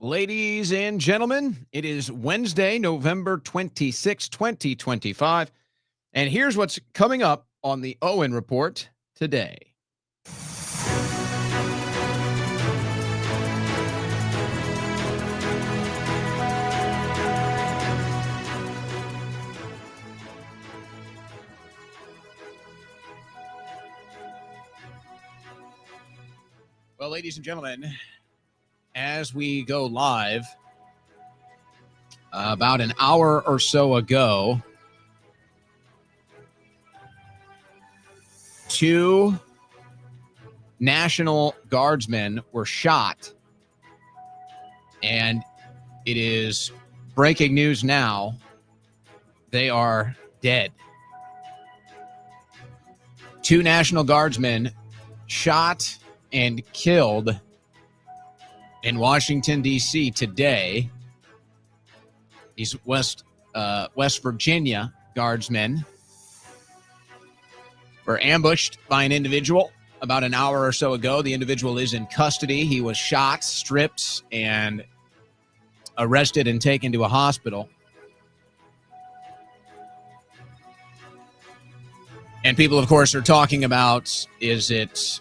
Ladies and gentlemen, it is Wednesday, November 26, 2025. And here's what's coming up on the Owen Report today. Well, ladies and gentlemen, as we go live, about an hour or so ago, two National Guardsmen were shot, and it is breaking news now. They are dead. Two National Guardsmen shot and killed in Washington, D.C. today. These West Virginia Guardsmen were ambushed by an individual about an hour or so ago. The individual is in custody. He was shot, stripped, and arrested and taken to a hospital. And people, of course, are talking about, is it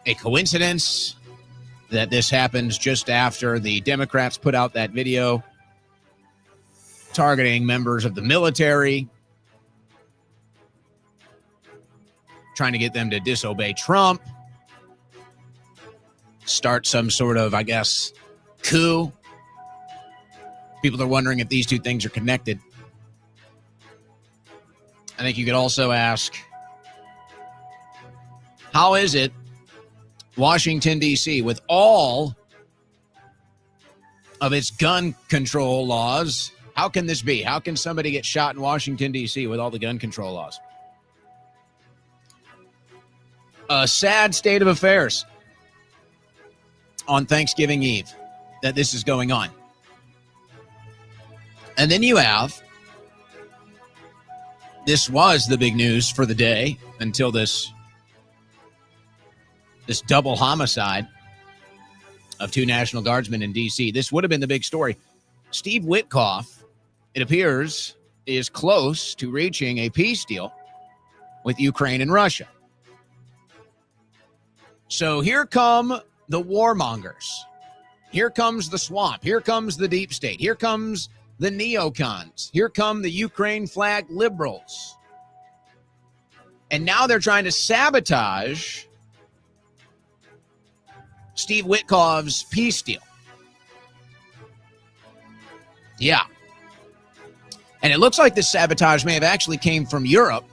a coincidence that this happens just after the Democrats put out that video targeting members of the military, trying to get them to disobey Trump, start some sort of, I guess, coup? People are wondering if these two things are connected. I think you could also ask, how is it Washington, D.C., with all of its gun control laws, how can this be? How can somebody get shot in Washington, D.C. with all the gun control laws? A sad state of affairs on Thanksgiving Eve that this is going on. And then you have, this was the big news for the day until this double homicide of two National Guardsmen in D.C. This would have been the big story. Steve Witkoff, it appears, is close to reaching a peace deal with Ukraine and Russia. So here come the warmongers. Here comes the swamp. Here comes the deep state. Here comes the neocons. Here come the Ukraine flag liberals. And now they're trying to sabotage Steve Witkoff's peace deal. Yeah. And it looks like this sabotage may have actually came from Europe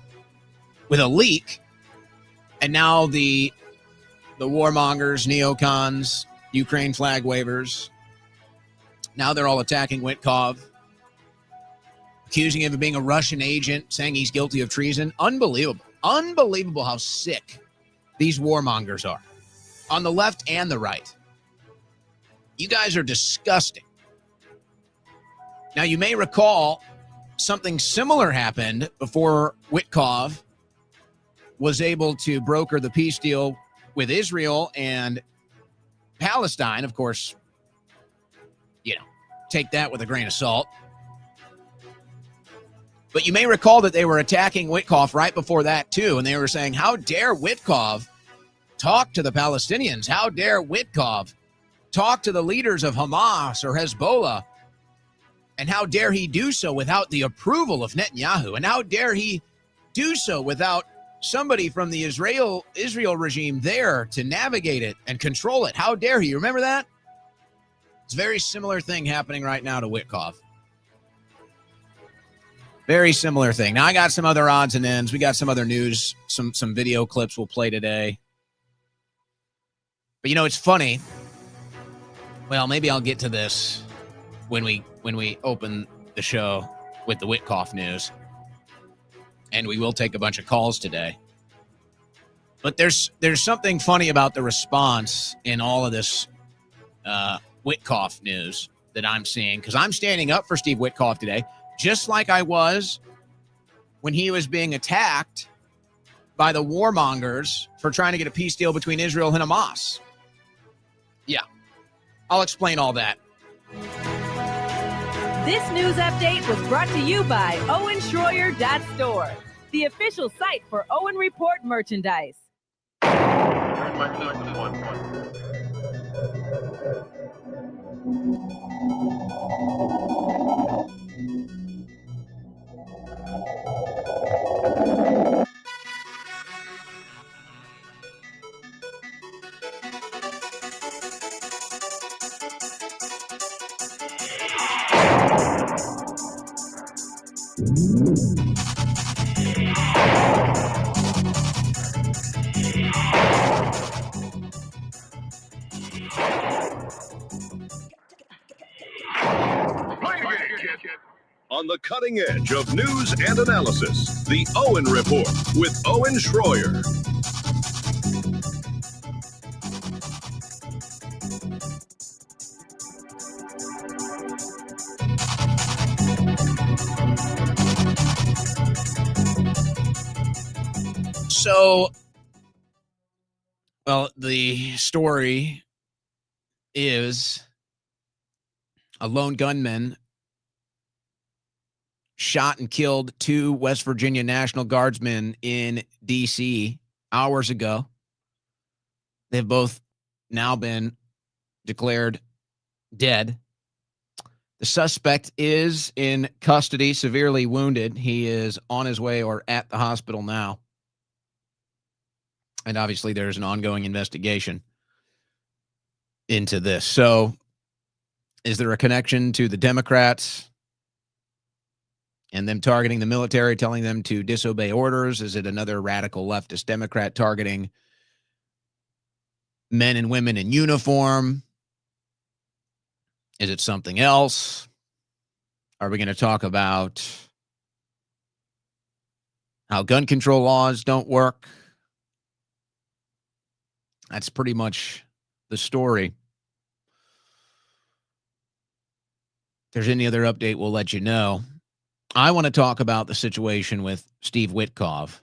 with a leak. And now the warmongers, neocons, Ukraine flag wavers, now they're all attacking Witkoff, accusing him of being a Russian agent, saying he's guilty of treason. Unbelievable. Unbelievable how sick these warmongers are, on the left and the right. You guys are disgusting. Now, you may recall something similar happened before Witkoff was able to broker the peace deal with Israel and Palestine. Of course, take that with a grain of salt. But you may recall that they were attacking Witkoff right before that, too. And they were saying, how dare Witkoff talk to the Palestinians? How dare Witkoff talk to the leaders of Hamas or Hezbollah? And how dare he do so without the approval of Netanyahu? And how dare he do so without somebody from the Israel regime there to navigate it and control it? How dare he? Remember that? It's a very similar thing happening right now to Witkoff. Very similar thing. Now, I got some other odds and ends. We got some other news, some video clips we'll play today. But, it's funny. Well, maybe I'll get to this when we open the show with the Witkoff news. And we will take a bunch of calls today. But there's something funny about the response in all of this Witkoff news that I'm seeing, because I'm standing up for Steve Witkoff today, just like I was when he was being attacked by the warmongers for trying to get a peace deal between Israel and Hamas. Yeah. I'll explain all that. This news update was brought to you by OwenSchroyer.store, the official site for Owen Report merchandise. On the cutting edge of news and analysis, the Owen Report with Owen Schroyer. So, well, the story is a lone gunman shot and killed 2 West Virginia National Guardsmen in D.C. hours ago. They've both now been declared dead. The suspect is in custody, severely wounded. He is on his way or at the hospital now. And obviously there's an ongoing investigation into this. So is there a connection to the Democrats and them targeting the military, telling them to disobey orders? Is it another radical leftist Democrat targeting men and women in uniform? Is it something else? Are we going to talk about how gun control laws don't work? That's pretty much the story. If there's any other update, we'll let you know. I want to talk about the situation with Steve Witkoff.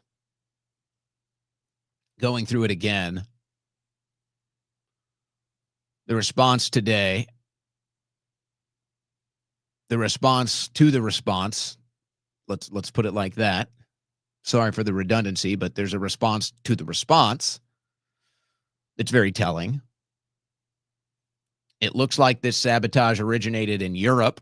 Going through it again. The response today. The response to the response. Let's put it like that. Sorry for the redundancy, but there's a response to the response. It's very telling. It looks like this sabotage originated in Europe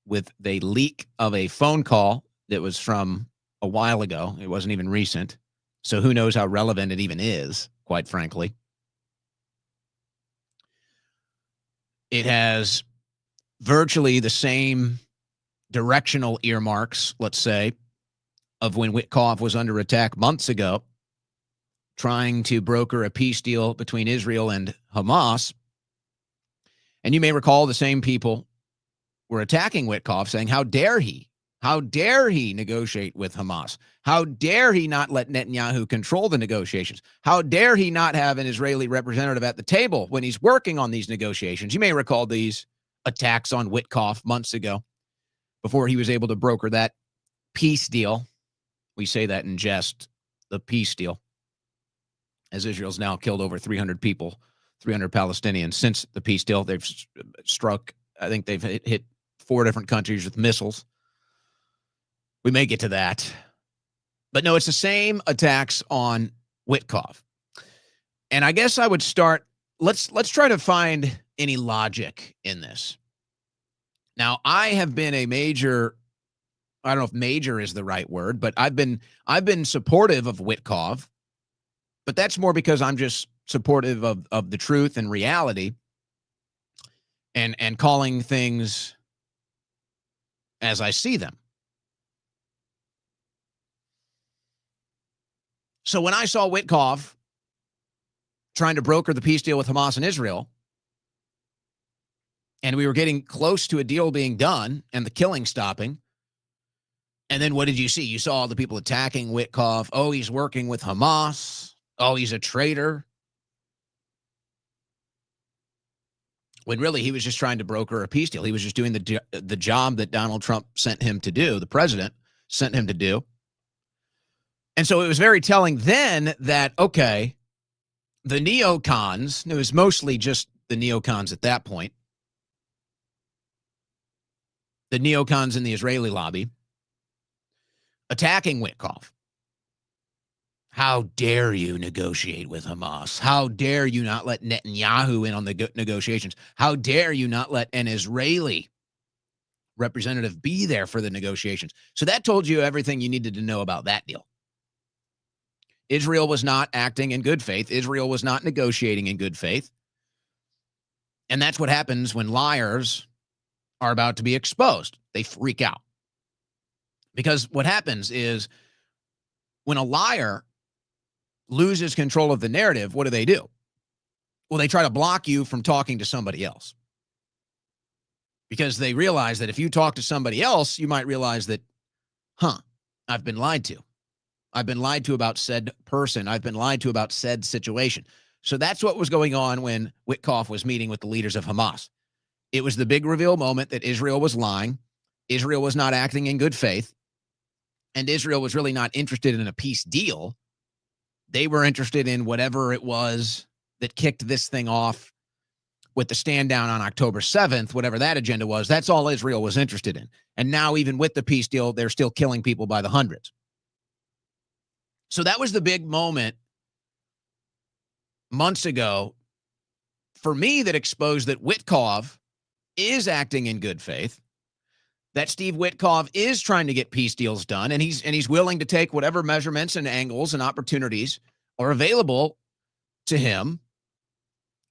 with the leak of a phone call that was from a while ago. It wasn't even recent. So who knows how relevant it even is, quite frankly. It has virtually the same directional earmarks, let's say, of when Witkoff was under attack months ago, trying to broker a peace deal between Israel and Hamas. And you may recall the same people were attacking Witkoff, saying, how dare he? How dare he negotiate with Hamas? How dare he not let Netanyahu control the negotiations? How dare he not have an Israeli representative at the table when he's working on these negotiations? You may recall these attacks on Witkoff months ago before he was able to broker that peace deal. We say that in jest, the peace deal, as Israel's now killed over 300 people, 300 Palestinians since the peace deal. They've struck, I think they've hit 4 different countries with missiles. We may get to that. But no, it's the same attacks on Witkoff. And I guess I would start, let's try to find any logic in this. Now, I have been a major, I don't know if major is the right word, but I've been supportive of Witkoff, but that's more because I'm just supportive of the truth and reality and calling things as I see them. So when I saw Witkoff trying to broker the peace deal with Hamas and Israel, and we were getting close to a deal being done and the killing stopping, and then what did you see? You saw all the people attacking Witkoff. Oh, he's working with Hamas. Oh, he's a traitor. When really he was just trying to broker a peace deal. He was just doing the job that Donald Trump sent him to do, the president sent him to do. And so it was very telling then that, okay, the neocons, it was mostly just the neocons at that point. The neocons in the Israeli lobby attacking Witkoff. How dare you negotiate with Hamas? How dare you not let Netanyahu in on the negotiations? How dare you not let an Israeli representative be there for the negotiations? So that told you everything you needed to know about that deal. Israel was not acting in good faith. Israel was not negotiating in good faith. And that's what happens when liars are about to be exposed. They freak out. Because what happens is when a liar loses control of the narrative, what do? Well, they try to block you from talking to somebody else. Because they realize that if you talk to somebody else, you might realize that, I've been lied to. I've been lied to about said person. I've been lied to about said situation. So that's what was going on when Witkoff was meeting with the leaders of Hamas. It was the big reveal moment that Israel was lying. Israel was not acting in good faith. And Israel was really not interested in a peace deal. They were interested in whatever it was that kicked this thing off with the stand down on October 7th, whatever that agenda was. That's all Israel was interested in. And now, even with the peace deal, they're still killing people by the hundreds. So that was the big moment months ago for me that exposed that Witkoff is acting in good faith, that Steve Witkoff is trying to get peace deals done, and he's willing to take whatever measurements and angles and opportunities are available to him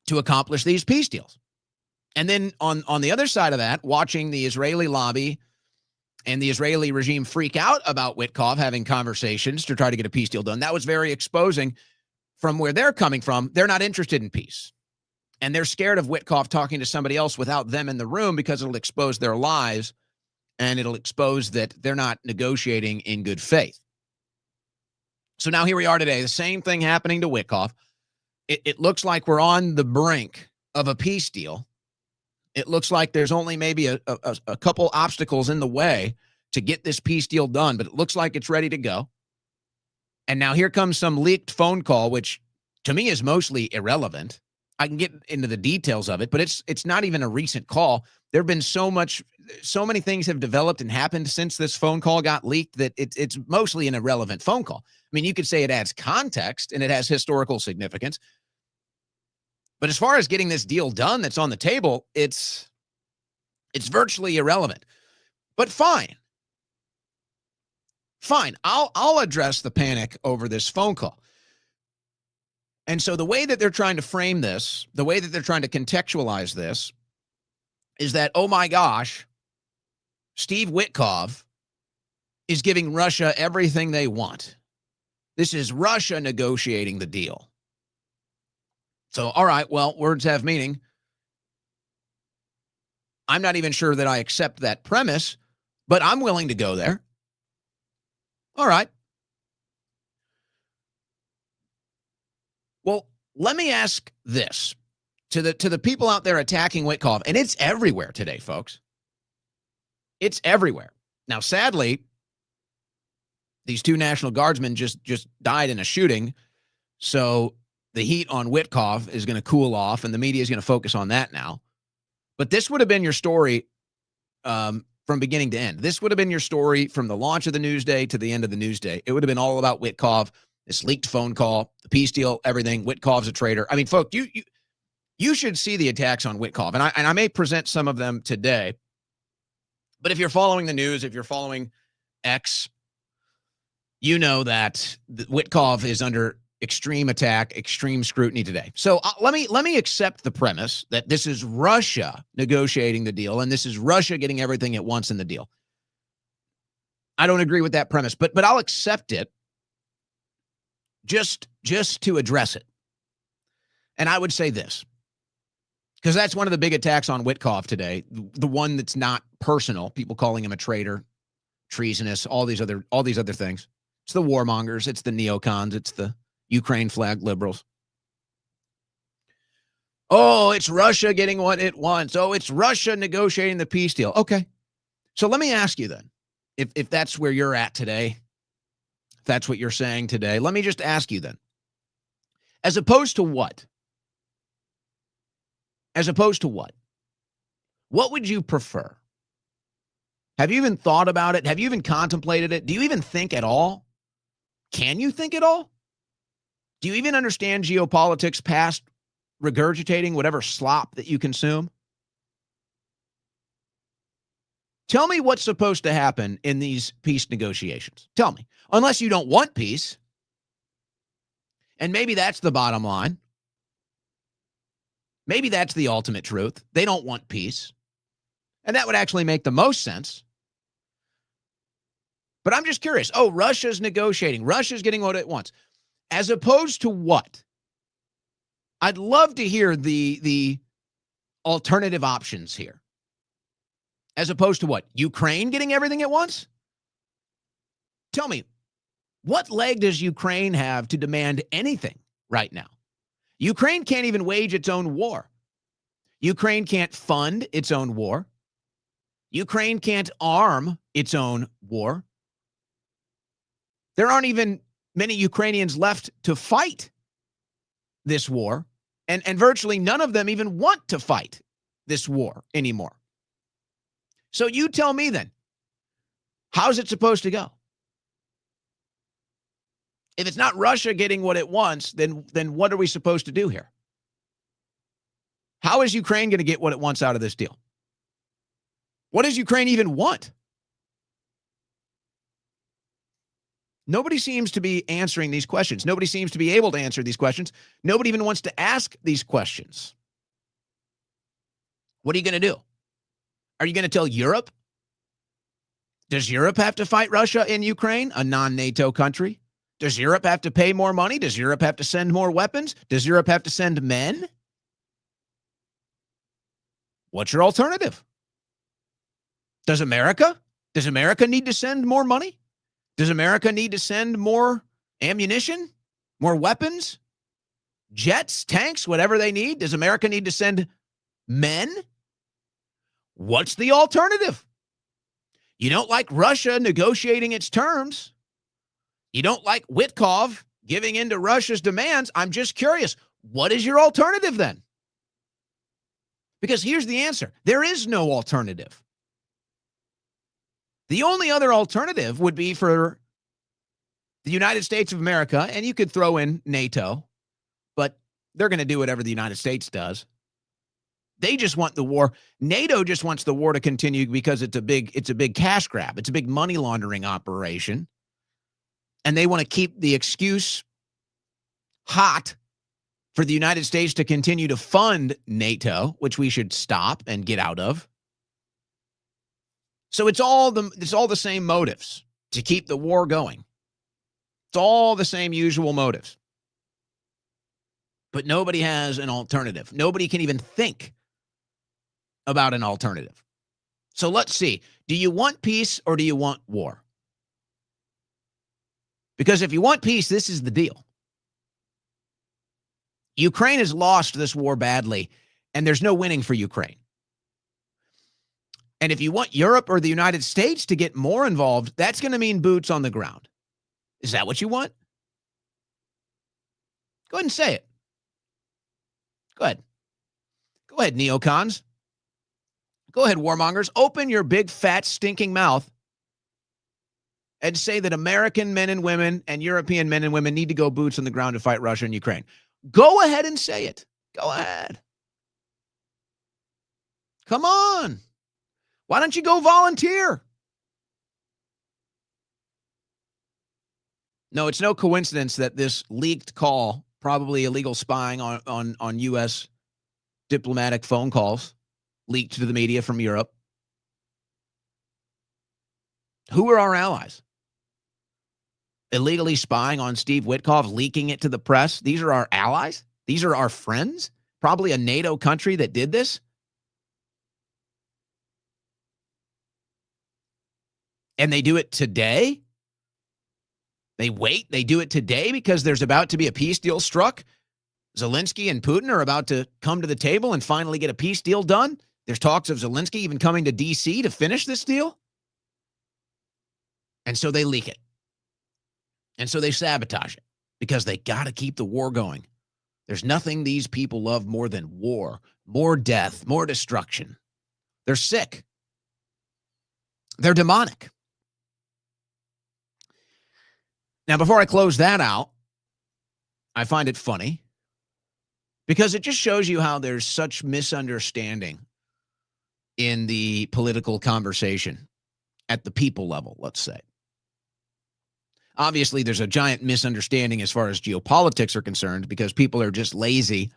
to accomplish these peace deals. And then on the other side of that, watching the Israeli lobby and the Israeli regime freak out about Witkoff having conversations to try to get a peace deal done, that was very exposing from where they're coming from. They're not interested in peace. And they're scared of Witkoff talking to somebody else without them in the room because it'll expose their lies and it'll expose that they're not negotiating in good faith. So now here we are today, the same thing happening to Witkoff. It looks like we're on the brink of a peace deal. It looks like there's only maybe a couple obstacles in the way to get this peace deal done, but it looks like it's ready to go. And now here comes some leaked phone call, which to me is mostly irrelevant. I can get into the details of it, but it's not even a recent call. There have been so many things have developed and happened since this phone call got leaked that it's mostly an irrelevant phone call. I mean, you could say it adds context and it has historical significance. But as far as getting this deal done that's on the table, it's virtually irrelevant. But fine. I'll address the panic over this phone call. And so the way that they're trying to frame this, the way that they're trying to contextualize this is that, oh my gosh, Steve Witkoff is giving Russia everything they want. This is Russia negotiating the deal. So, all right, well, words have meaning. I'm not even sure that I accept that premise, but I'm willing to go there. All right. Well, let me ask this to the people out there attacking Witkoff, and it's everywhere today, folks. It's everywhere. Now, sadly, these two National Guardsmen just died in a shooting, so the heat on Witkoff is going to cool off, and the media is going to focus on that now. But this would have been your story from beginning to end. This would have been your story from the launch of the news day to the end of the news day. It would have been all about Witkoff, this leaked phone call, the peace deal, everything. Witkoff's a traitor. I mean, folks, you should see the attacks on Witkoff, and I may present some of them today. But if you're following the news, if you're following X, you know that Witkoff is under extreme attack, extreme scrutiny today. So let me accept the premise that this is Russia negotiating the deal, and this is Russia getting everything it wants in the deal. I don't agree with that premise, but I'll accept it just to address it. And I would say this, because that's one of the big attacks on Witkoff today, the one that's not personal, people calling him a traitor, treasonous, all these other things. It's the warmongers, it's the neocons, it's the Ukraine flag liberals. Oh, it's Russia getting what it wants. Oh, it's Russia negotiating the peace deal. Okay. So let me ask you then, if that's where you're at today, if that's what you're saying today, let me just ask you then, as opposed to what? As opposed to what? What would you prefer? Have you even thought about it? Have you even contemplated it? Do you even think at all? Can you think at all? Do you even understand geopolitics past regurgitating whatever slop that you consume? Tell me what's supposed to happen in these peace negotiations. Tell me. Unless you don't want peace. And maybe that's the bottom line. Maybe that's the ultimate truth. They don't want peace. And that would actually make the most sense. But I'm just curious. Oh, Russia's negotiating. Russia's getting what it wants. As opposed to what? I'd love to hear the alternative options here. As opposed to what? Ukraine getting everything it wants? Tell me, what leg does Ukraine have to demand anything right now? Ukraine can't even wage its own war. Ukraine can't fund its own war. Ukraine can't arm its own war. There aren't even many Ukrainians left to fight this war, and virtually none of them even want to fight this war anymore. So you tell me then, how's it supposed to go? If it's not Russia getting what it wants, then what are we supposed to do here? How is Ukraine going to get what it wants out of this deal? What does Ukraine even want? Nobody seems to be answering these questions. Nobody seems to be able to answer these questions. Nobody even wants to ask these questions. What are you going to do? Are you going to tell Europe? Does Europe have to fight Russia in Ukraine, a non-NATO country? Does Europe have to pay more money? Does Europe have to send more weapons? Does Europe have to send men? What's your alternative? Does America need to send more money? Does America need to send more ammunition, more weapons, jets, tanks, whatever they need? Does America need to send men? What's the alternative? You don't like Russia negotiating its terms. You don't like Witkoff giving in to Russia's demands. I'm just curious, what is your alternative then? Because here's the answer. There is no alternative. The only other alternative would be for the United States of America, and you could throw in NATO, but they're going to do whatever the United States does. They just want the war. NATO just wants the war to continue because it's a big cash grab. It's a big money laundering operation. And they want to keep the excuse hot for the United States to continue to fund NATO, which we should stop and get out of. So it's all the same motives to keep the war going. It's all the same usual motives. But nobody has an alternative. Nobody can even think about an alternative. So let's see. Do you want peace or do you want war? Because if you want peace, this is the deal. Ukraine has lost this war badly, and there's no winning for Ukraine. And if you want Europe or the United States to get more involved, that's going to mean boots on the ground. Is that what you want? Go ahead and say it. Go ahead. Go ahead, neocons. Go ahead, warmongers. Open your big, fat, stinking mouth and say that American men and women and European men and women need to go boots on the ground to fight Russia and Ukraine. Go ahead and say it. Go ahead. Come on. Why don't you go volunteer? No, it's no coincidence that this leaked call, probably illegal spying on U.S. diplomatic phone calls, leaked to the media from Europe. Who are our allies? Illegally spying on Steve Witkoff, leaking it to the press. These are our allies? These are our friends? Probably a NATO country that did this? And they do it today? They do it today because there's about to be a peace deal struck? Zelensky and Putin are about to come to the table and finally get a peace deal done? There's talks of Zelensky even coming to D.C. to finish this deal? And so they leak it. And so they sabotage it because they got to keep the war going. There's nothing these people love more than war, more death, more destruction. They're sick. They're demonic. Now, before I close that out, I find it funny because it just shows you how there's such misunderstanding in the political conversation at the people level, let's say. Obviously, there's a giant misunderstanding as far as geopolitics are concerned because people are just lazy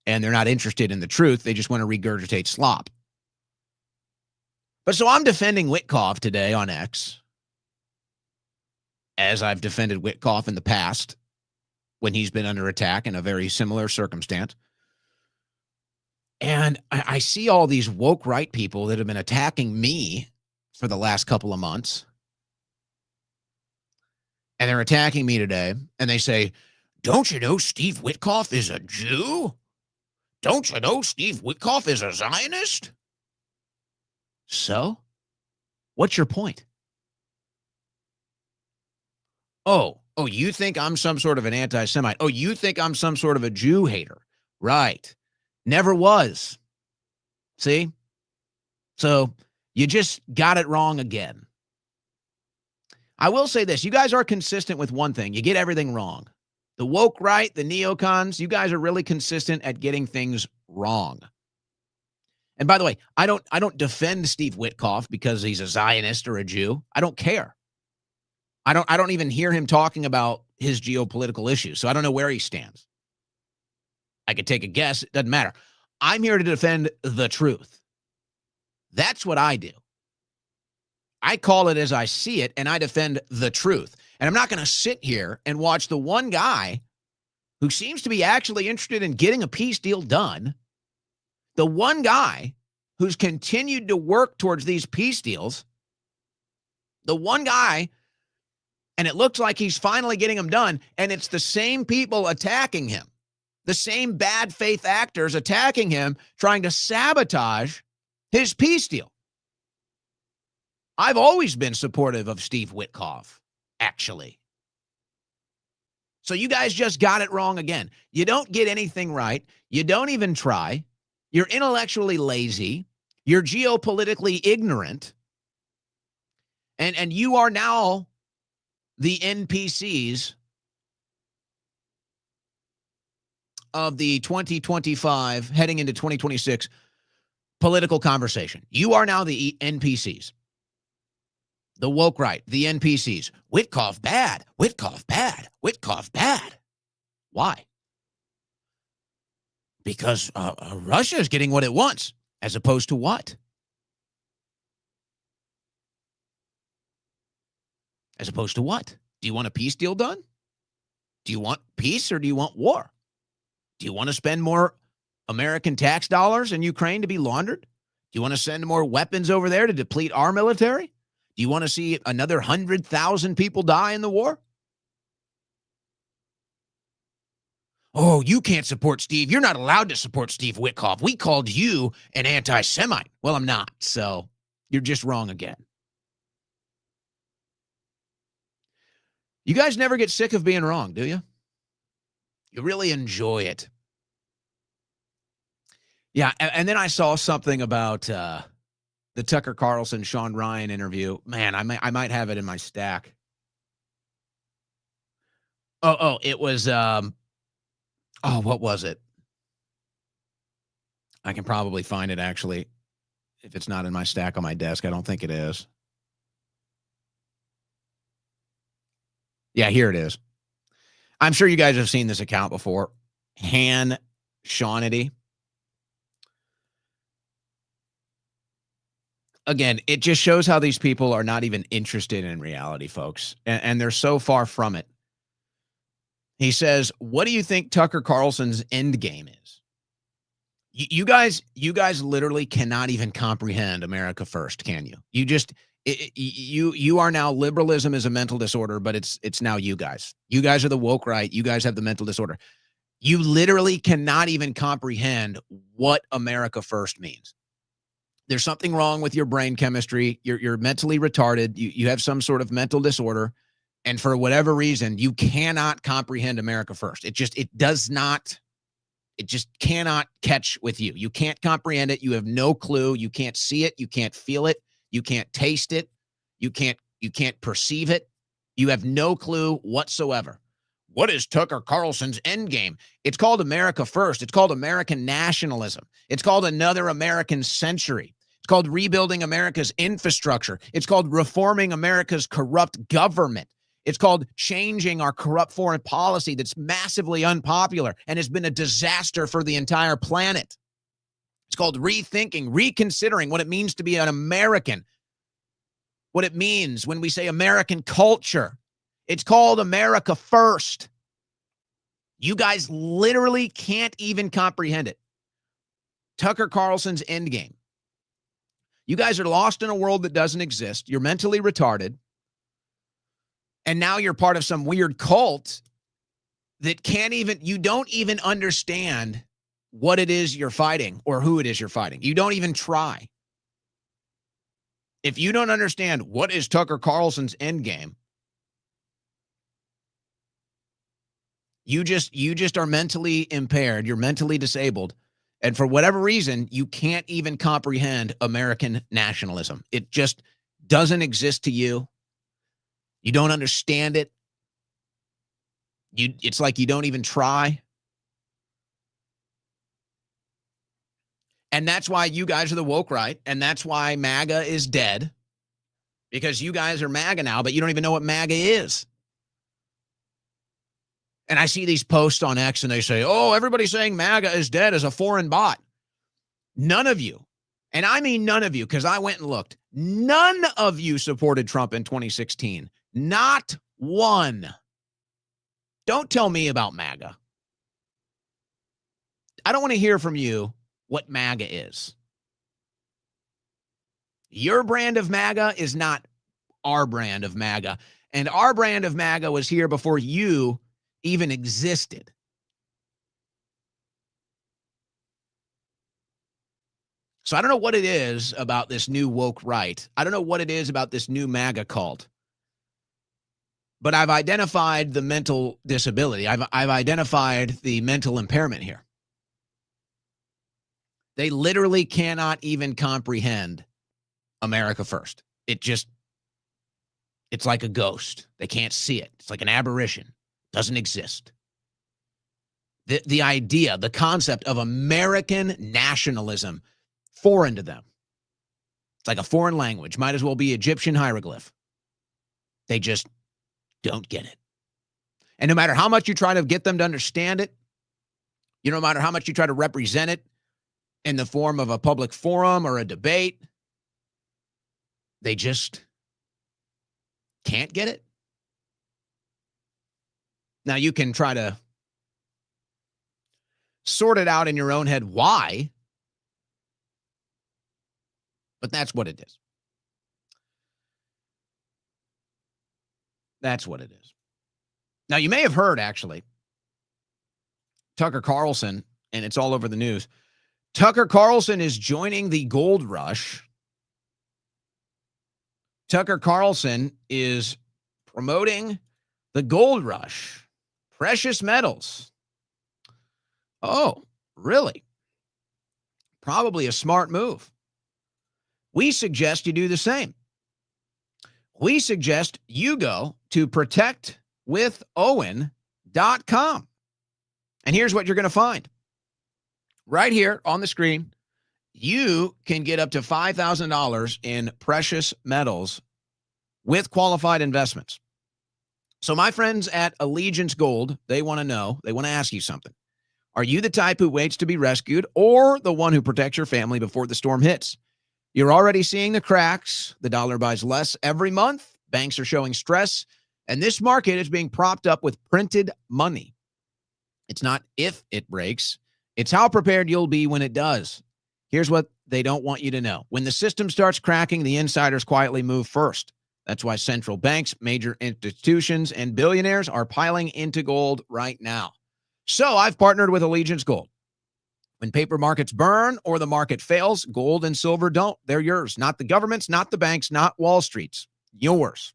and they're not interested in the truth. They just want to regurgitate slop. But so I'm defending Witkoff today on X, as I've defended Witkoff in the past when he's been under attack in a very similar circumstance. And I see all these woke right people that have been attacking me for the last couple of months. And they're attacking me today. And they say, don't you know Steve Witkoff is a Jew? Don't you know Steve Witkoff is a Zionist? So, what's your point? Oh, you think I'm some sort of an anti-Semite? Oh, you think I'm some sort of a Jew hater? Right. Never was. See? So, you just got it wrong again. I will say this. You guys are consistent with one thing. You get everything wrong. The woke right, the neocons, you guys are really consistent at getting things wrong. And by the way, I don't defend Steve Witkoff because he's a Zionist or a Jew. I don't care. I don't even hear him talking about his geopolitical issues, so I don't know where he stands. I could take a guess. It doesn't matter. I'm here to defend the truth. That's what I do. I call it as I see it, and I defend the truth. And I'm not going to sit here and watch the one guy who seems to be actually interested in getting a peace deal done, the one guy who's continued to work towards these peace deals, the one guy, and it looks like he's finally getting them done, and it's the same people attacking him, the same bad faith actors attacking him, trying to sabotage his peace deal. I've always been supportive of Steve Witkoff, actually. So you guys just got it wrong again. You don't get anything right. You don't even try. You're intellectually lazy. You're geopolitically ignorant. And you are now the NPCs of the 2025 heading into 2026 political conversation. You are now the NPCs. The woke right, the NPCs. Witkoff bad, Witkoff bad, Witkoff bad. Why? Because Russia is getting what it wants, as opposed to what? As opposed to what? Do you want a peace deal done? Do you want peace or do you want war? Do you want to spend more American tax dollars in Ukraine to be laundered? Do you want to send more weapons over there to deplete our military? Do you want to see another 100,000 people die in the war? Oh, you can't support Steve. You're not allowed to support Steve Witkoff. We called you an anti-Semite. Well, I'm not, so you're just wrong again. You guys never get sick of being wrong, do you? You really enjoy it. Yeah, and then I saw something about the Tucker Carlson, Sean Ryan interview. Man, I might have it in my stack. It was, what was it? I can probably find it, actually, if it's not in my stack on my desk. I don't think it is. Yeah, here it is. I'm sure you guys have seen this account before. Han Shawnity. Again, it just shows how these people are not even interested in reality, folks. And they're so far from it. He says, what do you think Tucker Carlson's end game is? You guys literally cannot even comprehend America First, can you? You are now, liberalism is a mental disorder, but it's now you guys. You guys are the woke right. You guys have the mental disorder. You literally cannot even comprehend what America First means. There's something wrong with your brain chemistry. You're mentally retarded. You have some sort of mental disorder. And for whatever reason, you cannot comprehend America First. It does not It just cannot catch with you. You can't comprehend it. You have no clue. You can't see it. You can't feel it. You can't taste it. You can't perceive it. You have no clue whatsoever. What is Tucker Carlson's end game? It's called America First. It's called American nationalism. It's called another American century. It's called rebuilding America's infrastructure. It's called reforming America's corrupt government. It's called changing our corrupt foreign policy that's massively unpopular and has been a disaster for the entire planet. It's called rethinking, reconsidering what it means to be an American, what it means when we say American culture. It's called America First. You guys literally can't even comprehend it. Tucker Carlson's endgame. You guys are lost in a world that doesn't exist. You're mentally retarded. And now you're part of some weird cult that you don't even understand what it is you're fighting or who it is you're fighting. You don't even try. If you don't understand what is Tucker Carlson's end game, you just are mentally impaired. You're mentally disabled. And for whatever reason, you can't even comprehend American nationalism. It just doesn't exist to you. You don't understand it. It's like you don't even try. And that's why you guys are the woke right. And that's why MAGA is dead. Because you guys are MAGA now, but you don't even know what MAGA is. And I see these posts on X and they say, oh, everybody's saying MAGA is dead as a foreign bot. None of you, and I mean none of you, because I went and looked, none of you supported Trump in 2016. Not one. Don't tell me about MAGA. I don't want to hear from you what MAGA is. Your brand of MAGA is not our brand of MAGA. And our brand of MAGA was here before you even existed. So I don't know what it is about this new woke right. I don't know what it is about this new MAGA cult. But I've identified the mental disability. I've identified the mental impairment here. They literally cannot even comprehend America First. It's like a ghost. They can't see it. It's like an aberration. Doesn't exist. The idea, the concept of American nationalism, foreign to them. It's like a foreign language. Might as well be Egyptian hieroglyph. They just don't get it. And no matter how much you try to get them to understand it, no matter how much you try to represent it in the form of a public forum or a debate, they just can't get it. Now, you can try to sort it out in your own head why, but that's what it is. That's what it is. Now, you may have heard, actually, Tucker Carlson, and it's all over the news. Tucker Carlson is joining the gold rush. Tucker Carlson is promoting the gold rush. Precious metals. Oh, really? Probably a smart move. We suggest you do the same. We suggest you go to protectwithowen.com. And here's what you're going to find. Right here on the screen, you can get up to $5,000 in precious metals with qualified investments. So my friends at Allegiance Gold, they want to know, they want to ask you something. Are you the type who waits to be rescued or the one who protects your family before the storm hits? You're already seeing the cracks. The dollar buys less every month. Banks are showing stress. And this market is being propped up with printed money. It's not if it breaks. It's how prepared you'll be when it does. Here's what they don't want you to know. When the system starts cracking, the insiders quietly move first. That's why central banks, major institutions, and billionaires are piling into gold right now. So I've partnered with Allegiance Gold. When paper markets burn or the market fails, gold and silver don't. They're yours, not the government's, not the banks, not Wall Street's. Yours.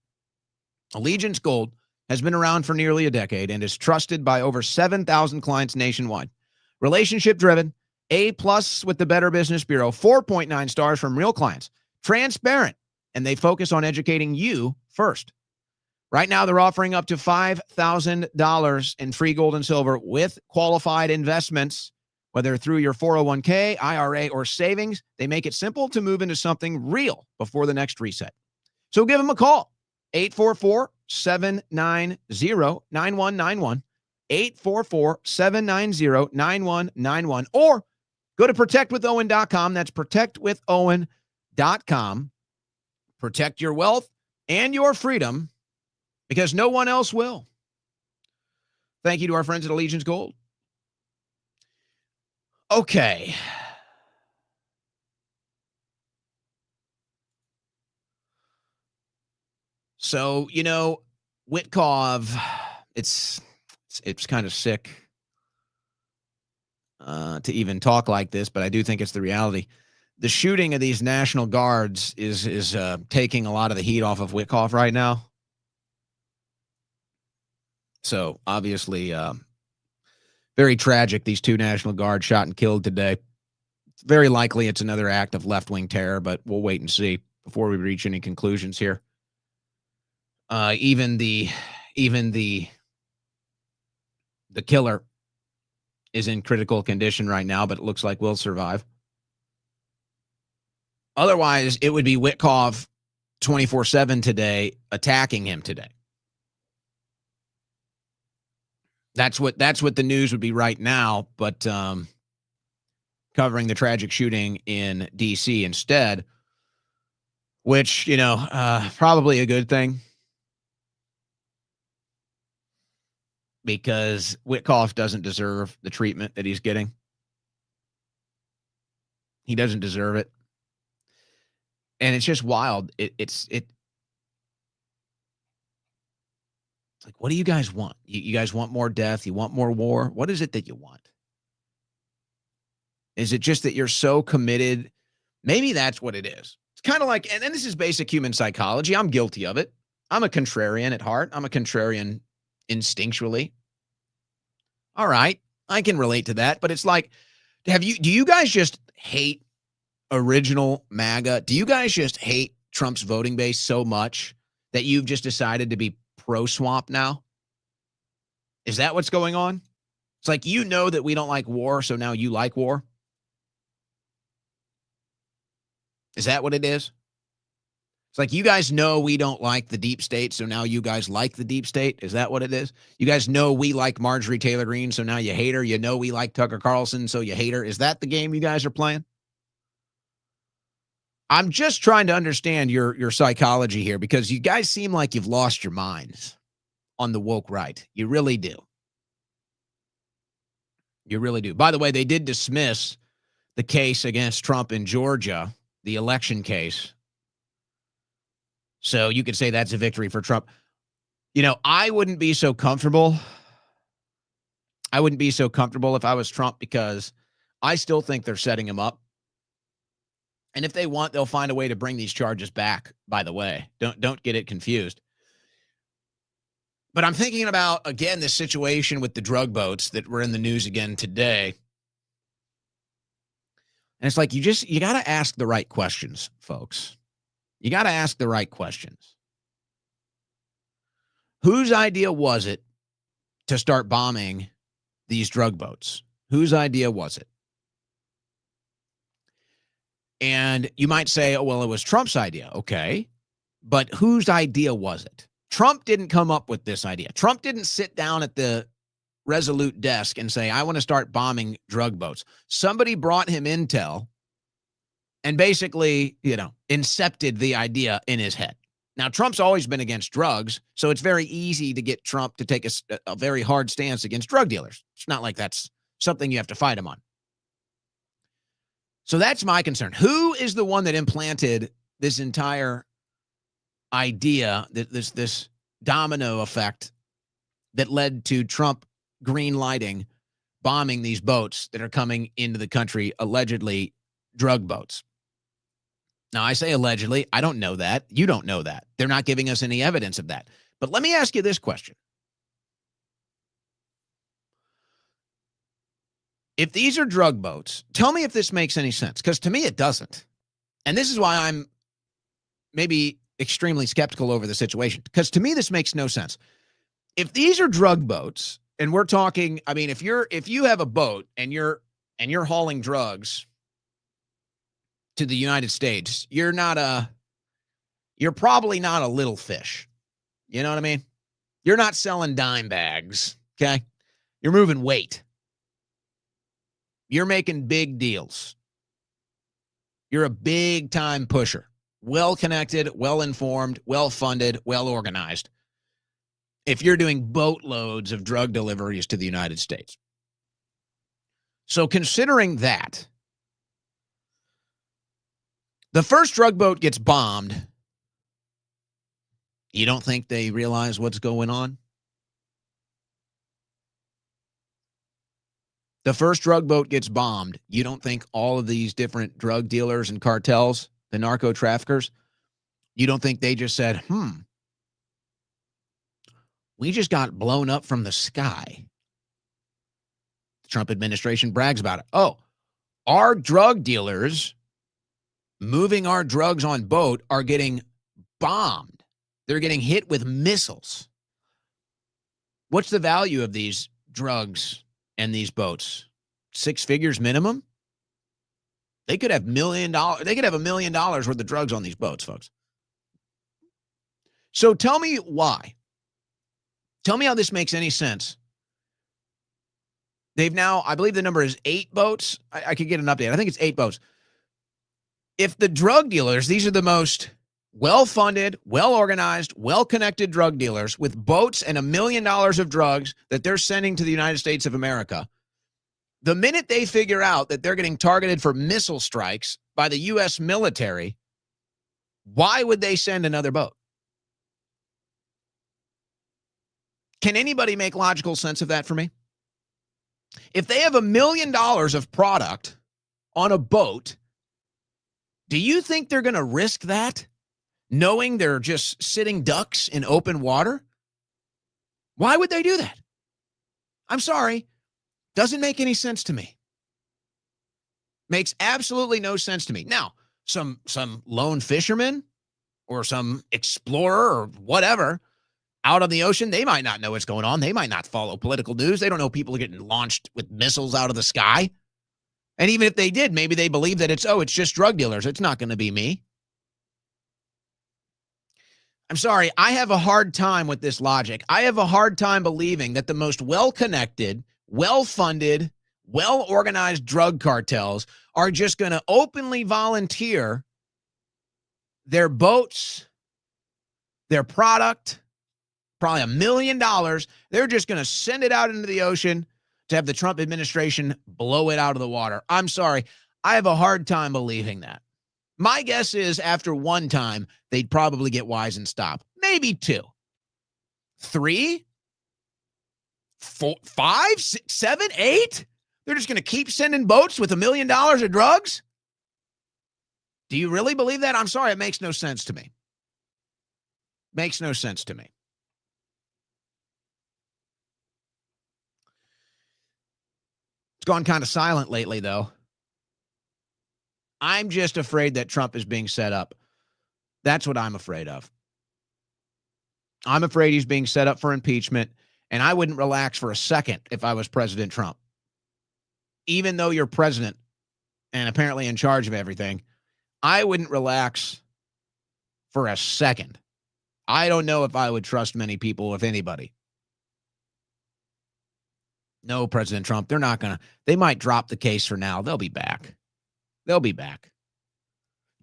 Allegiance Gold has been around for nearly a decade and is trusted by over 7,000 clients nationwide. Relationship driven, A+ with the Better Business Bureau, 4.9 stars from real clients. Transparent, and they focus on educating you first. Right now, they're offering up to $5,000 in free gold and silver with qualified investments, whether through your 401k, IRA, or savings. They make it simple to move into something real before the next reset. So give them a call, 844-790-9191, 844-790-9191, or go to protectwithowen.com. That's protectwithowen.com. Protect your wealth and your freedom, because no one else will. Thank you to our friends at Allegiance Gold. Okay. So, Witkoff, it's kind of sick to even talk like this, but I do think it's the reality. The shooting of these National Guards is taking a lot of the heat off of Witkoff right now. So obviously, very tragic. These 2 National Guards shot and killed today. Very likely it's another act of left-wing terror, but we'll wait and see before we reach any conclusions here. Even the killer is in critical condition right now, but it looks like we'll survive. Otherwise, it would be Witkoff 24/7 today, attacking him today. That's what the news would be right now, but covering the tragic shooting in D.C. instead, which, probably a good thing, because Witkoff doesn't deserve the treatment that he's getting. He doesn't deserve it. And it's just wild. It's like, what do you guys want? You guys want more death? You want more war? What is it that you want? Is it just that you're so committed? Maybe that's what it is. It's kind of like, and this is basic human psychology. I'm guilty of it. I'm a contrarian at heart. I'm a contrarian instinctually. All right, I can relate to that. But it's like, do you guys just hate original MAGA? Do you guys just hate Trump's voting base so much that you've just decided to be pro-swamp now? Is that what's going on? It's like, that we don't like war, so now you like war? Is that what it is? It's like, you guys know we don't like the deep state, so now you guys like the deep state? Is that what it is? You guys know we like Marjorie Taylor Greene, so now you hate her? You know we like Tucker Carlson, so you hate her? Is that the game you guys are playing? I'm just trying to understand your psychology here, because you guys seem like you've lost your minds on the woke right. You really do. You really do. By the way, they did dismiss the case against Trump in Georgia, the election case. So you could say that's a victory for Trump. I wouldn't be so comfortable. I wouldn't be so comfortable if I was Trump, because I still think they're setting him up. And if they want, they'll find a way to bring these charges back, by the way. Don't get it confused. But I'm thinking about, again, this situation with the drug boats that were in the news again today. And it's like, you got to ask the right questions, folks. You got to ask the right questions. Whose idea was it to start bombing these drug boats? Whose idea was it? And you might say, oh, well, it was Trump's idea. Okay. But whose idea was it? Trump didn't come up with this idea. Trump didn't sit down at the Resolute desk and say, I want to start bombing drug boats. Somebody brought him intel and basically, incepted the idea in his head. Now, Trump's always been against drugs, so it's very easy to get Trump to take a very hard stance against drug dealers. It's not like that's something you have to fight him on. So that's my concern. Who is the one that implanted this entire idea, this domino effect that led to Trump green lighting, bombing these boats that are coming into the country, allegedly drug boats? Now, I say allegedly. I don't know that. You don't know that. They're not giving us any evidence of that. But let me ask you this question. If these are drug boats, tell me if this makes any sense, because to me it doesn't. And this is why I'm maybe extremely skeptical over the situation, because to me this makes no sense. If these are drug boats, and we're talking, I mean, if you have a boat and you're hauling drugs to the United States, you're probably not a little fish. You know what I mean? You're not selling dime bags, okay? You're moving weight. You're making big deals. You're a big time pusher. Well-connected, well-informed, well-funded, well-organized. If you're doing boatloads of drug deliveries to the United States. So considering that, the first drug boat gets bombed. You don't think they realize what's going on? The first drug boat gets bombed. You don't think all of these different drug dealers and cartels, the narco traffickers, you don't think they just said, we just got blown up from the sky? The Trump administration brags about it. Oh, our drug dealers moving our drugs on boat are getting bombed. They're getting hit with missiles. What's the value of these drugs and these boats? 6 figures minimum? They could have $1 million. They could have $1 million worth of drugs on these boats, folks. So tell me why. Tell me how this makes any sense. They've now, I believe the number is 8 boats. I could get an update. I think it's 8 boats. If the drug dealers, these are the most well-funded, well-organized, well-connected drug dealers with boats and $1 million of drugs that they're sending to the United States of America, the minute they figure out that they're getting targeted for missile strikes by the U.S. military, why would they send another boat? Can anybody make logical sense of that for me? If they have $1 million of product on a boat, do you think they're going to risk that, knowing they're just sitting ducks in open water? Why would they do that? I'm sorry. Doesn't make any sense to me. Makes absolutely no sense to me. Now, some lone fisherman or some explorer or whatever out on the ocean, they might not know what's going on. They might not follow political news. They don't know people are getting launched with missiles out of the sky. And even if they did, maybe they believe that it's just drug dealers. It's not going to be me. I'm sorry. I have a hard time with this logic. I have a hard time believing that the most well-connected, well-funded, well-organized drug cartels are just going to openly volunteer their boats, their product, probably $1 million. They're just going to send it out into the ocean to have the Trump administration blow it out of the water. I'm sorry. I have a hard time believing that. My guess is after one time, they'd probably get wise and stop. Maybe 2, 3, 4, 5, 6, 7, 8. They're just going to keep sending boats with $1 million of drugs? Do you really believe that? I'm sorry. It makes no sense to me. Makes no sense to me. It's gone kind of silent lately, though. I'm just afraid that Trump is being set up. That's what I'm afraid of. I'm afraid he's being set up for impeachment, and I wouldn't relax for a second if I was President Trump. Even though you're president and apparently in charge of everything, I wouldn't relax for a second. I don't know if I would trust many people, if anybody. No, President Trump, they're not going to. They might drop the case for now. They'll be back. They'll be back.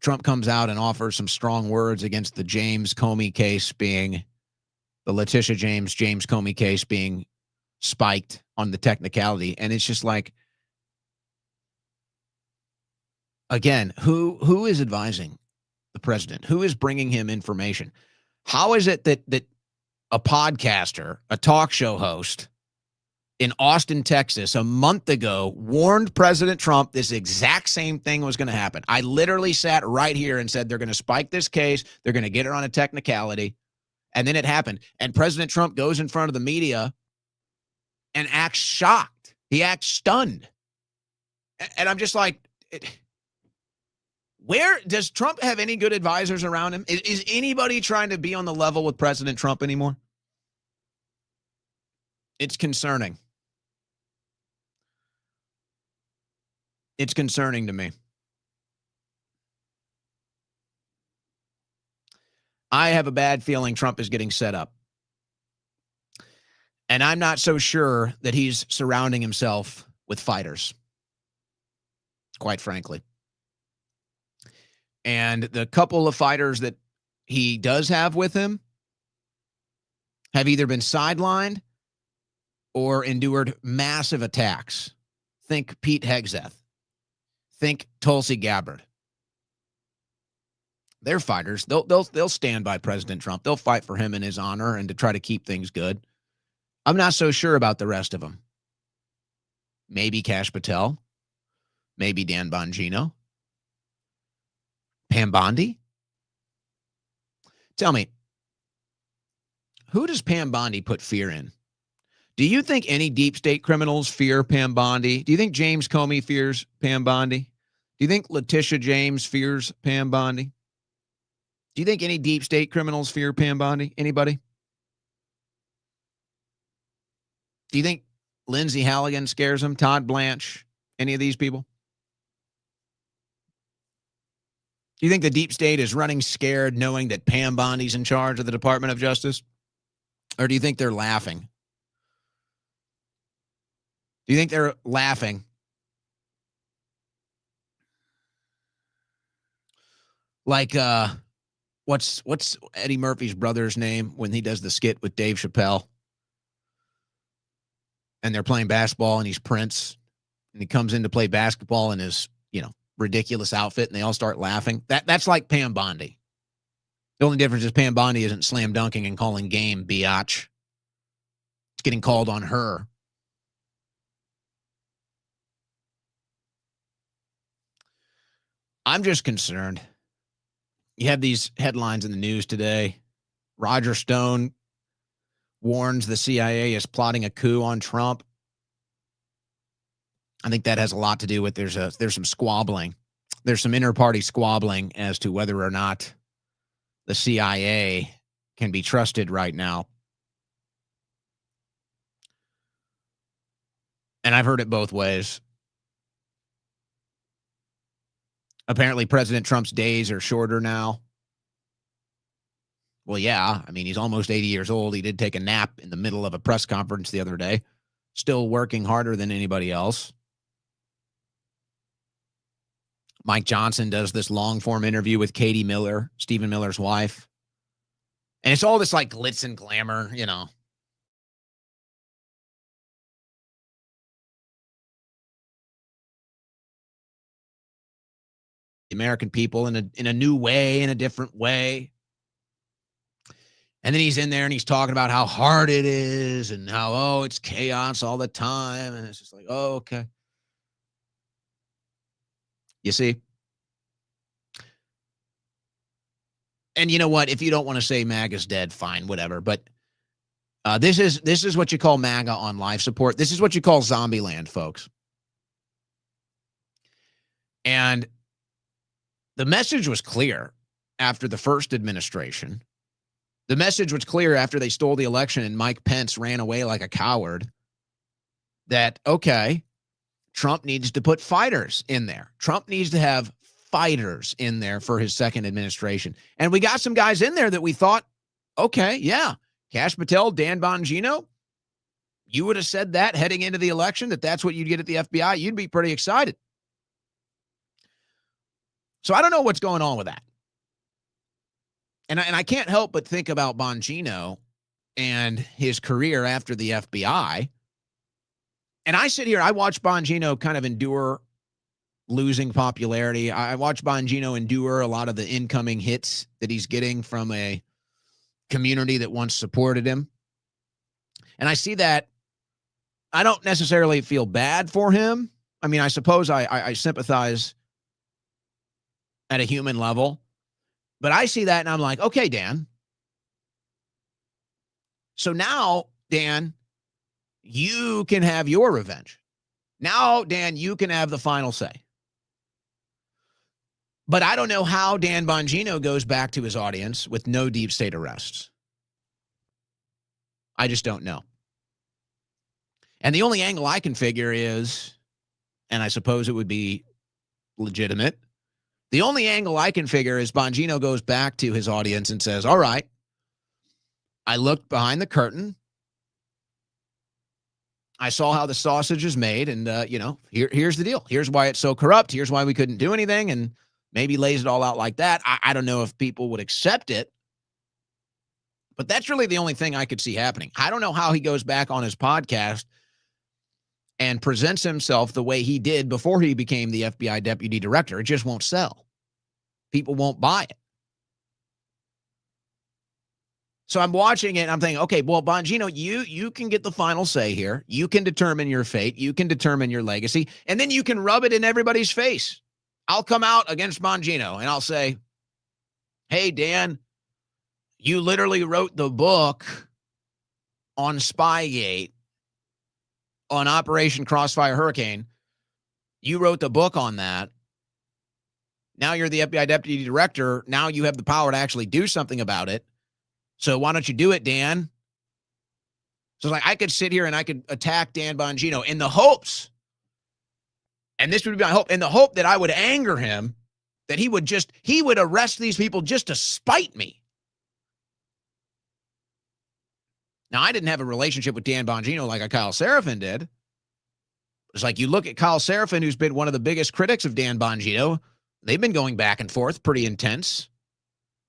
Trump comes out and offers some strong words against the James Comey case being, the Letitia James Comey case being spiked on the technicality. And it's just like, again, who is advising the president? Who is bringing him information? How is it that a podcaster, a talk show host in Austin, Texas, a month ago, warned President Trump this exact same thing was going to happen? I literally sat right here and said, they're going to spike this case. They're going to get it on a technicality. And then it happened. And President Trump goes in front of the media and acts shocked. He acts stunned. And I'm just like, where does Trump have any good advisors around him? Is anybody trying to be on the level with President Trump anymore? It's concerning. It's concerning to me. I have a bad feeling Trump is getting set up. And I'm not so sure that he's surrounding himself with fighters, quite frankly. And the couple of fighters that he does have with him have either been sidelined or endured massive attacks. Think Pete Hegseth. Think Tulsi Gabbard. They're fighters. They'll stand by President Trump. They'll fight for him in his honor and to try to keep things good. I'm not so sure about the rest of them. Maybe Kash Patel. Maybe Dan Bongino. Pam Bondi. Tell me, who does Pam Bondi put fear in? Do you think any deep state criminals fear Pam Bondi? Do you think James Comey fears Pam Bondi? Do you think Letitia James fears Pam Bondi? Do you think any deep state criminals fear Pam Bondi? Anybody? Do you think Lindsay Halligan scares them? Todd Blanche? Any of these people? Do you think the deep state is running scared knowing that Pam Bondi's in charge of the Department of Justice? Or do you think they're laughing? Do you think they're laughing? Like, what's Eddie Murphy's brother's name when he does the skit with Dave Chappelle? And they're playing basketball and he's Prince. And he comes in to play basketball in his, ridiculous outfit and they all start laughing. That's like Pam Bondi. The only difference is Pam Bondi isn't slam dunking and calling game biatch. It's getting called on her. I'm just concerned. You have these headlines in the news today. Roger Stone warns the CIA is plotting a coup on Trump. I think that has a lot to do with there's some squabbling. There's some inter-party squabbling as to whether or not the CIA can be trusted right now. And I've heard it both ways. Apparently, President Trump's days are shorter now. Well, yeah. I mean, he's almost 80 years old. He did take a nap in the middle of a press conference the other day. Still working harder than anybody else. Mike Johnson does this long-form interview with Katie Miller, Stephen Miller's wife. And it's all this like glitz and glamour, The American people in a new way, in a different way. And then he's in there and he's talking about how hard it is and how, it's chaos all the time. And it's just like, okay. You see? And you know what? If you don't want to say MAGA's dead, fine, whatever. But this is what you call MAGA on life support. This is what you call zombie land, folks. And the message was clear after the first administration. The message was clear after they stole the election and Mike Pence ran away like a coward that, okay, Trump needs to put fighters in there. Trump needs to have fighters in there for his second administration. And we got some guys in there that we thought, okay, yeah, Kash Patel, Dan Bongino, you would have said that heading into the election, that's what you'd get at the FBI. You'd be pretty excited. So I don't know what's going on with that. And I can't help but think about Bongino and his career after the FBI. And I sit here, I watch Bongino kind of endure losing popularity. I watch Bongino endure a lot of the incoming hits that he's getting from a community that once supported him. And I see that. I don't necessarily feel bad for him. I mean, I suppose I sympathize at a human level. But I see that and I'm like, okay, Dan. So now, Dan, you can have your revenge. Now, Dan, you can have the final say. But I don't know how Dan Bongino goes back to his audience with no deep state arrests. I just don't know. And the only angle I can figure is, and I suppose it would be legitimate, the only angle I can figure is Bongino goes back to his audience and says, all right, I looked behind the curtain. I saw how the sausage is made, and, here's the deal. Here's why it's so corrupt. Here's why we couldn't do anything, and maybe lays it all out like that. I don't know if people would accept it, but that's really the only thing I could see happening. I don't know how he goes back on his podcast and presents himself the way he did before he became the FBI deputy director. It just won't sell. People won't buy it. So I'm watching it and I'm thinking, okay, well, Bongino, you can get the final say here. You can determine your fate. You can determine your legacy. And then you can rub it in everybody's face. I'll come out against Bongino and I'll say, hey, Dan, you literally wrote the book on Spygate, on Operation Crossfire Hurricane. You wrote the book on that. Now you're the FBI deputy director. Now you have the power to actually do something about it. So why don't you do it, Dan? So I could sit here and I could attack Dan Bongino in the hopes, and this would be my hope, in the hope that I would anger him, that he would arrest these people just to spite me. Now, I didn't have a relationship with Dan Bongino like a Kyle Seraphin did. It's like you look at Kyle Seraphin, who's been one of the biggest critics of Dan Bongino. They've been going back and forth pretty intense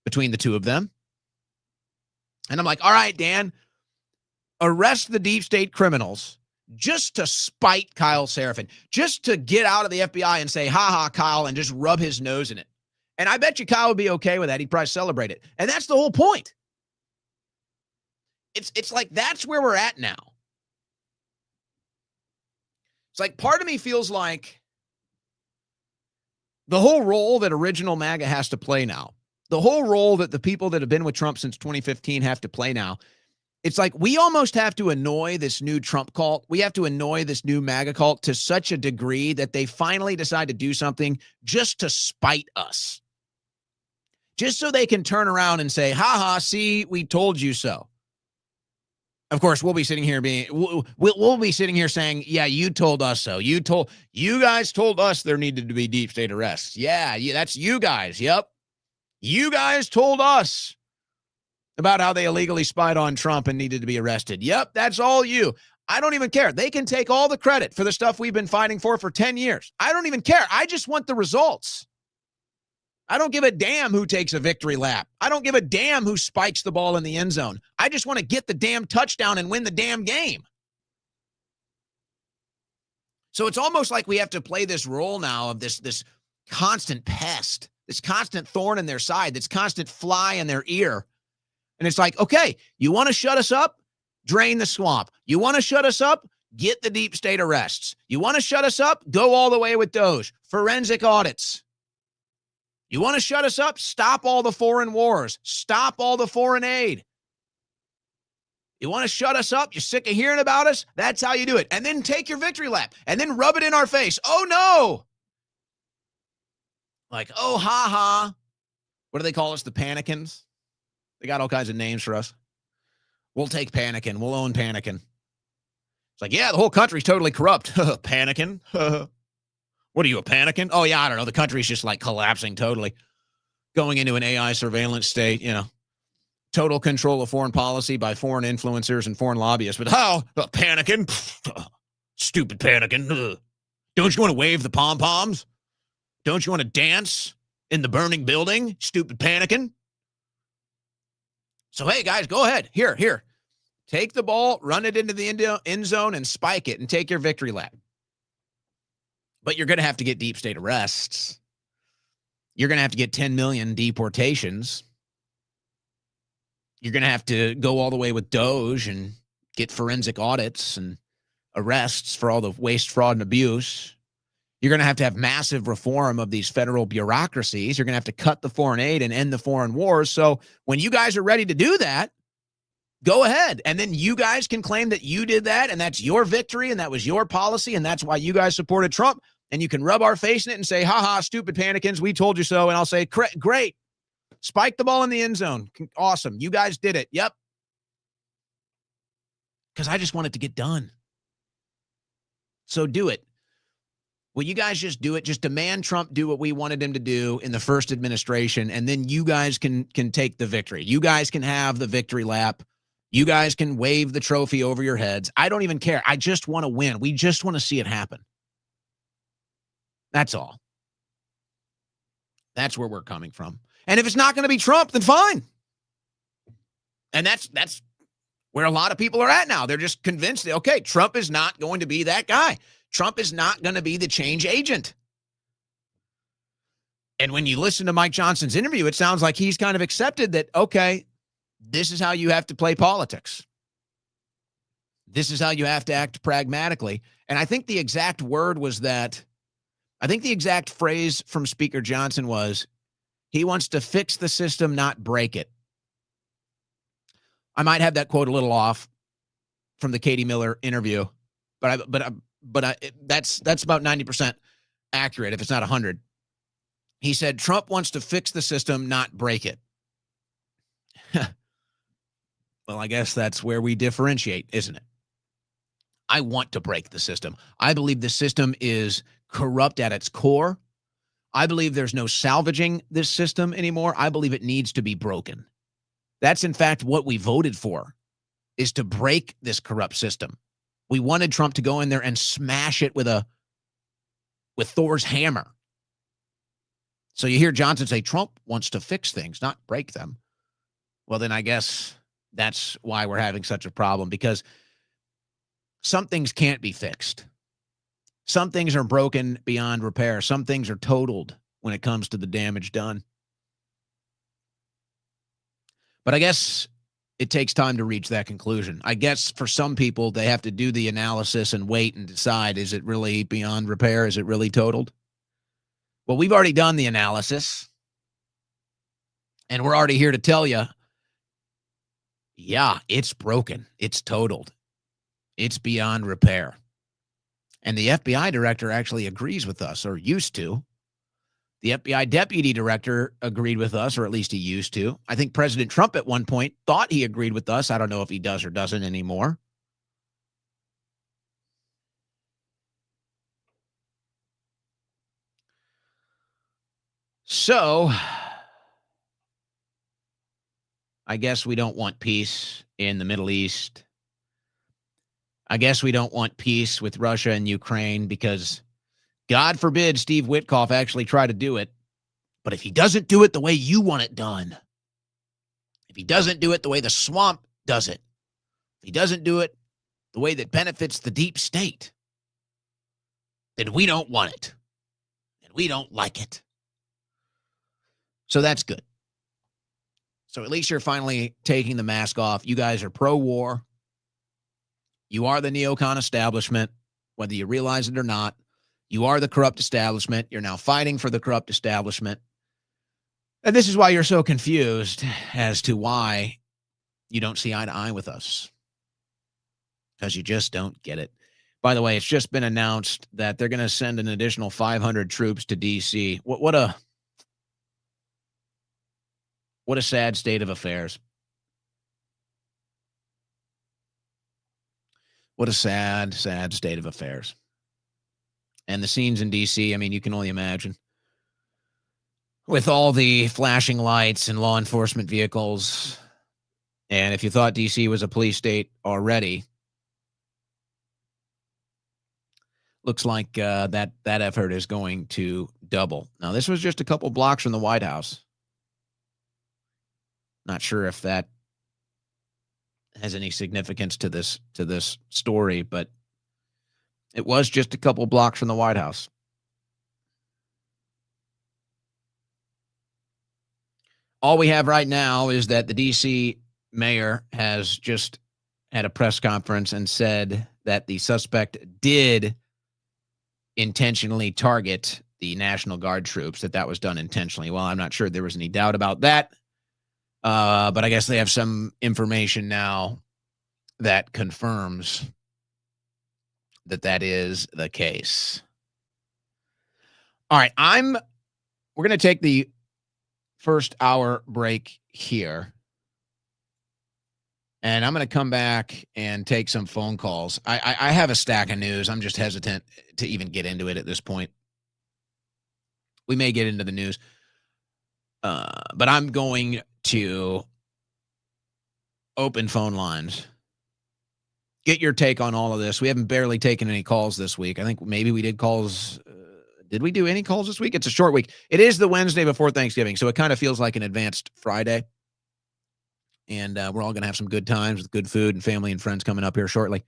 between the two of them. And I'm like, all right, Dan, arrest the deep state criminals just to spite Kyle Seraphin, just to get out of the FBI and say, ha, Kyle, and just rub his nose in it. And I bet you Kyle would be okay with that. He'd probably celebrate it. And that's the whole point. It's like that's where we're at now. It's like part of me feels like the whole role that original MAGA has to play now, the whole role that the people that have been with Trump since 2015 have to play now, it's like we almost have to annoy this new Trump cult. We have to annoy this new MAGA cult to such a degree that they finally decide to do something just to spite us. Just so they can turn around and say, see, we told you so. Of course, we'll be sitting here we'll be sitting here saying, yeah, you told us so. You guys told us there needed to be deep state arrests. Yeah, that's you guys. Yep. You guys told us about how they illegally spied on Trump and needed to be arrested. Yep, that's all you. I don't even care. They can take all the credit for the stuff we've been fighting for 10 years. I don't even care. I just want the results. I don't give a damn who takes a victory lap. I don't give a damn who spikes the ball in the end zone. I just want to get the damn touchdown and win the damn game. So it's almost like we have to play this role now of this constant pest, this constant thorn in their side, this constant fly in their ear. And it's like, okay, you want to shut us up? Drain the swamp. You want to shut us up? Get the deep state arrests. You want to shut us up? Go all the way with Doge. Forensic audits. You want to shut us up? Stop all the foreign wars. Stop all the foreign aid. You want to shut us up? You're sick of hearing about us? That's how you do it. And then take your victory lap and then rub it in our face. Oh, no. Like, oh, ha. What do they call us? The Panicans? They got all kinds of names for us. We'll take Panicking. We'll own Panicking. It's like, yeah, the whole country's totally corrupt. Panicking. What are you, a panicking? Oh, yeah, I don't know. The country's just like collapsing totally. Going into an AI surveillance state, total control of foreign policy by foreign influencers and foreign lobbyists. But how? Panicking? Stupid panicking. Don't you want to wave the pom-poms? Don't you want to dance in the burning building? Stupid panicking. So, hey, guys, go ahead. Here. Take the ball, run it into the end zone, and spike it, and take your victory lap. But you're going to have to get deep state arrests. You're going to have to get 10 million deportations. You're going to have to go all the way with Doge and get forensic audits and arrests for all the waste, fraud, and abuse. You're going to have massive reform of these federal bureaucracies. You're going to have to cut the foreign aid and end the foreign wars. So when you guys are ready to do that, Go ahead. And then you guys can claim that you did that and that's your victory and that was your policy and that's why you guys supported Trump. And you can rub our face in it and say, ha, stupid panicans, we told you so. And I'll say, great. Spike the ball in the end zone. Awesome. You guys did it. Yep. Because I just want it to get done. So do it. Will you guys just do it? Just demand Trump do what we wanted him to do in the first administration, and then you guys can take the victory. You guys can have the victory lap. You guys can wave the trophy over your heads. I don't even care. I just want to win. We just want to see it happen. That's all. That's where we're coming from. And if it's not going to be Trump, then fine. And that's where a lot of people are at now. They're just convinced that, okay, Trump is not going to be that guy. Trump is not going to be the change agent. And when you listen to Mike Johnson's interview, it sounds like he's kind of accepted that, okay, this is how you have to play politics. This is how you have to act pragmatically. And I think the exact word was that, I think the exact phrase from Speaker Johnson was, he wants to fix the system, not break it. I might have that quote a little off from the Katie Miller interview, but that's about 90% accurate if it's not 100. He said Trump wants to fix the system, not break it. Well, I guess that's where we differentiate, isn't it? I want to break the system. I believe the system is corrupt at its core. I believe there's no salvaging this system anymore. I believe it needs to be broken. That's, in fact, what we voted for, is to break this corrupt system. We wanted Trump to go in there and smash it with Thor's hammer. So you hear Johnson say Trump wants to fix things, not break them. Well, then I guess that's why we're having such a problem, because some things can't be fixed. Some things are broken beyond repair. Some things are totaled when it comes to the damage done. But I guess it takes time to reach that conclusion. I guess for some people, they have to do the analysis and wait and decide, is it really beyond repair? Is it really totaled? Well, we've already done the analysis, and we're already here to tell you, yeah, it's broken. It's totaled. It's beyond repair. And the FBI director actually agrees with us, or used to. The FBI deputy director agreed with us, or at least he used to. I think President Trump at one point thought he agreed with us. I don't know if he does or doesn't anymore. So, I guess we don't want peace in the Middle East. I guess we don't want peace with Russia and Ukraine because, God forbid, Steve Witkoff actually try to do it. But if he doesn't do it the way you want it done, if he doesn't do it the way the swamp does it, if he doesn't do it the way that benefits the deep state, then we don't want it. And we don't like it. So that's good. So at least you're finally taking the mask off. You guys are pro-war. You are the neocon establishment, whether you realize it or not. You are the corrupt establishment. You're now fighting for the corrupt establishment. And this is why you're so confused as to why you don't see eye to eye with us. Because you just don't get it. By the way, it's just been announced that they're going to send an additional 500 troops to D.C. What a sad state of affairs. What a sad, sad state of affairs. And the scenes in D.C., I mean, you can only imagine. With all the flashing lights and law enforcement vehicles. And if you thought D.C. was a police state already, looks like that effort is going to double. Now, this was just a couple blocks from the White House. Not sure if that has any significance to this story, but it was just a couple blocks from the White House. All we have right now is that the D.C. mayor has just had a press conference and said that the suspect did intentionally target the National Guard troops, that was done intentionally. Well, I'm not sure there was any doubt about that. But I guess they have some information now that confirms that is the case. All right, we're going to take the first hour break here. And I'm going to come back and take some phone calls. I have a stack of news. I'm just hesitant to even get into it at this point. We may get into the news. But I'm going to open phone lines. Get your take on all of this. We haven't barely taken any calls this week. I think maybe we did calls. Did we do any calls this week? It's a short week. It is the Wednesday before Thanksgiving, so it kind of feels like an advanced Friday. And we're all going to have some good times with good food and family and friends coming up here shortly.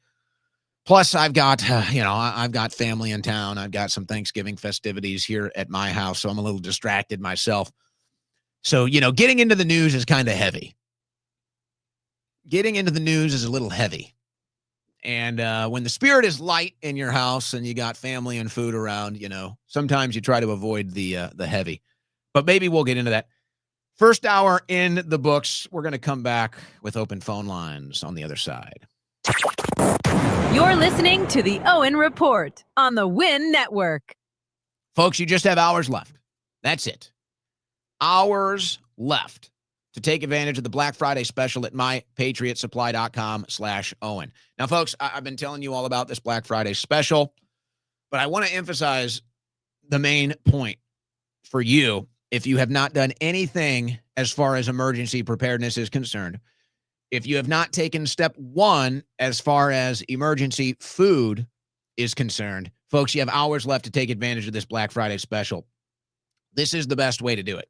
Plus, I've got, I've got family in town. I've got some Thanksgiving festivities here at my house, so I'm a little distracted myself. So, getting into the news is kind of heavy. Getting into the news is a little heavy. And when the spirit is light in your house and you got family and food around, sometimes you try to avoid the heavy. But maybe we'll get into that. First hour in the books. We're going to come back with open phone lines on the other side. You're listening to the Owen Report on the Win Network. Folks, you just have hours left. That's it. Hours left to take advantage of the Black Friday special at mypatriotsupply.com/Owen. Now, folks, I've been telling you all about this Black Friday special, but I want to emphasize the main point for you. If you have not done anything as far as emergency preparedness is concerned, if you have not taken step one as far as emergency food is concerned, folks, you have hours left to take advantage of this Black Friday special. This is the best way to do it.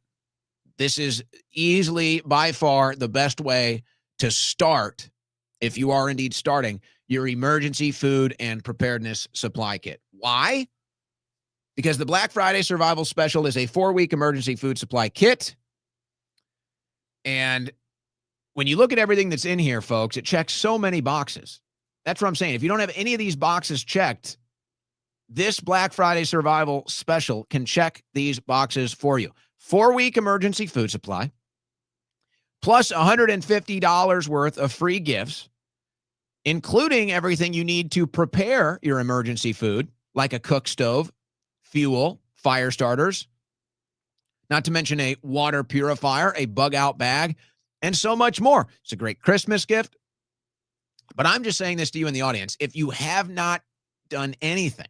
This is easily, by far, the best way to start, if you are indeed starting, your emergency food and preparedness supply kit. Why? Because the Black Friday Survival Special is a 4-week emergency food supply kit. And when you look at everything that's in here, folks, it checks so many boxes. That's what I'm saying. If you don't have any of these boxes checked, this Black Friday Survival Special can check these boxes for you. 4-week emergency food supply, plus $150 worth of free gifts, including everything you need to prepare your emergency food, like a cook stove, fuel, fire starters, not to mention a water purifier, a bug-out bag, and so much more. It's a great Christmas gift. But I'm just saying this to you in the audience. If you have not done anything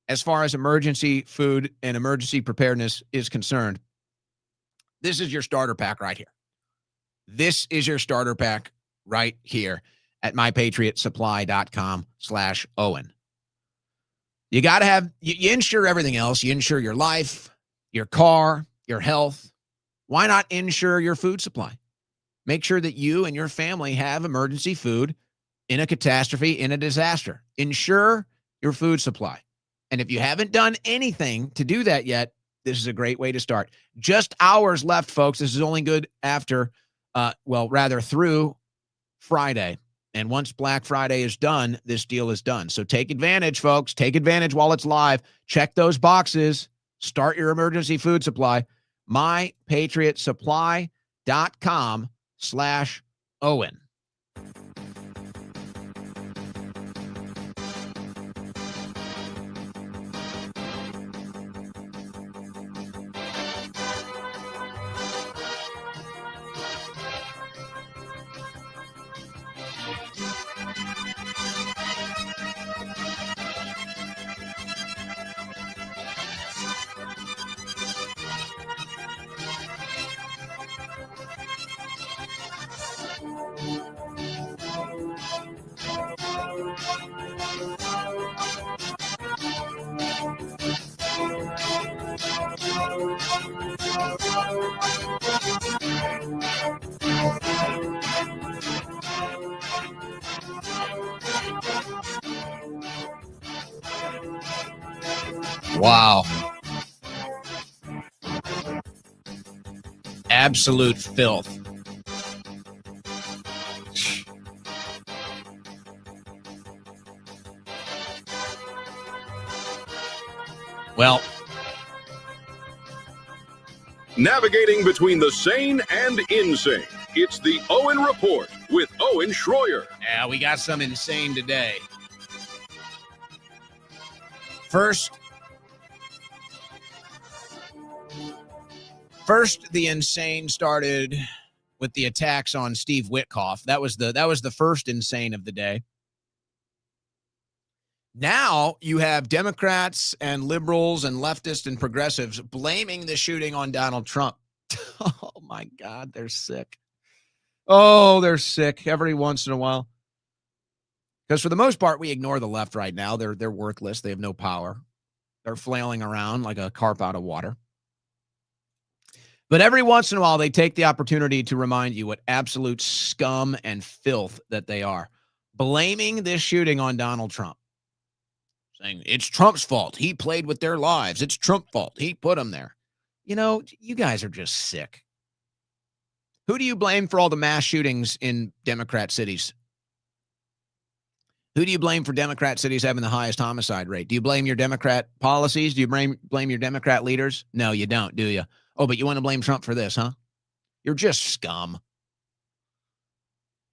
as far as emergency food and emergency preparedness is concerned, this is your starter pack right here. This is your starter pack right here at mypatriotsupply.com/Owen. You got to have, you insure everything else. You insure your life, your car, your health. Why not insure your food supply? Make sure that you and your family have emergency food in a catastrophe, in a disaster. Insure your food supply. And if you haven't done anything to do that yet, this is a great way to start. Just hours left, folks. This is only good after, through Friday. And once Black Friday is done, this deal is done. So take advantage, folks. Take advantage while it's live. Check those boxes. Start your emergency food supply. mypatriotsupply.com/Owen. Wow. Absolute filth. Well, Navigating between the sane and insane. It's the Owen Report with Owen Schroyer. Yeah, we got some insane today. First, the insane started with the attacks on Steve Witkoff. That was the first insane of the day. Now you have Democrats and liberals and leftists and progressives blaming the shooting on Donald Trump. Oh, my God, they're sick. Oh, they're sick every once in a while. Because for the most part, we ignore the left right now. They're worthless. They have no power. They're flailing around like a carp out of water. But every once in a while, they take the opportunity to remind you what absolute scum and filth that they are. Blaming this shooting on Donald Trump. Saying, it's Trump's fault. He played with their lives. It's Trump's fault. He put them there. You know, you guys are just sick. Who do you blame for all the mass shootings in Democrat cities? Who do you blame for Democrat cities having the highest homicide rate? Do you blame your Democrat policies? Do you blame your Democrat leaders? No, you don't, do you? Oh, but you want to blame Trump for this, huh? You're just scum.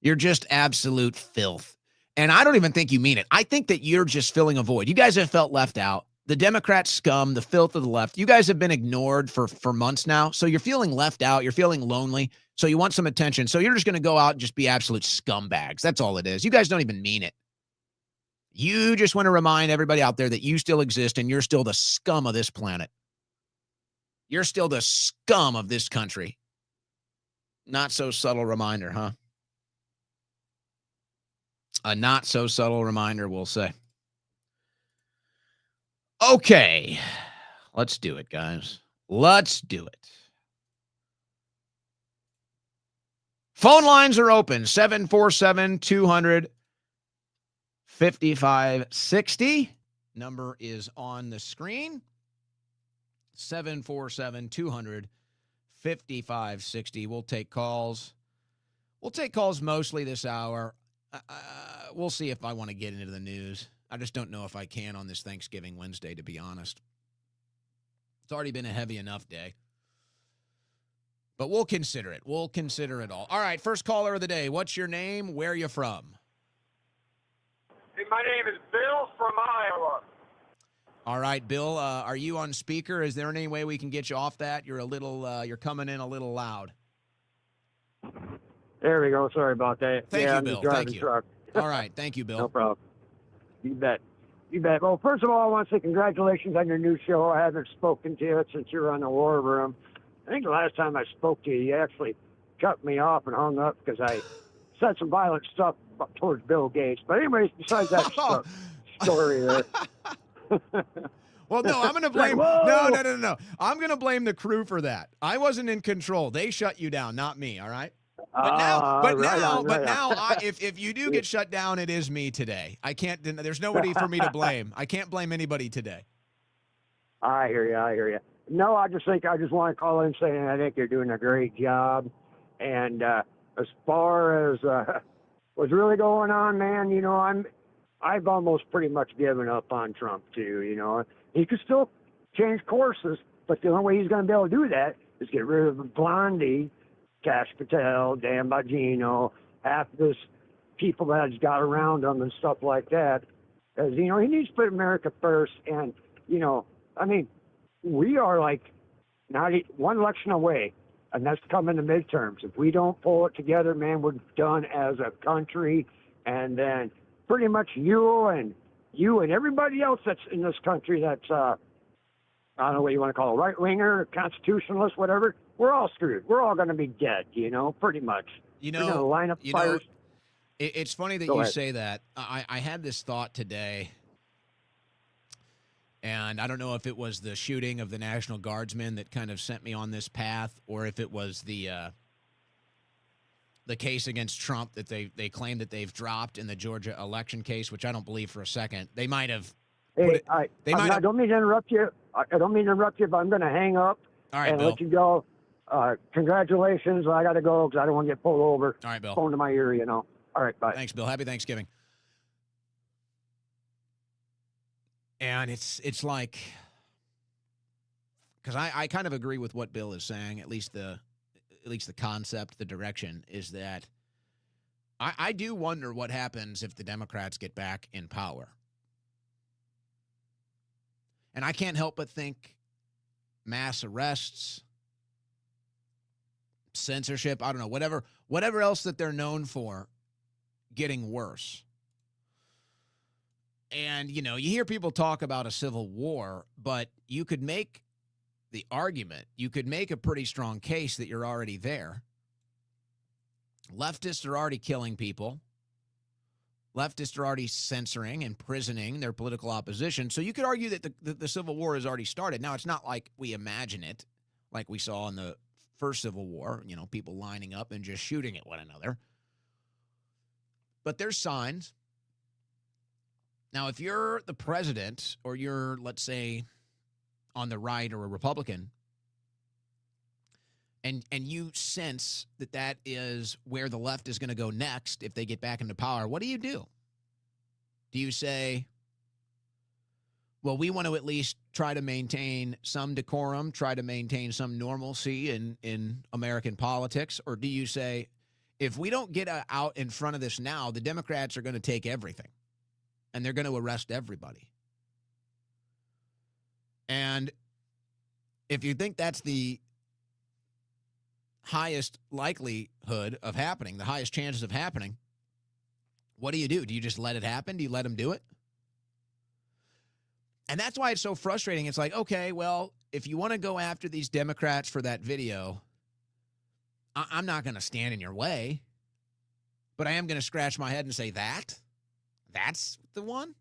You're just absolute filth. And I don't even think you mean it. I think that you're just filling a void. You guys have felt left out. The Democrat scum, the filth of the left, you guys have been ignored for months now. So you're feeling left out. You're feeling lonely. So you want some attention. So you're just going to go out and just be absolute scumbags. That's all it is. You guys don't even mean it. You just want to remind everybody out there that you still exist and you're still the scum of this planet. You're still the scum of this country. Not so subtle reminder, huh? A not so subtle reminder, we'll say. Okay, let's do it, guys. Let's do it. Phone lines are open, 747-200-5560. Number is on the screen, 747-200-5560. We'll take calls. We'll take calls mostly this hour. We'll see if I want to get into the news. I just don't know if I can on this Thanksgiving Wednesday, to be honest. It's already been a heavy enough day. But we'll consider it. We'll consider it all. All right, first caller of the day. What's your name? Where are you from? Hey, my name is Bill from Iowa. All right, Bill, are you on speaker? Is there any way we can get you off that? You're you're coming in a little loud. There we go. Sorry about that. Thank you, Bill. Thank you. Truck. All right, thank you, Bill. No problem. You bet. You bet. Well, first of all, I want to say congratulations on your new show. I haven't spoken to you since you were on the War Room. I think the last time I spoke to you, you actually cut me off and hung up because I said some violent stuff towards Bill Gates. But anyways, besides that story there. Well, no, I'm going to blame. No. I'm going to blame the crew for that. I wasn't in control. They shut you down, not me. All right. But now, if you do get shut down, it is me today. I can't. There's nobody for me to blame. I can't blame anybody today. I hear you. No, I just want to call in saying I think you're doing a great job. And as far as what's really going on, man, you know, I've almost pretty much given up on Trump too. You know, he could still change courses, but the only way he's going to be able to do that is get rid of Blondie, Cash Patel, Dan Bongino, half this people that he's got around him and stuff like that. Because, you know, he needs to put America first. And, you know, I mean, we are like not one election away, and that's coming the midterms. If we don't pull it together, man, we're done as a country. And then pretty much you and everybody else that's in this country that's, I don't know what you want to call it, right-winger, constitutionalist, whatever, we're all screwed. We're all going to be dead, you know, pretty much. You know, we're going to line up fires. It's funny that Go you ahead. say that. I had this thought today, and I don't know if it was the shooting of the National Guardsmen that kind of sent me on this path, or if it was the case against Trump that they claim that they've dropped in the Georgia election case, which I don't believe for a second. They might have. Hey, I don't mean to interrupt you. I don't mean to interrupt you, but I'm going to hang up and Bill. let you go. Congratulations. I got to go because I don't want to get pulled over. All right, Bill. Phone to my ear, you know. All right, bye. Thanks, Bill. Happy Thanksgiving. And it's like, because I kind of agree with what Bill is saying, at least at least the concept, the direction, is that I do wonder what happens if the Democrats get back in power. And I can't help but think mass arrests, censorship, I don't know, whatever else that they're known for, getting worse. And, you know, you hear people talk about a civil war, but you could make the argument, you could make a pretty strong case that you're already there. Leftists are already killing people. Leftists are already censoring and imprisoning their political opposition. So you could argue that the Civil War has already started. Now, it's not like we imagine it, like we saw in the first Civil War, you know, people lining up and just shooting at one another. But there's signs. Now, if you're the president or you're, let's say, on the right or a Republican, and you sense that that is where the left is going to go next if they get back into power, what do? Do you say, well, we want to at least try to maintain some decorum, try to maintain some normalcy in American politics? Or do you say, if we don't get out in front of this now, the Democrats are going to take everything and they're going to arrest everybody? And if you think that's the highest likelihood of happening, the highest chances of happening, what do? Do you just let it happen? Do you let them do it? And that's why it's so frustrating. It's like, okay, well, if you want to go after these Democrats for that video, I'm not going to stand in your way, but I am going to scratch my head and say that's the one.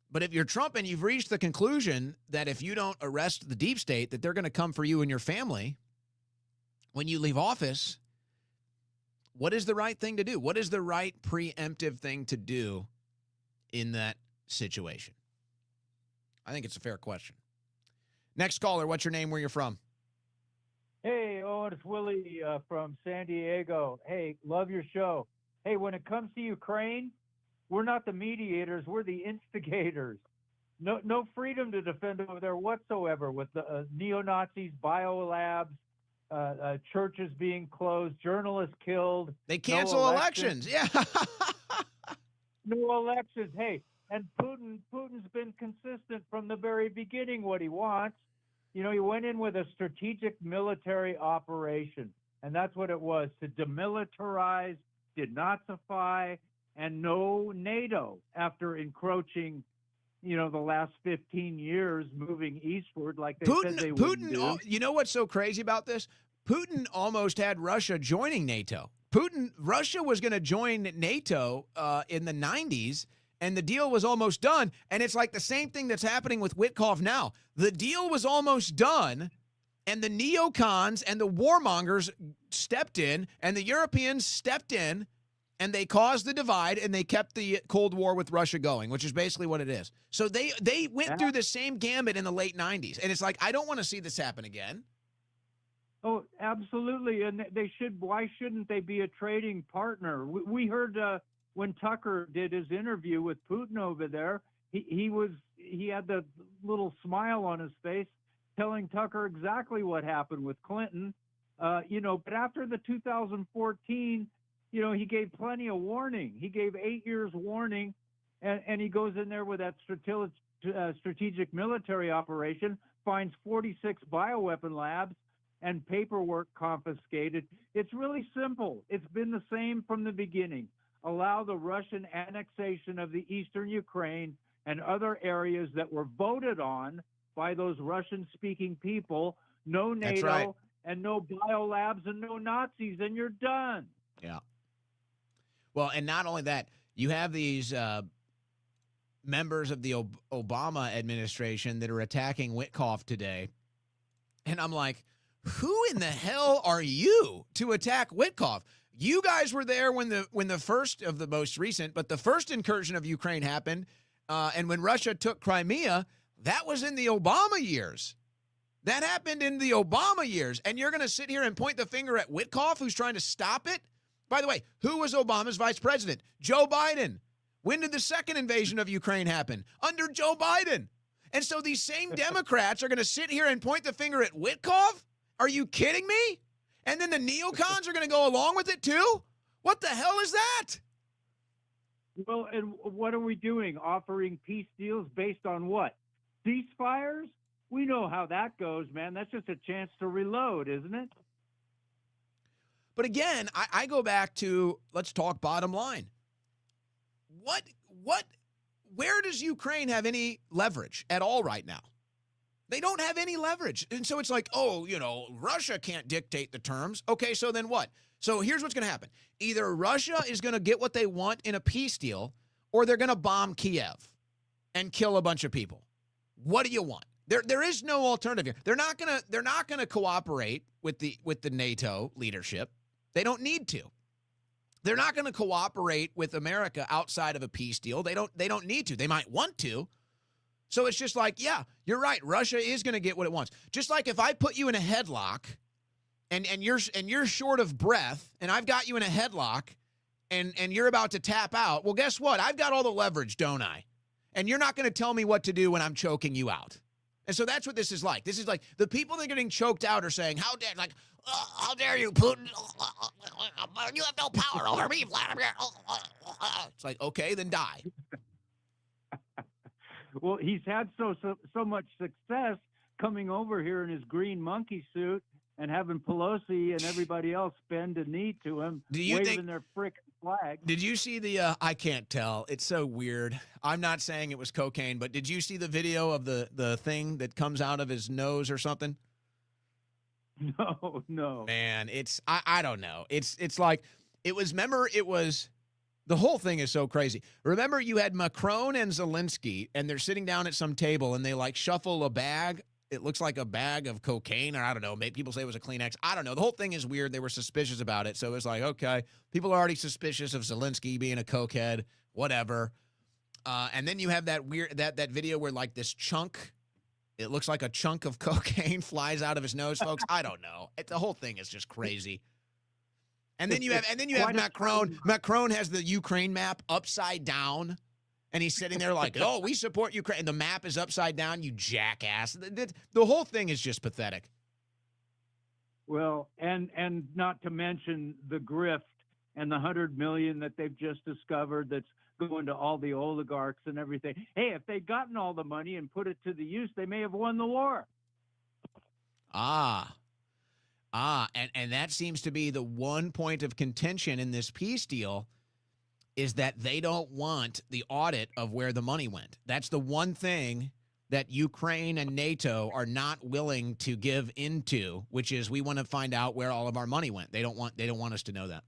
But if you're Trump and you've reached the conclusion that if you don't arrest the deep state, that they're going to come for you and your family when you leave office, what is the right thing to do? What is the right preemptive thing to do in that situation? I think it's a fair question. Next caller, what's your name, where you're from? Hey, Owen, it's Willie from San Diego. Hey, love your show. Hey, when it comes to Ukraine, we're not the mediators, we're the instigators. No freedom to defend over there whatsoever with the neo-Nazis, biolabs, churches being closed, journalists killed. They cancel elections. Yeah. No elections. Hey, and Putin's been consistent from the very beginning what he wants. You know, he went in with a strategic military operation, and that's what it was, to demilitarize, denazify, and no NATO after encroaching, you know, the last 15 years, moving eastward like they said they would do. You know what's so crazy about this? Putin almost had Russia joining NATO. Russia was going to join NATO in the 90s, and the deal was almost done. And it's like the same thing that's happening with Witkoff now. The deal was almost done, and the neocons and the warmongers stepped in, and the Europeans stepped in, and they caused the divide, and they kept the Cold War with Russia going, which is basically what it is. So they went through the same gambit in the late 90s. And it's like, I don't want to see this happen again. Oh, absolutely. And they should. Why shouldn't they be a trading partner? We heard when Tucker did his interview with Putin over there, he had the little smile on his face telling Tucker exactly what happened with Clinton. You know, but after the 2014, you know, he gave plenty of warning. He gave 8 years warning, and he goes in there with that strategic military operation, finds 46 bioweapon labs and paperwork confiscated. It's really simple. It's been the same from the beginning. Allow the Russian annexation of the eastern Ukraine and other areas that were voted on by those Russian-speaking people. No NATO, That's right. And no biolabs and no Nazis, and you're done. Yeah. Well, and not only that, you have these members of the Obama administration that are attacking Witkoff today. And I'm like, who in the hell are you to attack Witkoff? You guys were there when the first of the most recent, but the first incursion of Ukraine happened. And when Russia took Crimea, that was in the Obama years. That happened in the Obama years. And you're going to sit here and point the finger at Witkoff, who's trying to stop it? By the way, who was Obama's vice president? Joe Biden. When did the second invasion of Ukraine happen? Under Joe Biden. And so these same Democrats are going to sit here and point the finger at Witkoff? Are you kidding me? And then the neocons are going to go along with it too? What the hell is that? Well, and what are we doing? Offering peace deals based on what? Ceasefires? We know how that goes, man. That's just a chance to reload, isn't it? But again, I go back to, let's talk bottom line. Where does Ukraine have any leverage at all right now? They don't have any leverage. And so it's like, Russia can't dictate the terms. Okay, so then what? So here's what's going to happen. Either Russia is going to get what they want in a peace deal, or they're going to bomb Kiev and kill a bunch of people. What do you want? There is no alternative here. They're not going to cooperate with the NATO leadership. They don't need to. They're not going to cooperate with America outside of a peace deal. They don't need to. They might want to. So it's just like, yeah, you're right. Russia is going to get what it wants. Just like if I put you in a headlock and you're short of breath and I've got you in a headlock and you're about to tap out. Well, guess what? I've got all the leverage, don't I? And you're not going to tell me what to do when I'm choking you out. And so that's what this is like. This is like the people that are getting choked out are saying, how dare you, Putin? You have no power over me, Vladimir. It's like, okay, then die. Well, he's had so much success coming over here in his green monkey suit and having Pelosi and everybody else bend a knee to him, waving their frickin' flag. Did you see the, I can't tell. It's so weird. I'm not saying it was cocaine, but did you see the video of the thing that comes out of his nose or something? No. Man, I don't know. It's like, the whole thing is so crazy. Remember, you had Macron and Zelensky, and they're sitting down at some table, and they like shuffle a bag. It looks like a bag of cocaine, or I don't know. Maybe people say it was a Kleenex. I don't know. The whole thing is weird. They were suspicious about it. So it's like, okay, people are already suspicious of Zelensky being a cokehead, whatever. And then you have that weird, that video where like this chunk, it looks like a chunk of cocaine flies out of his nose, folks. I don't know. The whole thing is just crazy. And then you have Macron. Macron has the Ukraine map upside down. And he's sitting there like, oh, we support Ukraine. And the map is upside down, you jackass. The whole thing is just pathetic. Well, and not to mention the grift and the 100 million that they've just discovered that's going to all the oligarchs and everything. Hey, if they'd gotten all the money and put it to the use, they may have won the war. And that seems to be the one point of contention in this peace deal, is that they don't want the audit of where the money went. That's the one thing that Ukraine and NATO are not willing to give into, which is we want to find out where all of our money went. They don't want us to know that.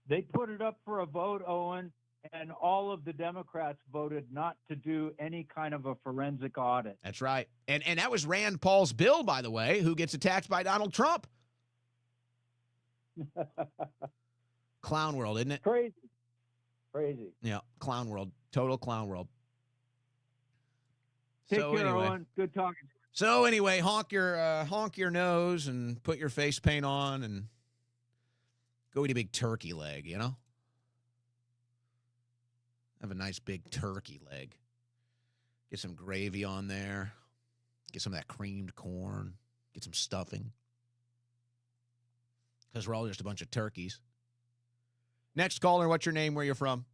They put it up for a vote, Owen, and all of the Democrats voted not to do any kind of a forensic audit. That's right. And that was Rand Paul's bill, by the way, who gets attacked by Donald Trump. Clown world, isn't it? Crazy. Yeah, clown world. Total clown world. Take care, Owen. Good talking. So anyway, honk your nose and put your face paint on and go eat a big turkey leg, you know? Have a nice big turkey leg. Get some gravy on there. Get some of that creamed corn. Get some stuffing. Because we're all just a bunch of turkeys. Next caller, what's your name? Where you're from?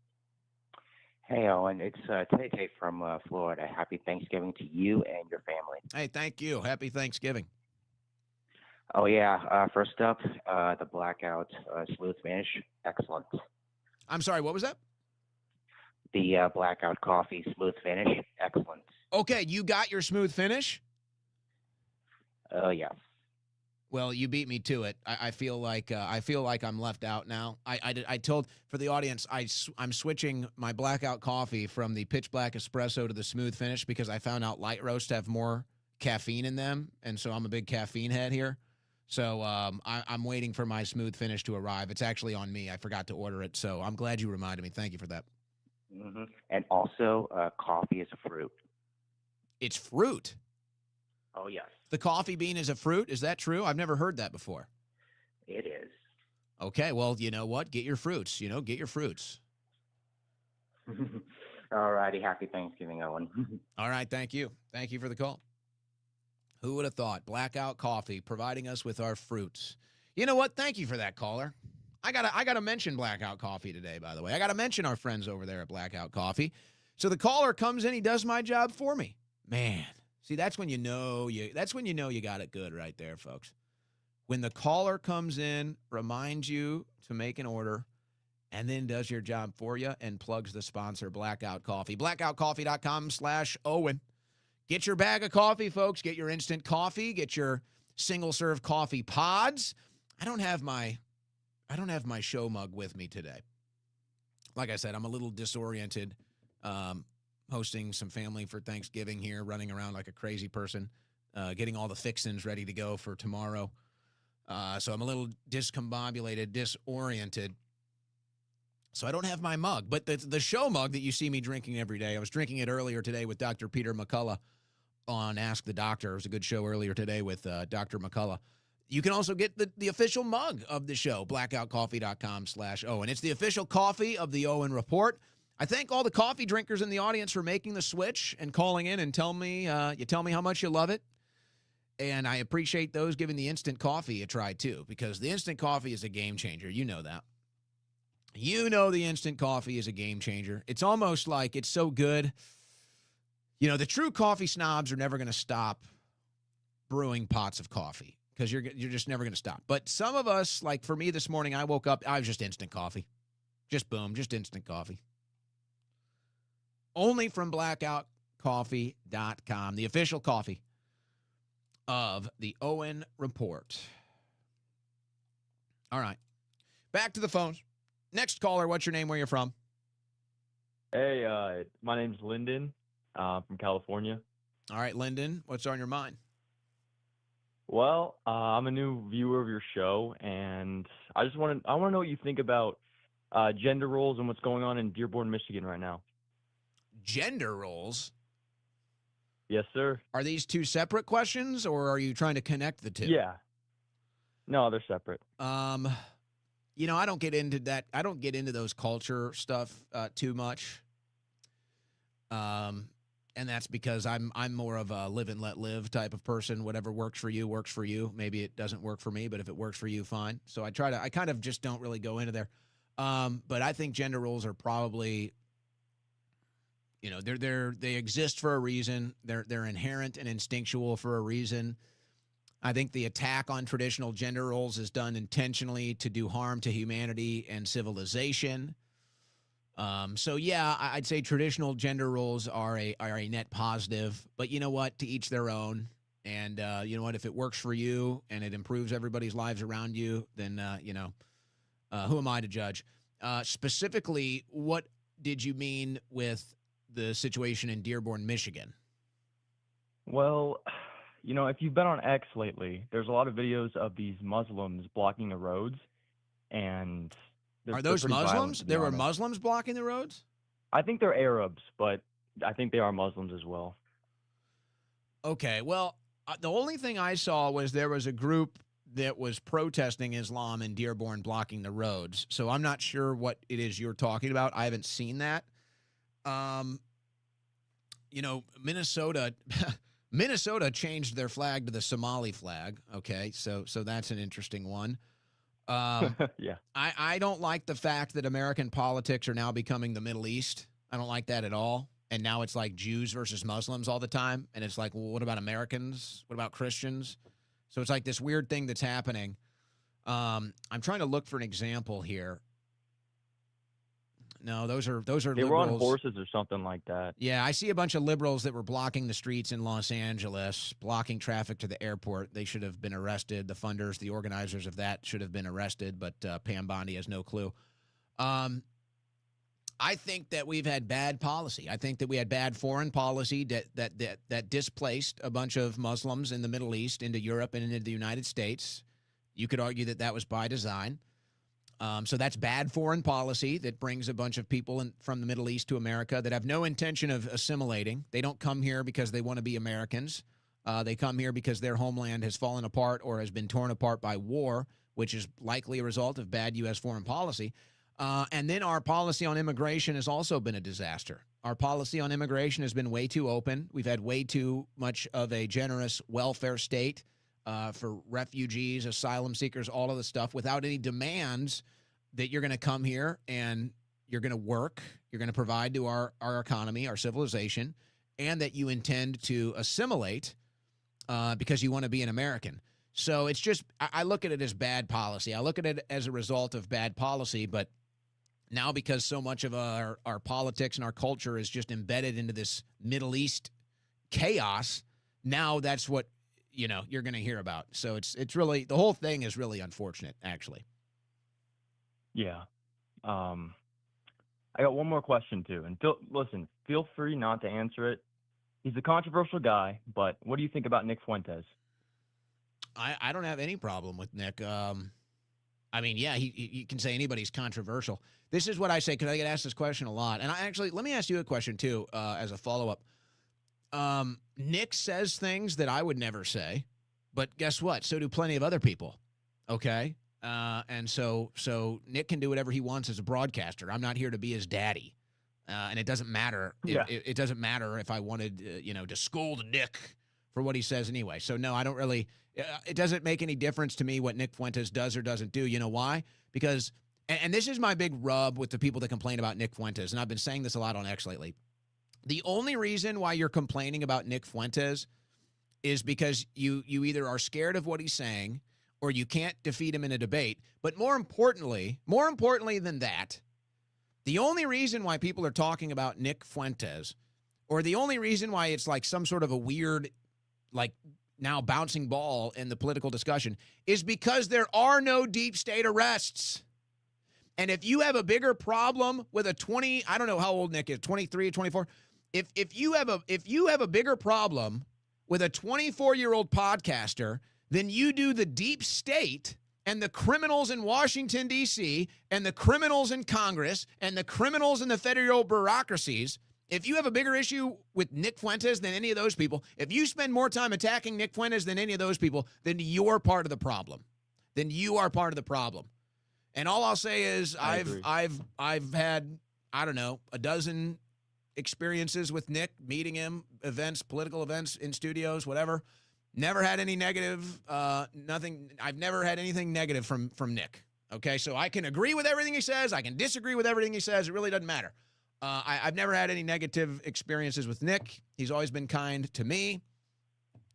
Hey, Owen. It's Tay from Florida. Happy Thanksgiving to you and your family. Hey, thank you. Happy Thanksgiving. Oh, yeah. First up, the Blackout Smooth Finish. Excellent. I'm sorry, what was that? The Blackout Coffee Smooth Finish. Excellent. Okay, you got your smooth finish? Yes. Well, you beat me to it. I feel like I'm left out now. I told for the audience I'm switching my Blackout Coffee from the pitch black espresso to the smooth finish because I found out light roasts have more caffeine in them, and so I'm a big caffeine head here. So I'm waiting for my smooth finish to arrive. It's actually on me. I forgot to order it, so I'm glad you reminded me. Thank you for that. Mm-hmm. And also, coffee is a fruit. It's fruit. Oh, yes. The coffee bean is a fruit? Is that true? I've never heard that before. It is. Okay, well, you know what? Get your fruits. Get your fruits. All righty. Happy Thanksgiving, Owen. All right. Thank you. Thank you for the call. Who would have thought? Blackout Coffee providing us with our fruits. You know what? Thank you for that, caller. I gotta mention Blackout Coffee today, by the way. I gotta mention our friends over there at Blackout Coffee. So the caller comes in, he does my job for me. Man, see, that's when you know you got it good right there, folks. When the caller comes in, reminds you to make an order, and then does your job for you and plugs the sponsor, Blackout Coffee. BlackoutCoffee.com/Owen. Get your bag of coffee, folks. Get your instant coffee. Get your single-serve coffee pods. I don't have my show mug with me today. Like I said, I'm a little disoriented, hosting some family for Thanksgiving here, running around like a crazy person, getting all the fixins ready to go for tomorrow. So I'm a little discombobulated, disoriented. So I don't have my mug. But the show mug that you see me drinking every day, I was drinking it earlier today with Dr. Peter McCullough on Ask the Doctor. It was a good show earlier today with Dr. McCullough. You can also get the official mug of the show, blackoutcoffee.com/Owen. It's the official coffee of the Owen Report. I thank all the coffee drinkers in the audience for making the switch and calling in and tell me how much you love it. And I appreciate those giving the instant coffee a try, too, because the instant coffee is a game changer. You know that. You know the instant coffee is a game changer. It's almost like it's so good. You know, the true coffee snobs are never going to stop brewing pots of coffee because you're just never going to stop. But some of us, like for me this morning, I woke up, I was just instant coffee. Just boom, just instant coffee. Only from blackoutcoffee.com, the official coffee of the Owen Report. All right. Back to the phones. Next caller, what's your name, where you're from? Hey, my name's Lyndon from California. All right, Lyndon, what's on your mind? Well, I'm a new viewer of your show, and I want to know what you think about gender roles and what's going on in Dearborn, Michigan right now. Gender roles? Yes, sir. Are these two separate questions, or are you trying to connect the two? Yeah. No, they're separate. You know, I don't get into that. I don't get into those culture stuff too much. And that's because I'm more of a live and let live type of person. Whatever works for you works for you. Maybe it doesn't work for me, but if it works for you, fine. So I kind of just don't really go into there. But I think gender roles are probably, you know, they exist for a reason. They're inherent and instinctual for a reason. I think the attack on traditional gender roles is done intentionally to do harm to humanity and civilization. So yeah, I'd say traditional gender roles are a net positive, but you know what? To each their own. And you know what? If it works for you and it improves everybody's lives around you, then who am I to judge? Specifically, what did you mean with the situation in Dearborn, Michigan? Well, you know, if you've been on X lately, there's a lot of videos of these Muslims blocking the roads, and are those Muslims? There were Muslims blocking the roads? I think they're Arabs, but I think they are Muslims as well. Okay, well, the only thing I saw was there was a group that was protesting Islam in Dearborn blocking the roads. So I'm not sure what it is you're talking about. I haven't seen that. You know, Minnesota changed their flag to the Somali flag. Okay, so that's an interesting one. Yeah. I don't like the fact that American politics are now becoming the Middle East. I don't like that at all. And now it's like Jews versus Muslims all the time. And it's like, well, what about Americans? What about Christians? So it's like this weird thing that's happening. I'm trying to look for an example here. No, those are they liberals. were on horses or something like that. Yeah, I see a bunch of liberals that were blocking the streets in Los Angeles, blocking traffic to the airport. They should have been arrested. The funders, the organizers of that should have been arrested, but Pam Bondi has no clue. I think that we've had bad policy. I think that we had bad foreign policy that displaced a bunch of Muslims in the Middle East into Europe and into the United States. You could argue that was by design. So that's bad foreign policy that brings a bunch of people from the Middle East to America that have no intention of assimilating. They don't come here because they want to be Americans. They come here because their homeland has fallen apart or has been torn apart by war, which is likely a result of bad U.S. foreign policy. And then our policy on immigration has also been a disaster. Our policy on immigration has been way too open. We've had way too much of a generous welfare state for refugees, asylum seekers, all of the stuff without any demands that you're going to come here and you're going to work, you're going to provide to our economy, our civilization, and that you intend to assimilate because you want to be an American. So it's just, I look at it as bad policy. I look at it as a result of bad policy, but now because so much of our politics and our culture is just embedded into this Middle East chaos, now that's what, you're going to hear about. So it's really, the whole thing is really unfortunate, actually. Yeah. I got one more question too. And feel free not to answer it. He's a controversial guy, but what do you think about Nick Fuentes? I don't have any problem with Nick. I mean, yeah, you can say anybody's controversial. This is what I say, because I get asked this question a lot. And let me ask you a question too, as a follow-up. Nick says things that I would never say, but guess what? So do plenty of other people. Okay. And so Nick can do whatever he wants as a broadcaster. I'm not here to be his daddy. And it doesn't matter. It doesn't matter if I wanted, to scold Nick for what he says anyway. So no, I don't really, it doesn't make any difference to me what Nick Fuentes does or doesn't do. You know why? Because, and this is my big rub with the people that complain about Nick Fuentes, and I've been saying this a lot on X lately. The only reason why you're complaining about Nick Fuentes is because you either are scared of what he's saying or you can't defeat him in a debate. But more importantly than that, the only reason why people are talking about Nick Fuentes, or the only reason why it's like some sort of a weird, like now bouncing ball in the political discussion, is because there are no deep state arrests. And if you have a bigger problem with I don't know how old Nick is, 23, 24. If you have a bigger problem with a 24-year-old podcaster than you do the deep state and the criminals in Washington, D.C., and the criminals in Congress, and the criminals in the federal bureaucracies, if you have a bigger issue with Nick Fuentes than any of those people, if you spend more time attacking Nick Fuentes than any of those people, then you're part of the problem. Then you are part of the problem. And all I'll say is I've had, I don't know, a dozen experiences with Nick, meeting him, events, political events in studios, whatever. Never had any negative, nothing. I've never had anything negative from Nick. Okay, so I can agree with everything he says. I can disagree with everything he says. It really doesn't matter. I've never had any negative experiences with Nick. He's always been kind to me.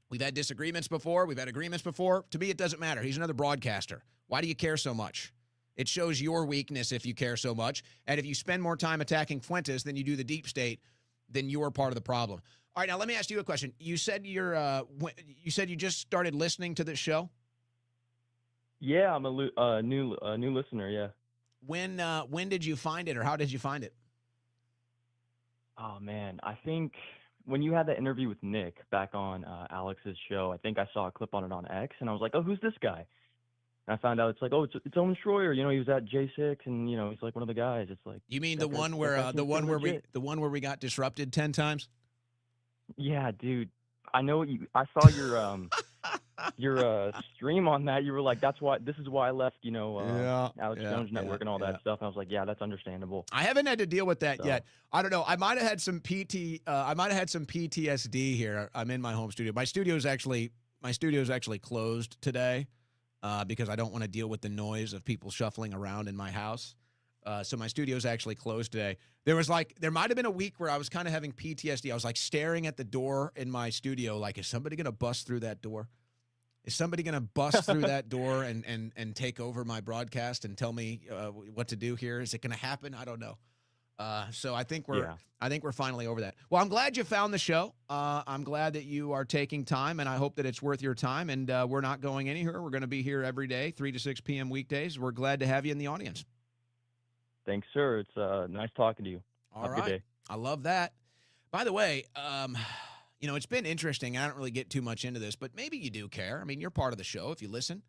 We've had disagreements before. We've had agreements before. To me, it doesn't matter. He's another broadcaster. Why do you care so much? It shows your weakness if you care so much. And if you spend more time attacking Fuentes than you do the deep state, then you are part of the problem. All right, now let me ask you a question. You said you just started listening to this show? Yeah, I'm a new listener. Yeah. When did you find it, or how did you find it? Oh man, I think when you had that interview with Nick back on Alex's show, I think I saw a clip on it on X, and I was like, oh, who's this guy? And I found out it's like, oh, it's Owen Schroyer. He was at J6, and he's like one of the guys. It's like, you mean the one where we got disrupted 10 times? Yeah, dude. I know you. I saw your stream on that. You were like, this is why I left. Alex Jones Network and all that stuff. And I was like, yeah, that's understandable. I haven't had to deal with that yet. I don't know. I might have had some PTSD here. I'm in my home studio. My studio's actually closed today because I don't want to deal with the noise of people shuffling around in my house. So my studio's actually closed today. There might have been a week where I was kind of having PTSD. I was like staring at the door in my studio, like, is somebody going to bust through that door? Is somebody going to bust through that door and take over my broadcast and tell me what to do here? Is it going to happen? I don't know. So I think we're finally over that. Well, I'm glad you found the show. I'm glad that you are taking time, and I hope that it's worth your time. And we're not going anywhere. We're going to be here every day, 3 to 6 p.m. weekdays. We're glad to have you in the audience. Thanks, sir. It's nice talking to you. All Have right. a good day. I love that. By the way, it's been interesting. I don't really get too much into this, but maybe you do care. I mean, you're part of the show if you listen.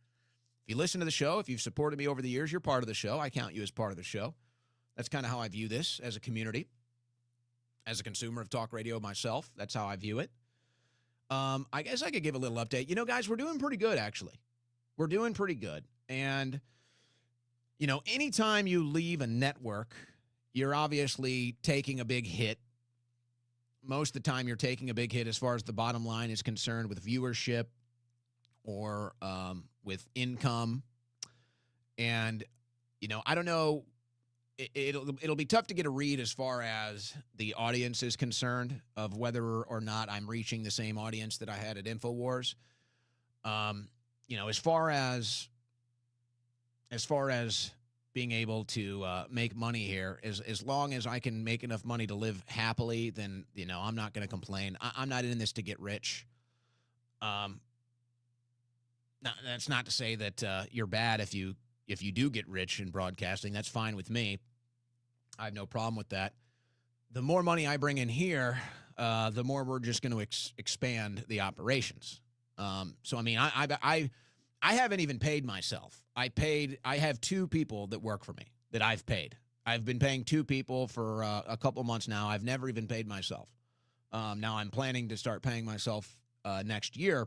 If you listen to the show, if you've supported me over the years, you're part of the show. I count you as part of the show. That's kind of how I view this as a community. As a consumer of talk radio myself, that's how I view it. I guess I could give a little update. Guys, we're doing pretty good, actually. We're doing pretty good. And anytime you leave a network, you're obviously taking a big hit most of the time you're taking a big hit as far as the bottom line is concerned with viewership or with income. And, I don't know. It'll be tough to get a read as far as the audience is concerned of whether or not I'm reaching the same audience that I had at InfoWars. As far as being able to make money here, as long as I can make enough money to live happily, then, I'm not going to complain. I'm not in this to get rich. That's not to say that you're bad if you do get rich in broadcasting. That's fine with me. I have no problem with that. The more money I bring in here, the more we're just going to expand the operations. So, I mean, I haven't even paid myself. I have 2 people that work for me that I've paid. I've been paying 2 people for a couple months now. I've never even paid myself. Now I'm planning to start paying myself next year.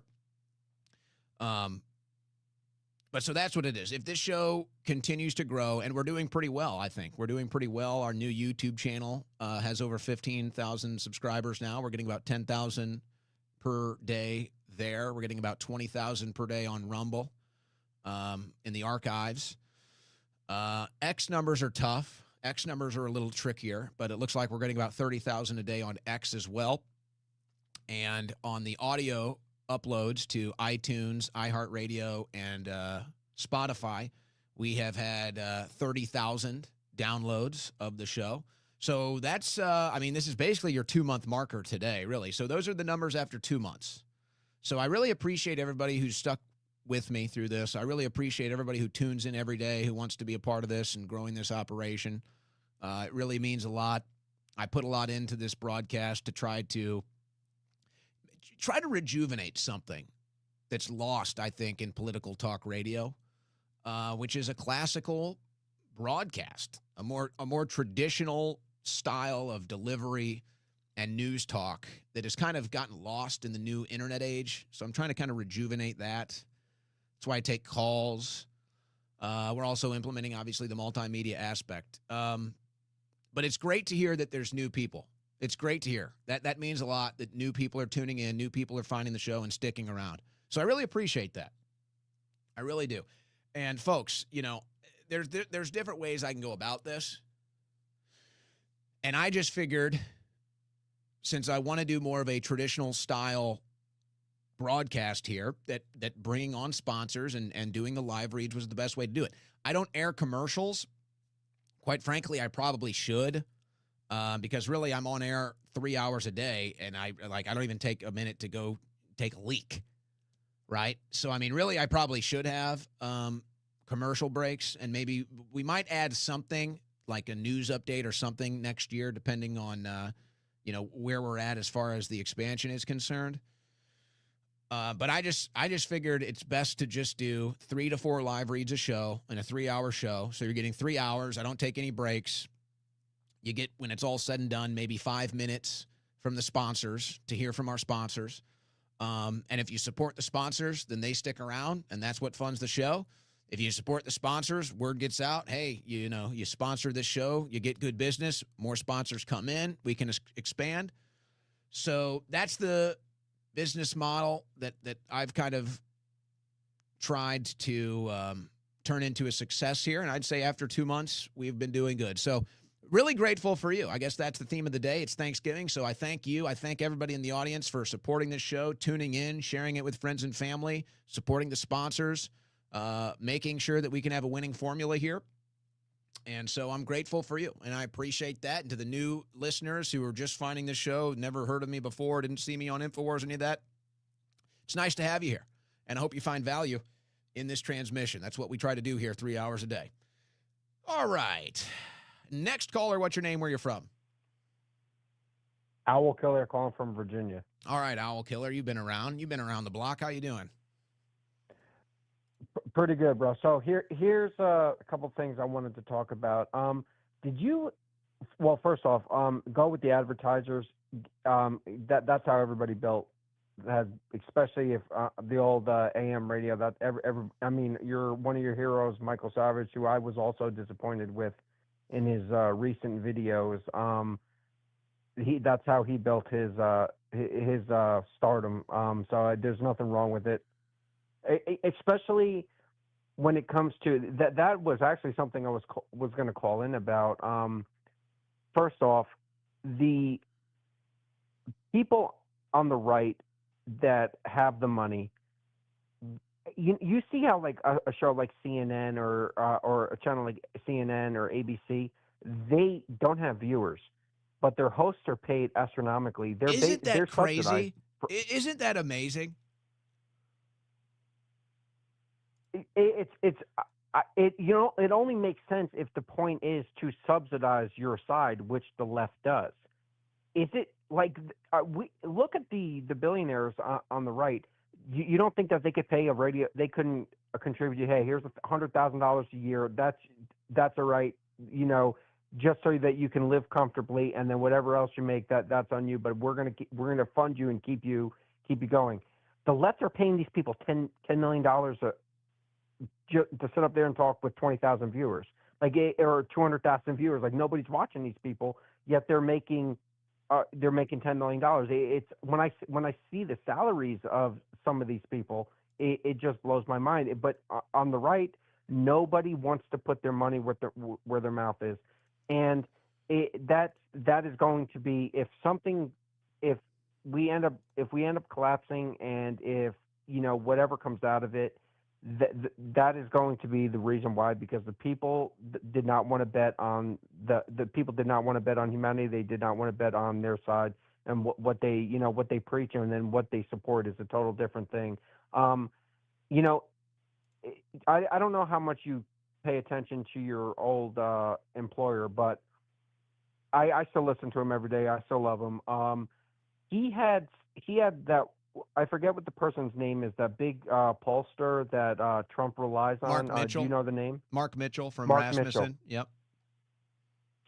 But so that's what it is. If this show continues to grow, and we're doing pretty well, I think. We're doing pretty well. Our new YouTube channel has over 15,000 subscribers now. We're getting about 10,000 per day there. We're getting about 20,000 per day on Rumble in the archives. X numbers are tough. X numbers are a little trickier, but it looks like we're getting about 30,000 a day on X as well. And on the audio uploads to iTunes, iHeartRadio, and Spotify, we have had 30,000 downloads of the show. So that's, this is basically your 2-month marker today, really. So those are the numbers after 2 months. So I really appreciate everybody who's stuck with me through this. I really appreciate everybody who tunes in every day, who wants to be a part of this and growing this operation. It really means a lot. I put a lot into this broadcast to try to rejuvenate something that's lost, I think, in political talk radio, which is a classical broadcast, a more traditional style of delivery and news talk that has kind of gotten lost in the new internet age. So I'm trying to kind of rejuvenate that. That's why I take calls. We're also implementing, obviously, the multimedia aspect. But it's great to hear that there's new people. It's great to hear. That means a lot that new people are tuning in, new people are finding the show and sticking around. So I really appreciate that. I really do. And folks, there's different ways I can go about this. And I just figured, since I want to do more of a traditional style broadcast here, that bringing on sponsors and doing the live reads was the best way to do it. I don't air commercials. Quite frankly, I probably should. Because really I'm on air 3 hours a day, and I don't even take a minute to go take a leak, right? So, really I probably should have commercial breaks, and maybe we might add something like a news update or something next year, depending on, where we're at as far as the expansion is concerned. But I just figured it's best to just do 3 to 4 live reads a show in a 3-hour show. So you're getting 3 hours. I don't take any breaks. You get, when it's all said and done, maybe 5 minutes from the sponsors to hear from our sponsors. And if you support the sponsors, then they stick around, and that's what funds the show. If you support the sponsors, word gets out, hey, you sponsor this show, you get good business, more sponsors come in, we can expand. So that's the business model that I've kind of tried to turn into a success here. And I'd say after 2 months, we've been doing good. So really grateful for you. I guess that's the theme of the day. It's Thanksgiving, so I thank you. I thank everybody in the audience for supporting this show, tuning in, sharing it with friends and family, supporting the sponsors, making sure that we can have a winning formula here. And so I'm grateful for you, and I appreciate that. And to the new listeners who are just finding this show, never heard of me before, didn't see me on InfoWars, any of that, it's nice to have you here, and I hope you find value in this transmission. That's what we try to do here 3 hours a day. All right. Next caller, what's your name, where you're from? Owl Killer calling from Virginia. All right, Owl Killer, you've been around. You've been around the block. How you doing? Pretty good, bro. So here's a couple things I wanted to talk about. Did you, well, first off, go with the advertisers. That's how everybody built. Especially if the old AM radio. That you're one of your heroes, Michael Savage, who I was also disappointed with in his recent videos. that's how he built his stardom. So there's nothing wrong with it, especially when it comes to that. That was actually something I was going to call in about. First off, the people on the right that have the money. You see how like a show like CNN or a channel like CNN or ABC, they don't have viewers, but their hosts are paid astronomically. Isn't that they're crazy? Isn't that amazing? It only makes sense if the point is to subsidize your side, which the left does. Is it like we look at the billionaires on the right? You don't think that they could pay they couldn't contribute, hey, here's $100,000 a year. That's all right, just so that you can live comfortably, and then whatever else you make, that's on you. But we're gonna fund you and keep you going. The left are paying these people $10 million to sit up there and talk with 20,000 viewers, or 200,000 viewers. Like nobody's watching these people, yet they're making $10 million. It's when I see the salaries of some of these people, it just blows my mind. But on the right, nobody wants to put their money where their mouth is, and that is going to be if we end up collapsing, and if whatever comes out of it, that is going to be the reason why, because the people did not want to bet on the people did not want to bet on humanity. They did not want to bet on their side, and what they preach and then what they support is a total different thing. I don't know how much you pay attention to your old employer, but I still listen to him every day. I still love him. He had that. I forget what the person's name is, that big pollster that Trump relies on. Mark Mitchell. Do you know the name? Mark Mitchell from Mark Rasmussen. Mitchell. Yep.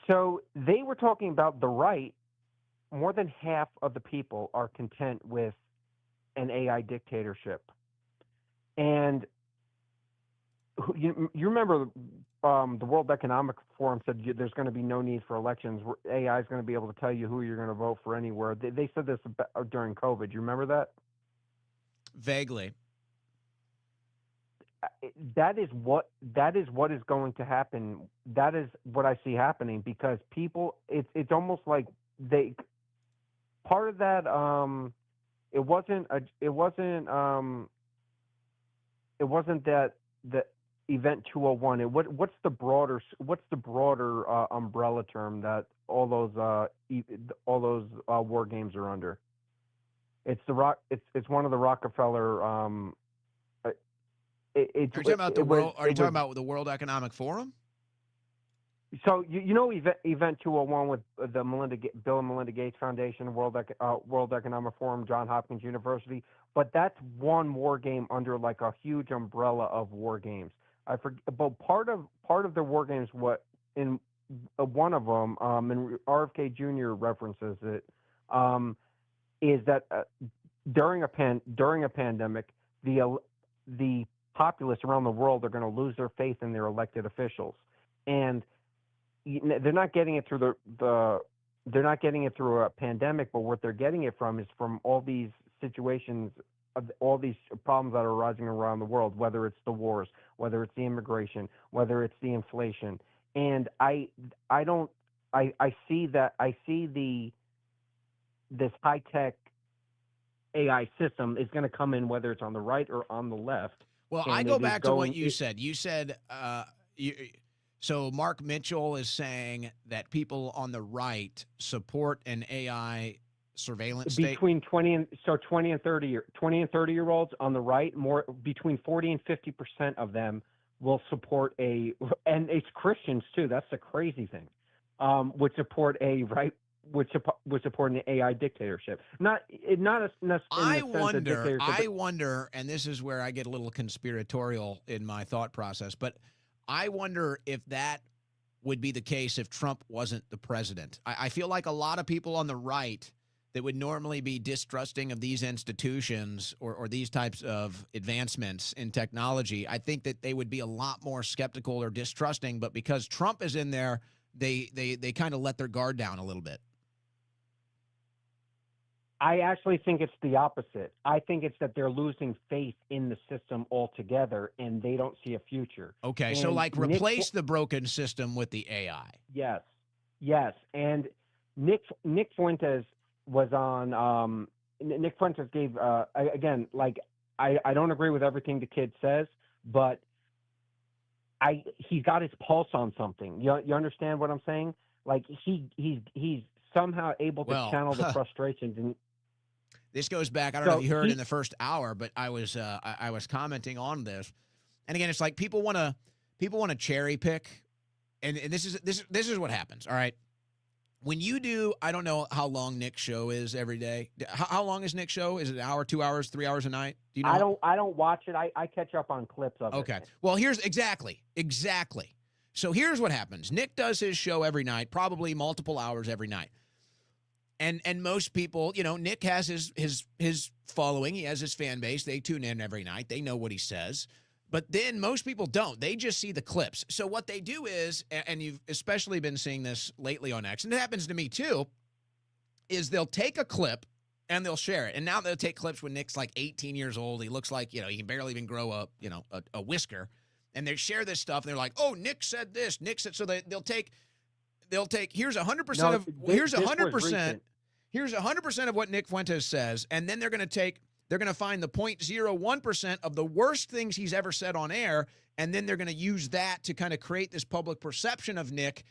So they were talking about the right. More than half of the people are content with an AI dictatorship. And you remember the World Economic Forum said there's going to be no need for elections. AI is going to be able to tell you who you're going to vote for anywhere. They said this during COVID. You remember that? Vaguely. That is what is going to happen. That is what I see happening, because people. It's almost like they. Part of that. It wasn't that the Event 201. What's the broader umbrella term that all those war games are under? It's it's one of the Rockefeller. Are you talking about the world? Are you talking about the World Economic Forum? So Event 201 with the Bill and Melinda Gates Foundation, World Economic Forum, Johns Hopkins University, but that's one war game under like a huge umbrella of war games. I forget, but part of the war games, what in one of them, and RFK Jr. references it, is that during a pandemic, the populace around the world are going to lose their faith in their elected officials, and they're not getting it through they're not getting it through a pandemic, but what they're getting it from is from all these situations, all these problems that are arising around the world, whether it's the wars, whether it's the immigration, whether it's the inflation. And I see this high tech AI system is going to come in, whether it's on the right or on the left. Well, I go back to what you said. You said, so Mark Mitchell is saying that people on the right support an AI surveillance state? Between 20 and 30 year olds on the right, more between 40 and 50% of them will support and it's Christians too. That's the crazy thing. Would support would support an AI dictatorship. I wonder, and this is where I get a little conspiratorial in my thought process, but I wonder if that would be the case if Trump wasn't the president. I feel like a lot of people on the right that would normally be distrusting of these institutions or these types of advancements in technology, I think that they would be a lot more skeptical or distrusting. But because Trump is in there, they kind of let their guard down a little bit. I actually think it's the opposite. I think it's that they're losing faith in the system altogether, and they don't see a future. Okay, And so like replace the broken system with the AI. Yes, yes. And Nick Fuentes was on. Nick Fuentes gave again, like I don't agree with everything the kid says, but he got his pulse on something. You understand what I'm saying? Like he's somehow able to channel the frustrations. And this goes back. I don't know if you heard in the first hour, but I was commenting on this, and again, it's like people want to cherry pick, and this is what happens. All right, when you do, I don't know how long Nick's show is every day. How long is Nick's show? Is it an hour, 2 hours, 3 hours a night? Do you know? I don't watch it. I catch up on clips of it. Okay. Well, here's exactly. So here's what happens. Nick does his show every night, probably multiple hours every night. And most people, Nick has his following. He has his fan base. They tune in every night. They know what he says. But then most people don't. They just see the clips. So what they do is, and you've especially been seeing this lately on X, and it happens to me too, is they'll take a clip and they'll share it. And now they'll take clips when Nick's like 18 years old. He looks like, he can barely even grow a whisker. And they share this stuff. And they're like, oh, Nick said this. Nick said, so they'll take, here's 100% of, here's 100%. Here's 100% of what Nick Fuentes says. And then they're going to find the 0.01% of the worst things he's ever said on air, and then they're going to use that to kind of create this public perception of Nick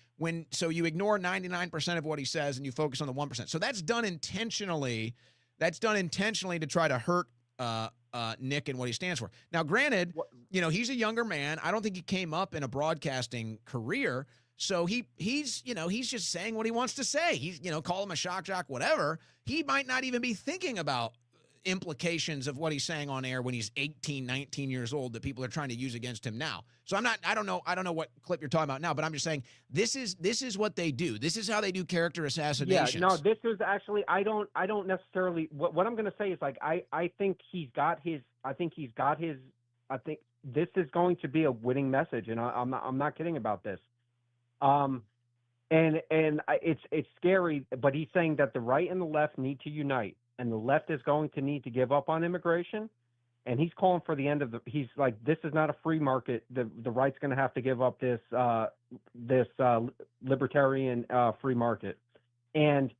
so you ignore 99% of what he says and you focus on the 1%. So that's done intentionally. That's done intentionally to try to hurt Nick and what he stands for. Now, granted, he's a younger man. I don't think he came up in a broadcasting career. So he's just saying what he wants to say. He's, call him a shock jock, whatever. He might not even be thinking about implications of what he's saying on air when he's 18, 19 years old that people are trying to use against him now. So I don't know what clip you're talking about now, but I'm just saying this is what they do. This is how they do character assassinations. Yeah, no, this is actually, I don't necessarily, what I'm going to say is like, I think this is going to be a winning message. And I'm not kidding about this. It's scary, but he's saying that the right and the left need to unite. And the left is going to need to give up on immigration, and he's calling for the end of he's like, this is not a free market. The right's going to have to give up this libertarian free market. And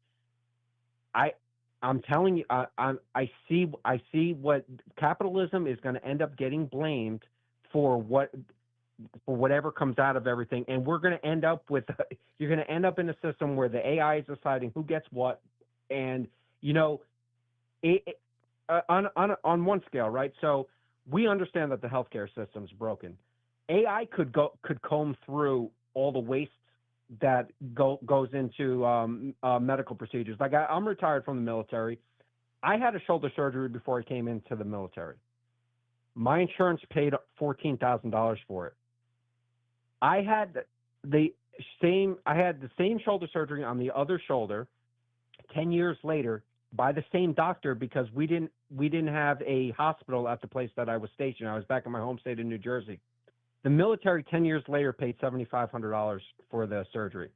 I'm telling you, I see what capitalism is going to end up getting blamed for whatever comes out of everything. And we're going to end up you're going to end up in a system where the AI is deciding who gets what. And, on one scale, right? So we understand that the healthcare system's broken. AI could comb through all the waste that goes into medical procedures. Like I'm retired from the military. I had a shoulder surgery before I came into the military. My insurance paid $14,000 for it. I had the same shoulder surgery on the other shoulder 10 years later by the same doctor, because we didn't have a hospital at the place that I was stationed. I was back in my home state of New Jersey. The military 10 years later paid $7,500 for the surgery.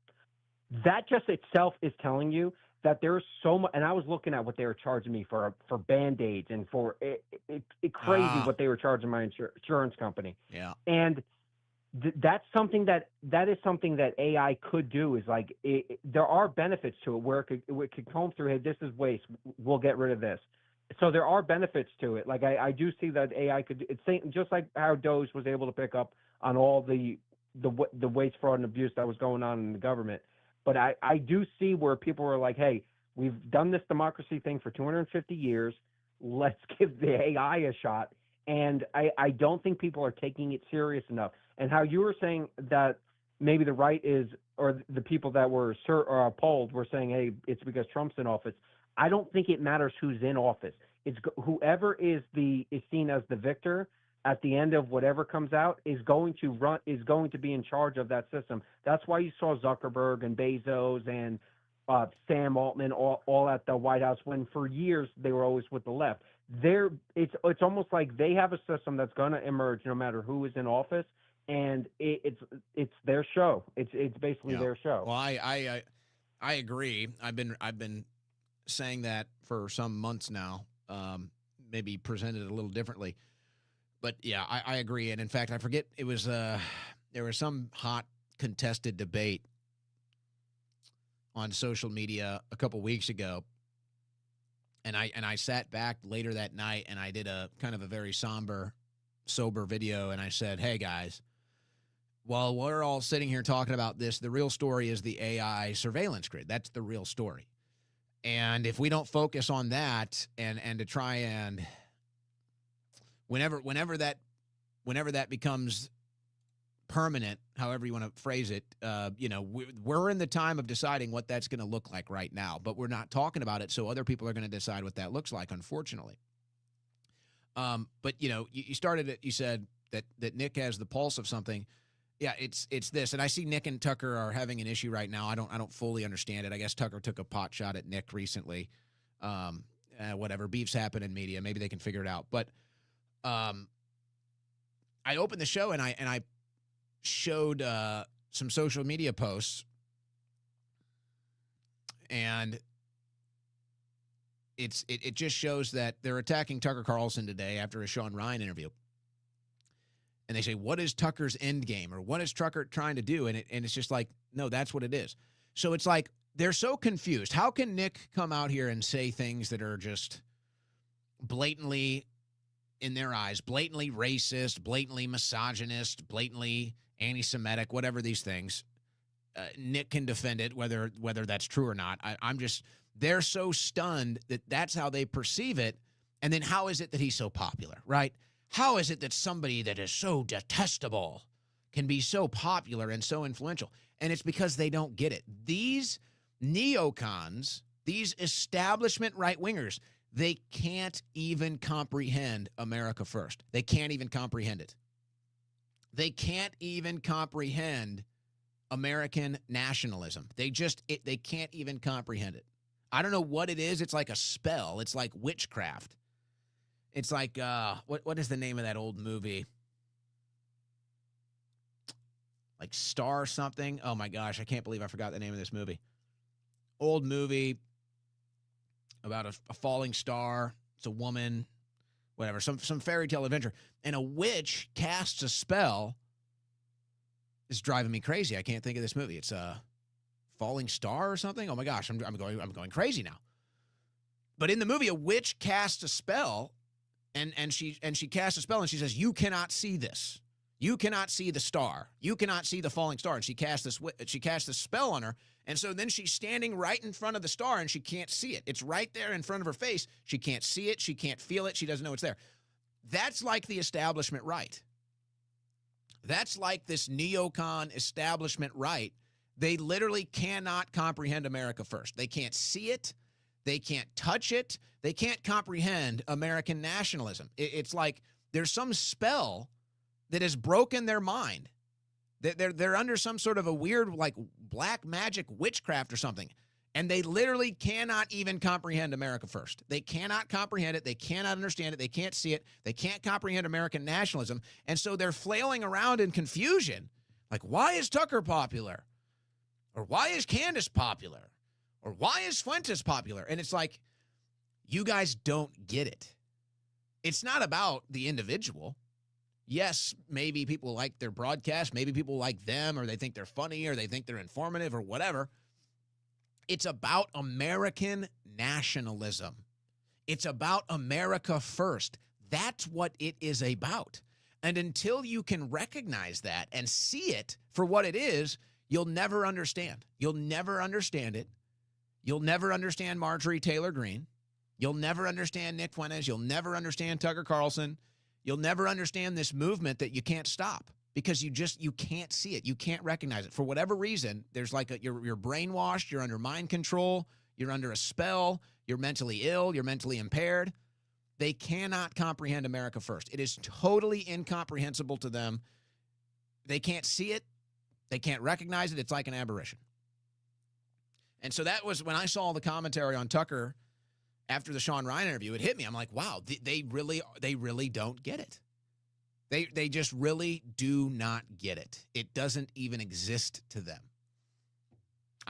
That just itself is telling you that there's so much. And I was looking at what they were charging me for Band-Aids and for crazy what they were charging my insurance company. Yeah. And that's something that is something that AI could do. Is like there are benefits to it where it could comb through. Hey, this is waste. We'll get rid of this. So there are benefits to it. Like I do see that AI could. It's just like how Doge was able to pick up on all the waste, fraud, and abuse that was going on in the government. But I do see where people were like, hey, we've done this democracy thing for 250 years. Let's give the AI a shot. And I don't think people are taking it serious enough. And how you were saying that maybe the right or the people that were polled were saying, hey, it's because Trump's in office. I don't think it matters who's in office. It's whoever is seen as the victor at the end of whatever comes out is going to be in charge of that system. That's why you saw Zuckerberg and Bezos and Sam Altman all at the White House, when for years they were always with the left. It's almost like they have a system that's going to emerge no matter who is in office, and it's their show. It's basically their show. Well, I agree. I've been saying that for some months now, maybe presented a little differently. But yeah, I agree. And in fact, I forget, it was there was some hot contested debate on social media a couple weeks ago. And I sat back later that night and I did a kind of a very sober video. And I said, hey guys, while we're all sitting here talking about this, the real story is the AI surveillance grid. That's the real story. And if we don't focus on that and to try and whenever that becomes permanent, however you want to phrase it, we're in the time of deciding what that's going to look like right now, but we're not talking about it, so other people are going to decide what that looks like, unfortunately. But you started it. You said that Nick has the pulse of something. Yeah, it's this, and I see Nick and Tucker are having an issue right now. I don't fully understand it. I guess Tucker took a pot shot at Nick recently. Whatever, beefs happen in media. Maybe they can figure it out. But I opened the show and I showed some social media posts, and it just shows that they're attacking Tucker Carlson today after a Sean Ryan interview. And they say, what is Tucker's end game, or what is Tucker trying to do? And it's just like, no, that's what it is. So it's like they're so confused. How can Nick come out here and say things that are just blatantly, in their eyes, blatantly racist, blatantly misogynist, blatantly anti-Semitic, whatever these things? Nick can defend it, whether that's true or not. They're so stunned that that's how they perceive it. And then how is it that he's so popular, right? How is it that somebody that is so detestable can be so popular and so influential? And it's because they don't get it. These neocons, these establishment right-wingers, they can't even comprehend America first. They can't even comprehend it. They can't even comprehend American nationalism. They can't even comprehend it. I don't know what it is. It's like a spell. It's like witchcraft. It's like, what is the name of that old movie? Like Star something? Oh my gosh, I can't believe I forgot the name of this movie. Old movie about a falling star. It's a woman, whatever, some fairy tale adventure. And a witch casts a spell. It's driving me crazy. I can't think of this movie. It's a Falling Star or something. Oh my gosh, I'm going crazy now. But in the movie, a witch casts a spell. And she casts a spell and she says, you cannot see this. You cannot see the star. You cannot see the falling star. And she casts this spell on her. And so then she's standing right in front of the star and she can't see it. It's right there in front of her face. She can't see it. She can't feel it. She doesn't know it's there. That's like the establishment right. That's like this neocon establishment right. They literally cannot comprehend America first. They can't see it. They can't touch it. They can't comprehend American nationalism. It's like there's some spell that has broken their mind. They're under some sort of a weird, like, black magic witchcraft or something. And they literally cannot even comprehend America first. They cannot comprehend it. They cannot understand it. They can't see it. They can't comprehend American nationalism. And so they're flailing around in confusion. Like, why is Tucker popular? Or why is Candace popular? Or why is Fuentes popular? And it's like, you guys don't get it. It's not about the individual. Yes, maybe people like their broadcast. Maybe people like them, or they think they're funny, or they think they're informative, or whatever. It's about American nationalism. It's about America first. That's what it is about. And until you can recognize that and see it for what it is, you'll never understand. You'll never understand it. You'll never understand Marjorie Taylor Greene. You'll never understand Nick Fuentes. You'll never understand Tucker Carlson. You'll never understand this movement that you can't stop because you can't see it. You can't recognize it. For whatever reason, there's like you're brainwashed. You're under mind control. You're under a spell. You're mentally ill. You're mentally impaired. They cannot comprehend America first. It is totally incomprehensible to them. They can't see it. They can't recognize it. It's like an aberration. And so that was when I saw the commentary on Tucker after the Sean Ryan interview, it hit me. I'm like, wow, they really don't get it. They just really do not get it. It doesn't even exist to them.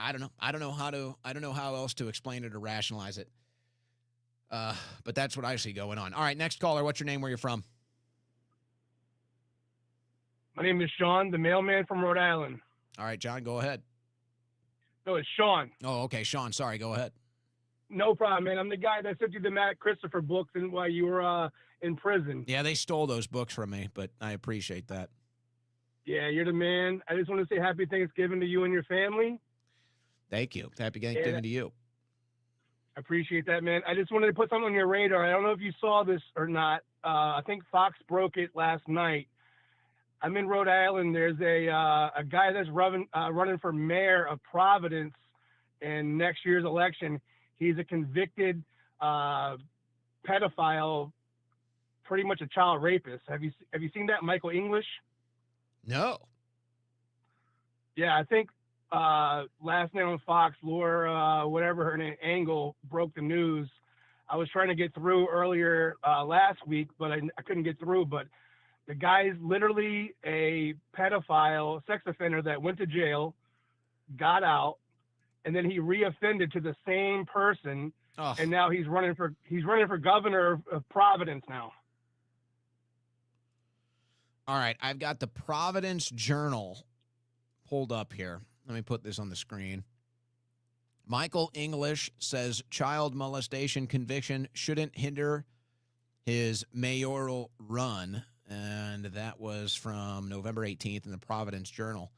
I don't know. I don't know how else to explain it or rationalize it. But that's what I see going on. All right, next caller. What's your name? Where you're from? My name is Sean, the mailman from Rhode Island. All right, John, go ahead. No, it's Sean. Oh, okay, Sean. Sorry, go ahead. No problem, man. I'm the guy that sent you the Matt Christopher books while you were in prison. Yeah, they stole those books from me, but I appreciate that. Yeah, you're the man. I just want to say happy Thanksgiving to you and your family. Thank you. Happy Thanksgiving to you. I appreciate that, man. I just wanted to put something on your radar. I don't know if you saw this or not. I think Fox broke it last night. I'm in Rhode Island. There's a guy that's running for mayor of Providence in next year's election. He's a convicted pedophile, pretty much a child rapist. Have you seen that, Michael English? No. Yeah, I think last night on Fox, Laura, whatever her name, Angle, broke the news. I was trying to get through earlier last week, but I couldn't get through. But the guy's literally a pedophile, sex offender that went to jail, got out, and then he reoffended to the same person, and now he's running for governor of Providence now. All right, I've got the Providence Journal pulled up here. Let me put this on the screen. Michael English says child molestation conviction shouldn't hinder his mayoral run, and that was from November 18th in the Providence Journal.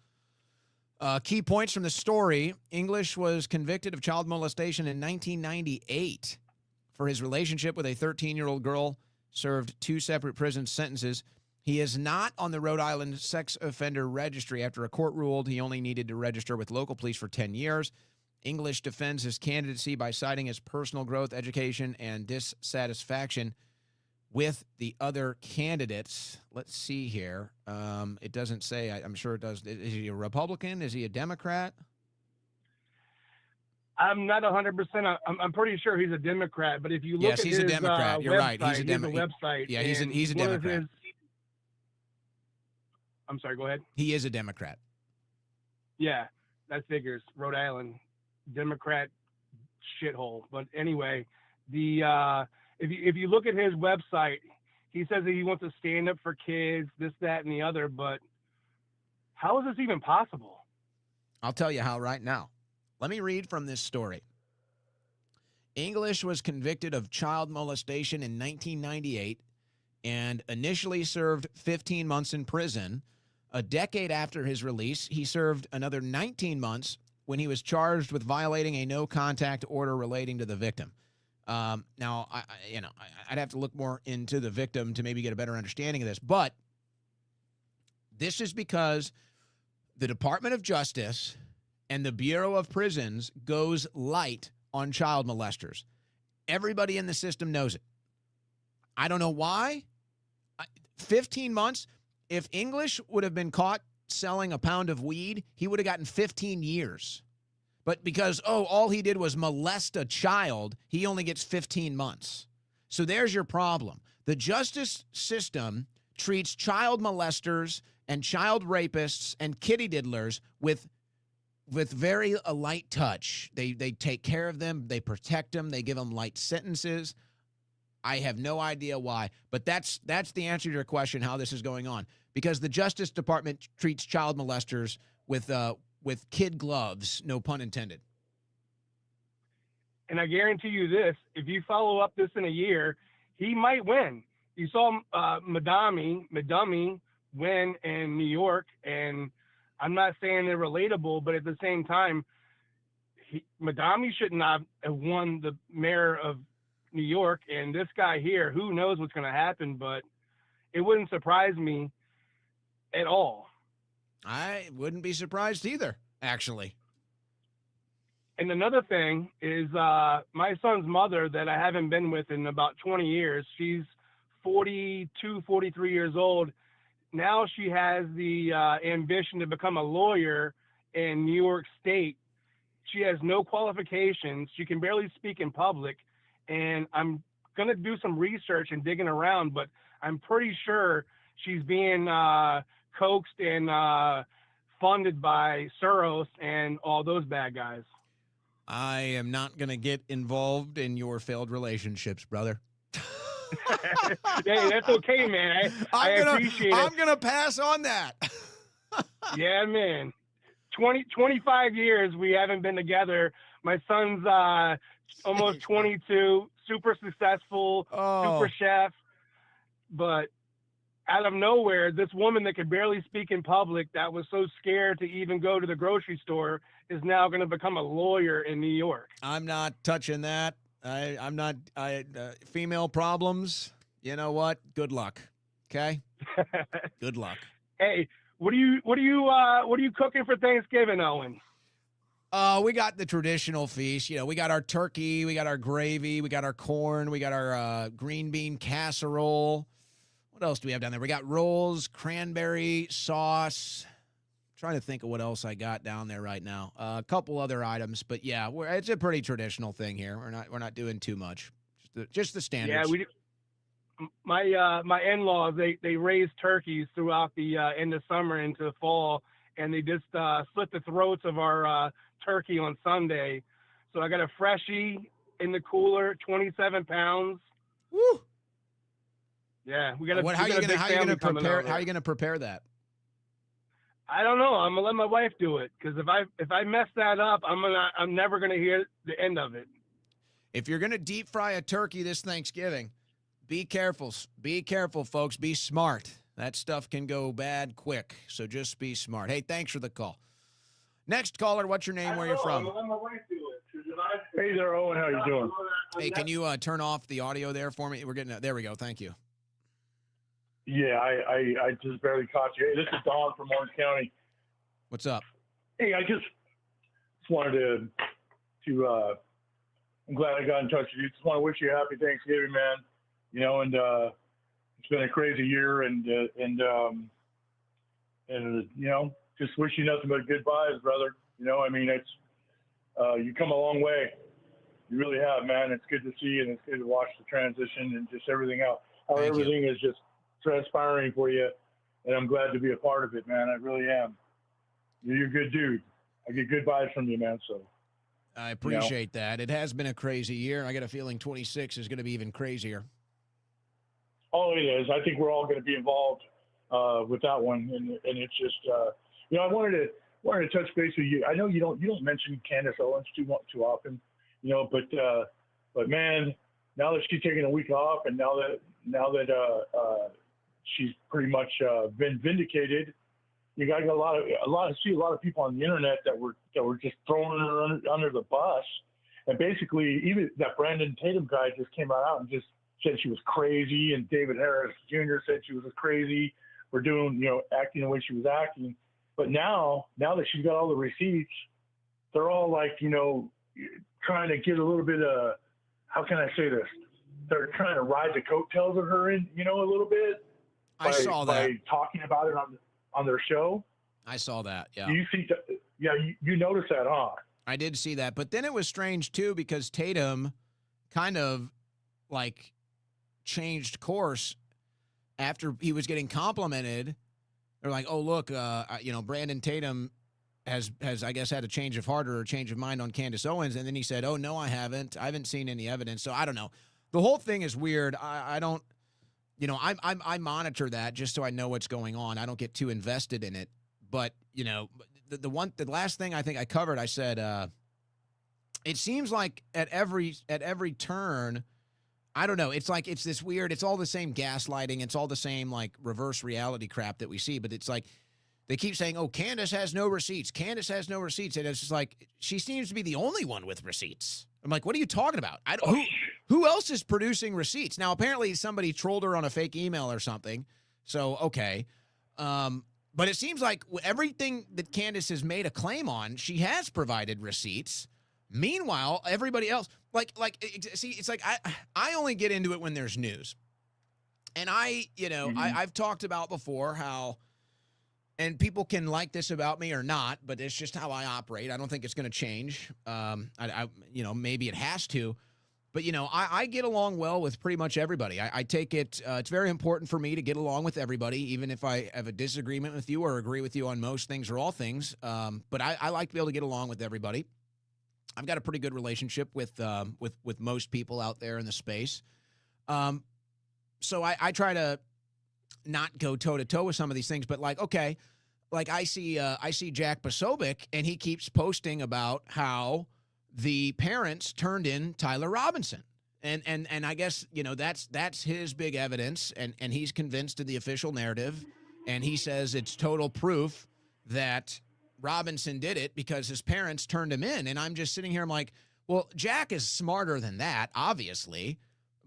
Key points from the story. English was convicted of child molestation in 1998 for his relationship with a 13-year-old girl, served 2 separate prison sentences. He is not on the Rhode Island sex offender registry after a court ruled he only needed to register with local police for 10 years. English defends his candidacy by citing his personal growth, education, and dissatisfaction with the other candidates. Let's see here. It doesn't say. I'm sure it does. Is he a Republican? Is he a Democrat? I'm not 100%. I'm pretty sure he's a Democrat. But if you look at his a Democrat. You're website, right. He's a website. Yeah, he's a Democrat. I'm sorry. Go ahead. He is a Democrat. Yeah, that figures. Rhode Island, Democrat shithole. But anyway, if you look at his website, he says that he wants to stand up for kids, this, that, and the other. But how is this even possible? I'll tell you how right now. Let me read from this story. English was convicted of child molestation in 1998 and initially served 15 months in prison. A decade after his release, he served another 19 months when he was charged with violating a no-contact order relating to the victim. Now, I'd have to look more into the victim to maybe get a better understanding of this, but this is because the Department of Justice and the Bureau of Prisons goes light on child molesters. Everybody in the system knows it. I don't know why. 15 months. If English would have been caught selling a pound of weed, he would have gotten 15 years. But because, all he did was molest a child, he only gets 15 months. So there's your problem. The justice system treats child molesters and child rapists and kitty diddlers with very a light touch. They take care of them. They protect them. They give them light sentences. I have no idea why, but that's the answer to your question, how this is going on. Because the Justice Department treats child molesters with kid gloves, no pun intended. And I guarantee you this, if you follow up this in a year, he might win. You saw Madami win in New York, and I'm not saying they're relatable, but at the same time, Madami should not have won the mayor of New York, and this guy here, who knows what's going to happen, but it wouldn't surprise me at all. I wouldn't be surprised either, actually. And another thing is my son's mother that I haven't been with in about 20 years, she's 42, 43 years old. Now she has the ambition to become a lawyer in New York State. She has no qualifications. She can barely speak in public. And I'm going to do some research and digging around, but I'm pretty sure she's being coaxed and funded by Soros and all those bad guys. I am not going to get involved in your failed relationships, brother. Hey, that's okay, man. I appreciate it. I'm going to pass on that. Yeah, man. 25 years we haven't been together. My son's almost 22, super successful, super chef. But out of nowhere, this woman that could barely speak in public, that was so scared to even go to the grocery store, is now going to become a lawyer in New York. I'm not touching that. I'm not. Female problems. You know what? Good luck. Okay. Good luck. Hey, what are you cooking for Thanksgiving, Owen? We got the traditional feast. You know, we got our turkey, we got our gravy, we got our corn, we got our green bean casserole. What else do we have down there? We got rolls, cranberry sauce. Trying to think of what else I got down there right now. A couple other items, but yeah, it's a pretty traditional thing here. We're not doing too much. Just the standards. Yeah, my in-laws they raise turkeys throughout the end of summer into the fall, and they just slit the throats of our turkey on Sunday. So I got a freshie in the cooler, 27 pounds. Woo! Yeah, we got a how are you prepare? How are you gonna prepare that? I don't know. I'm gonna let my wife do it, because if I mess that up, I'm never gonna hear the end of it. If you're gonna deep fry a turkey this Thanksgiving, be careful. Be careful, folks. Be smart. That stuff can go bad quick. So just be smart. Hey, thanks for the call. Next caller, what's your name? Where you're from? I'm gonna let my wife do it. Hey there, Owen. How you doing? Hey, can you turn off the audio there for me? We're getting there. We go. Thank you. Yeah, I just barely caught you. Hey, this is Don from Orange County. What's up? Hey, I just wanted to I'm glad I got in touch with you. Just want to wish you a happy Thanksgiving, man. You know, and it's been a crazy year, and you know, just wish you nothing but good vibes, brother. You know, I mean, it's you come a long way. You really have, man. It's good to see, and it's good to watch the transition and just everything else. How everything is just transpiring for you, and I'm glad to be a part of it, man. I really am. You're a good dude. I get good vibes from you, man. So I appreciate that. It has been a crazy year. I got a feeling 26 is going to be even crazier. Oh, it is. I think we're all going to be involved with that one, and it's just you know, I wanted to touch base with you. I know you don't mention Candace Owens too often, you know, but man, now that she's taking a week off, and now that she's pretty much been vindicated, you got a lot of people on the internet that were just throwing her under the bus, and basically even that Brandon Tatum guy just came out and just said she was crazy, and David Harris Jr. said she was crazy for doing, you know, acting the way she was acting. But now that she's got all the receipts, they're all like, you know, trying to get a little bit of, how can I say this? They're trying to ride the coattails of her in, you know, a little bit. I saw that. By talking about it on their show. I saw that. Yeah. You see, you noticed that, huh? I did see that, but then it was strange too, because Tatum kind of like changed course after he was getting complimented. They're like, oh, look, you know, Brandon Tatum has I guess had a change of heart or a change of mind on Candace Owens. And then he said, oh, no, I haven't seen any evidence. So I don't know. The whole thing is weird. I don't, you know, I monitor that just so I know what's going on. I don't get too invested in it. But, you know, the last thing I think I covered, I said, it seems like at every turn, I don't know. It's like, it's this weird, it's all the same gaslighting. It's all the same like reverse reality crap that we see. But it's like, they keep saying, oh, Candace has no receipts. Candace has no receipts. And it's just like, she seems to be the only one with receipts. I'm like, what are you talking about? Who else is producing receipts? Now, apparently somebody trolled her on a fake email or something. So, okay. But it seems like everything that Candace has made a claim on, she has provided receipts. Meanwhile, everybody else, see, it's like I only get into it when there's news. And I've talked about before how, and people can like this about me or not, but it's just how I operate. I don't think it's going to change. Maybe it has to. But, I get along well with pretty much everybody. I take it, it's very important for me to get along with everybody, even if I have a disagreement with you or agree with you on most things or all things. But I like to be able to get along with everybody. I've got a pretty good relationship with most people out there in the space. So I try to not go toe-to-toe with some of these things. But, okay, I see Jack Posobiec, and he keeps posting about how the parents turned in Tyler Robinson. And I guess, that's his big evidence, and he's convinced of the official narrative, and he says it's total proof that Robinson did it because his parents turned him in. And I'm just sitting here, I'm like, well, Jack is smarter than that, obviously,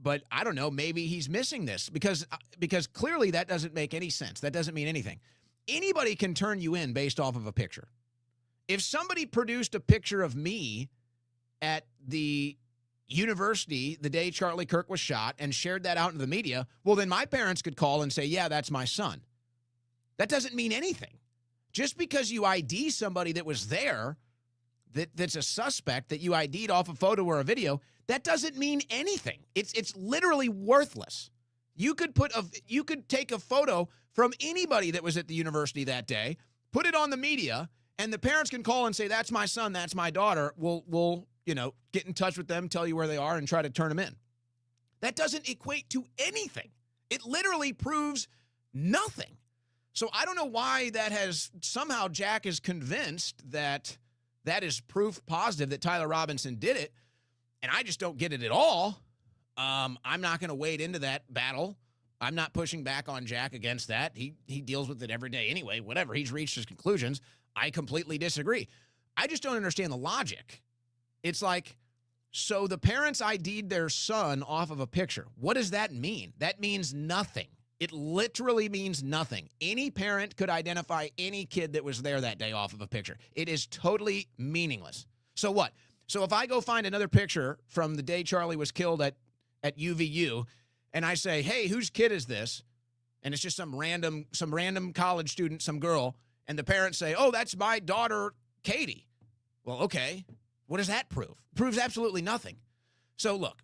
but I don't know, maybe he's missing this because clearly that doesn't make any sense. That doesn't mean anything. Anybody can turn you in based off of a picture. If somebody produced a picture of me at the university the day Charlie Kirk was shot and shared that out into the media, well, then my parents could call and say, yeah, that's my son. That doesn't mean anything. Just because you ID somebody that was there, that's a suspect that you ID'd off a photo or a video, that doesn't mean anything. It's literally worthless. You could take a photo from anybody that was at the university that day, put it on the media, and the parents can call and say, that's my son, that's my daughter. We'll get in touch with them, tell you where they are, and try to turn them in. That doesn't equate to anything. It literally proves nothing. So I don't know why somehow Jack is convinced that is proof positive that Tyler Robinson did it, and I just don't get it at all. I'm not going to wade into that battle. I'm not pushing back on Jack against that. He deals with it every day anyway, whatever. He's reached his conclusions. I completely disagree. I just don't understand the logic. It's like, so the parents ID'd their son off of a picture. What does that mean? That means nothing. It literally means nothing. Any parent could identify any kid that was there that day off of a picture. It is totally meaningless. So what? So if I go find another picture from the day Charlie was killed at UVU, and I say, hey, whose kid is this? And it's just some random college student, some girl, and the parents say, oh, that's my daughter, Katie. Well, okay. What does that prove? It proves absolutely nothing. So look,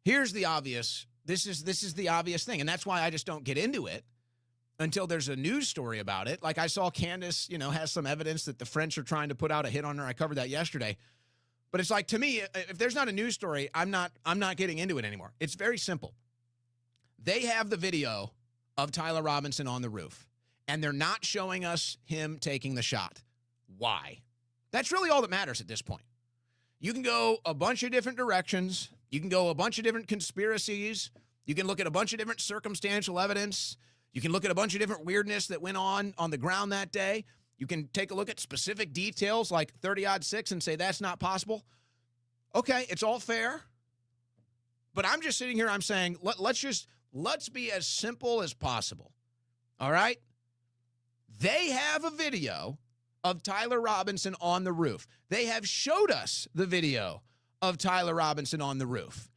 here's the obvious. This is the obvious thing, and that's why I just don't get into it until there's a news story about it. Like I saw Candace, has some evidence that the French are trying to put out a hit on her. I covered that yesterday. But it's like, to me, if there's not a news story, I'm not getting into it anymore. It's very simple. They have the video of Tyler Robinson on the roof, and they're not showing us him taking the shot. Why? That's really all that matters at this point. You can go a bunch of different directions. You can go a bunch of different conspiracies. You can look at a bunch of different circumstantial evidence. You can look at a bunch of different weirdness that went on the ground that day. You can take a look at specific details like 30-6 and say that's not possible. Okay, it's all fair. But I'm just sitting here, I'm saying, let's be as simple as possible. All right? They have a video of Tyler Robinson on the roof. They have showed us the video of Tyler Robinson on the roof.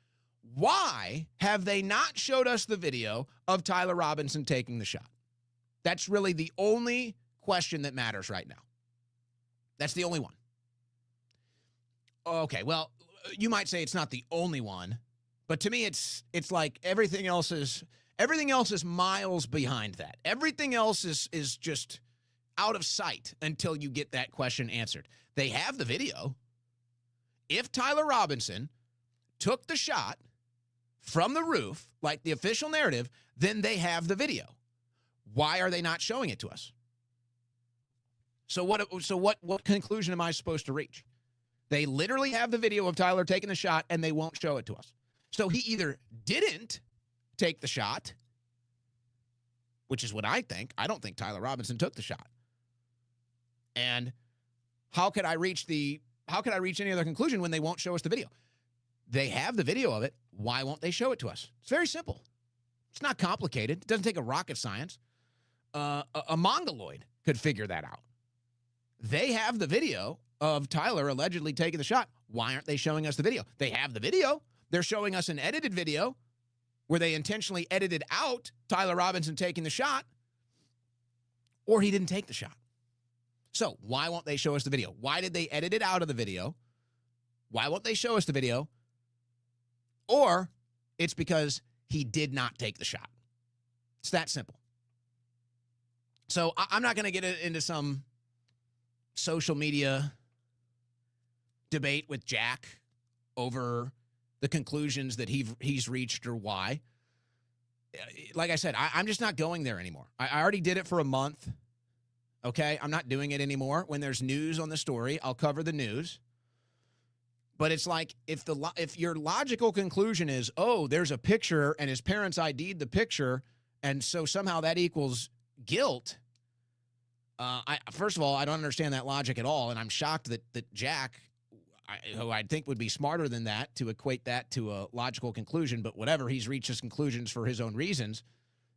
Why have they not showed us the video of Tyler Robinson taking the shot? That's really the only question that matters right now. That's the only one. Okay, well, you might say it's not the only one, but to me it's like everything else is miles behind that. Everything else is just out of sight until you get that question answered. They have the video. If Tyler Robinson took the shot from the roof, like the official narrative, then they have the video. Why are they not showing it to us? So what conclusion am I supposed to reach? They literally have the video of Tyler taking the shot, and they won't show it to us. So he either didn't take the shot, which is what I think. I don't think Tyler Robinson took the shot. And how could I reach any other conclusion when they won't show us the video? They have the video of it. Why won't they show it to us? It's very simple. It's not complicated. It doesn't take a rocket science. A mongoloid could figure that out. They have the video of Tyler allegedly taking the shot. Why aren't they showing us the video? They have the video. They're showing us an edited video where they intentionally edited out Tyler Robinson taking the shot, or he didn't take the shot. So why won't they show us the video? Why did they edit it out of the video? Why won't they show us the video? or it's because he did not take the shot. It's that simple. So I'm not going to get into some social media debate with Jack over the conclusions that he's reached or why. Like I said, I'm just not going there anymore. I already did it for a month. Okay, I'm not doing it anymore. When there's news on the story, I'll cover the news. But it's like if your logical conclusion is, oh, there's a picture and his parents ID'd the picture, and so somehow that equals guilt. First of all, I don't understand that logic at all, and I'm shocked that Jack, who I think would be smarter than that, to equate that to a logical conclusion. But whatever, he's reached his conclusions for his own reasons,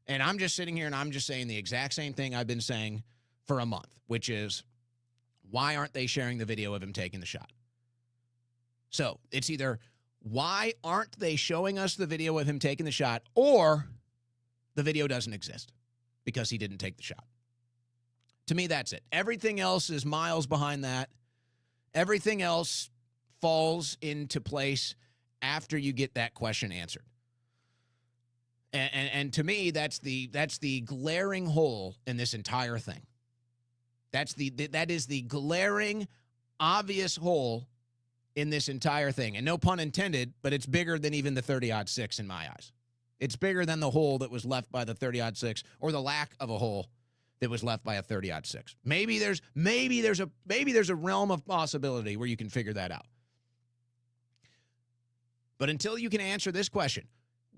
and I'm just sitting here and I'm just saying the exact same thing I've been saying for a month, which is, why aren't they sharing the video of him taking the shot? So it's either why aren't they showing us the video of him taking the shot, or the video doesn't exist because he didn't take the shot. To me, that's it. Everything else is miles behind that. Everything else falls into place after you get that question answered. And to me, that's the glaring hole in this entire thing. That is the glaring, obvious hole in this entire thing. And no pun intended, but it's bigger than even the 30-06 in my eyes. It's bigger than the hole that was left by the 30-06, or the lack of a hole that was left by a 30-06. Maybe there's a realm of possibility where you can figure that out. But until you can answer this question,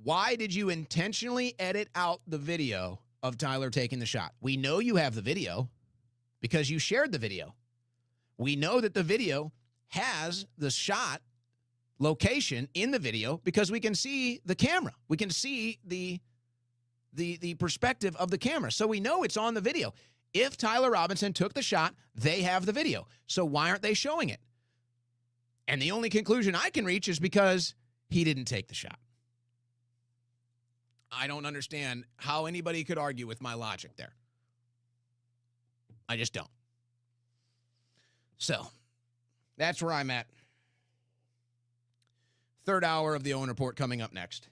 why did you intentionally edit out the video of Tyler taking the shot? We know you have the video because you shared the video. We know that the video has the shot location in the video because we can see the camera. We can see the perspective of the camera. So we know it's on the video. If Tyler Robinson took the shot, they have the video. So why aren't they showing it? And the only conclusion I can reach is because he didn't take the shot. I don't understand how anybody could argue with my logic there. I just don't. So that's where I'm at. Third hour of the Owen Report coming up next.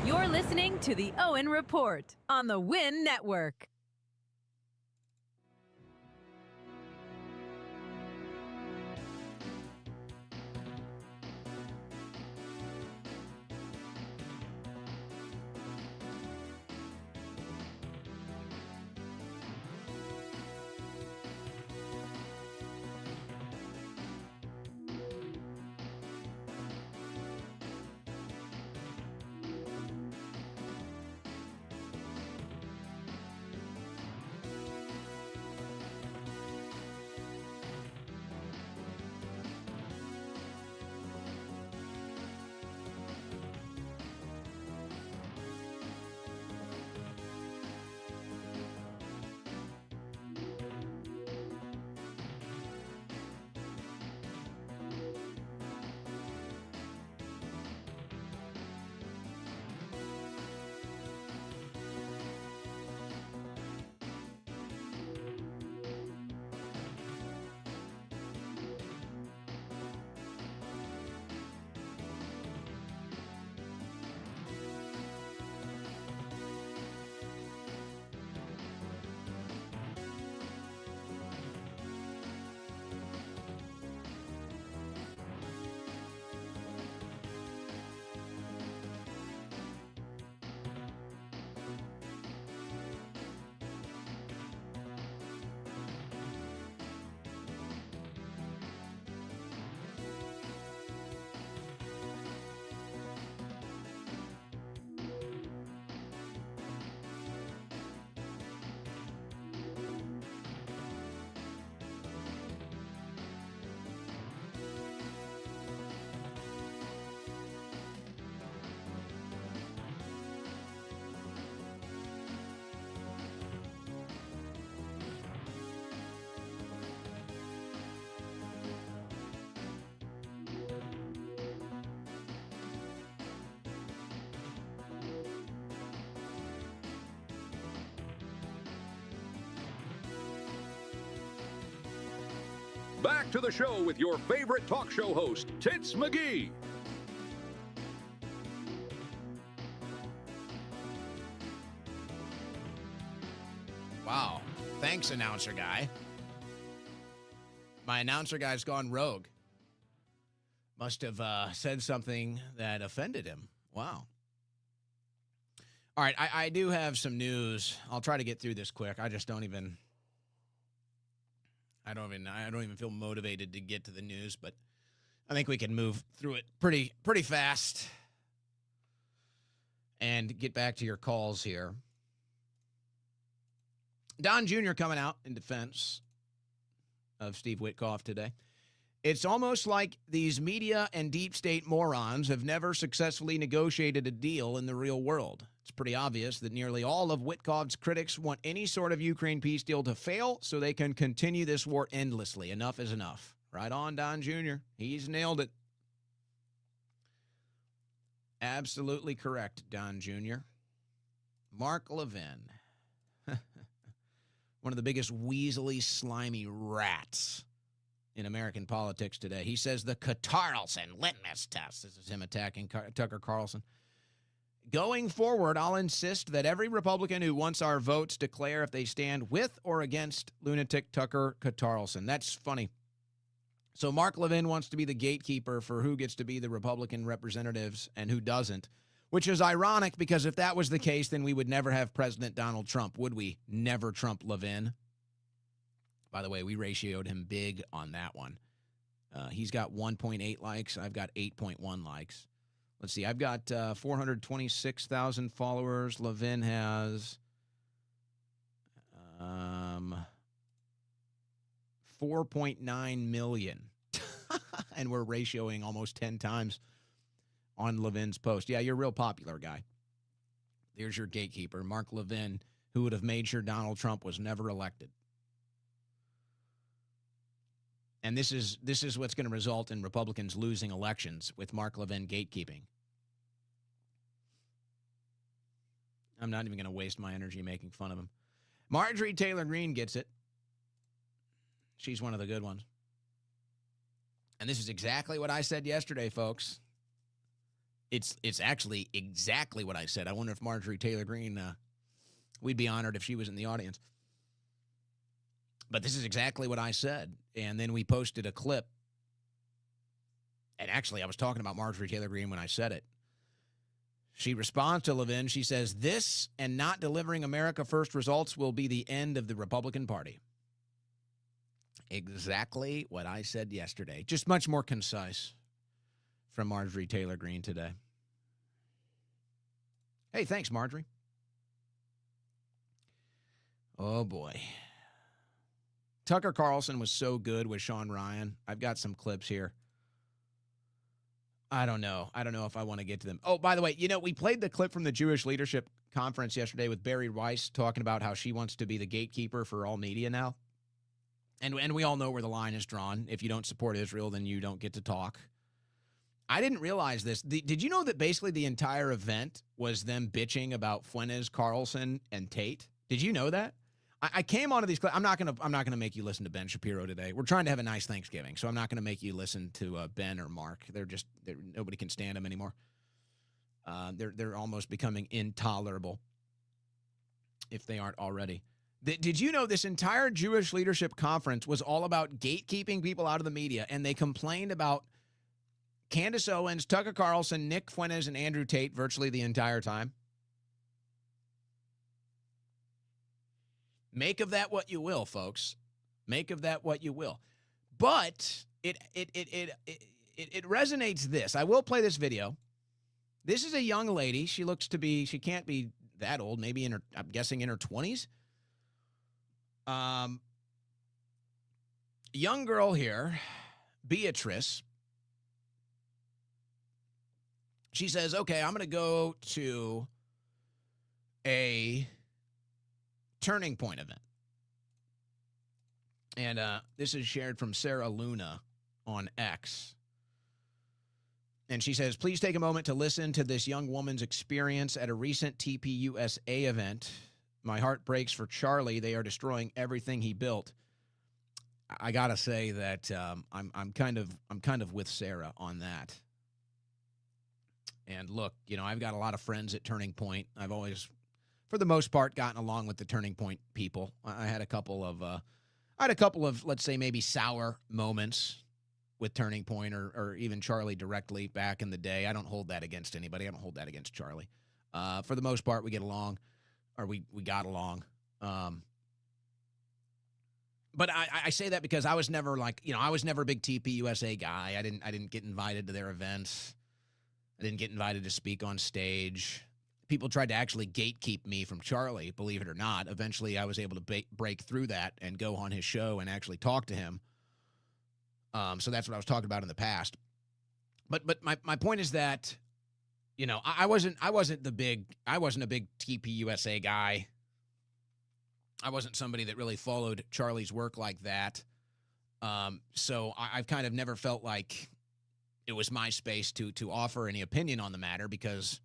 You're listening to the Owen Report on the Win Network. back to the show with your favorite talk show host, Tits McGee. Wow. Thanks, announcer guy. My announcer guy's gone rogue. Must have said something that offended him. Wow. All right, I do have some news. I'll try to get through this quick. I don't even feel motivated to get to the news, but I think we can move through it pretty fast and get back to your calls here. Don Jr. coming out in defense of Steve Witkoff today. It's almost like these media and deep state morons have never successfully negotiated a deal in the real world. It's pretty obvious that nearly all of Witkoff's critics want any sort of Ukraine peace deal to fail so they can continue this war endlessly. Enough is enough. Right on, Don Jr. He's nailed it. Absolutely correct, Don Jr. Mark Levin. One of the biggest weaselly, slimy rats in American politics today. He says the Carlson litmus test. This is him attacking Tucker Carlson. Going forward, I'll insist that every Republican who wants our votes declare if they stand with or against lunatic Tucker Carlson. That's funny. So Mark Levin wants to be the gatekeeper for who gets to be the Republican representatives and who doesn't, which is ironic because if that was the case, then we would never have President Donald Trump, would we? Never Trump Levin. By the way, we ratioed him big on that one. He's got 1.8 likes. I've got 8.1 likes. Let's see. I've got 426,000 followers. Levin has 4.9 million. And we're ratioing almost 10 times on Levin's post. Yeah, you're a real popular guy. There's your gatekeeper, Mark Levin, who would have made sure Donald Trump was never elected. And this is what's going to result in Republicans losing elections with Mark Levin gatekeeping. I'm not even going to waste my energy making fun of him. Marjorie Taylor Greene gets it. She's one of the good ones. And this is exactly what I said yesterday, folks. It's actually exactly what I said. I wonder if Marjorie Taylor Greene, we'd be honored if she was in the audience. But this is exactly what I said. And then we posted a clip. And actually, I was talking about Marjorie Taylor Greene when I said it. She responds to Levin. She says, this and not delivering America First results will be the end of the Republican Party. Exactly what I said yesterday. Just much more concise from Marjorie Taylor Greene today. Hey, thanks, Marjorie. Oh, boy. Tucker Carlson was so good with Sean Ryan. I've got some clips here. I don't know if I want to get to them. Oh, by the way, we played the clip from the Jewish Leadership Conference yesterday with Barry Weiss talking about how she wants to be the gatekeeper for all media now. And we all know where the line is drawn. If you don't support Israel, then you don't get to talk. I didn't realize this. Did you know that basically the entire event was them bitching about Fuentes, Carlson, and Tate? Did you know that? I came onto these clips. I'm not gonna make you listen to Ben Shapiro today. We're trying to have a nice Thanksgiving, so I'm not gonna make you listen to Ben or Mark. Nobody can stand them anymore. They're almost becoming intolerable if they aren't already. Did you know this entire Jewish Leadership Conference was all about gatekeeping people out of the media, and they complained about Candace Owens, Tucker Carlson, Nick Fuentes, and Andrew Tate virtually the entire time? Make of that what you will, folks. Make of that what you will. But it resonates this. I will play this video. This is a young lady. She can't be that old, maybe I'm guessing in her 20s. Young girl here, Beatrice. She says, okay, I'm going to go to a Turning Point event. And this is shared from Sarah Luna on X. And she says, please take a moment to listen to this young woman's experience at a recent TPUSA event. My heart breaks for Charlie. They are destroying everything he built. I gotta say that I'm kind of with Sarah on that. And look, I've got a lot of friends at Turning Point. I've always, for the most part, gotten along with the Turning Point people. I had a couple of, let's say, maybe sour moments with Turning Point or even Charlie directly back in the day. I don't hold that against anybody. I don't hold that against Charlie. For the most part, we get along, or we got along. But I say that because I was never I was never a big TP USA guy. I didn't get invited to their events. I didn't get invited to speak on stage. People tried to actually gatekeep me from Charlie, believe it or not. Eventually, I was able to break through that and go on his show and actually talk to him. So that's what I was talking about in the past. But my point is that, I wasn't a big TP USA guy. I wasn't somebody that really followed Charlie's work like that. So I've kind of never felt like it was my space to offer any opinion on the matter, because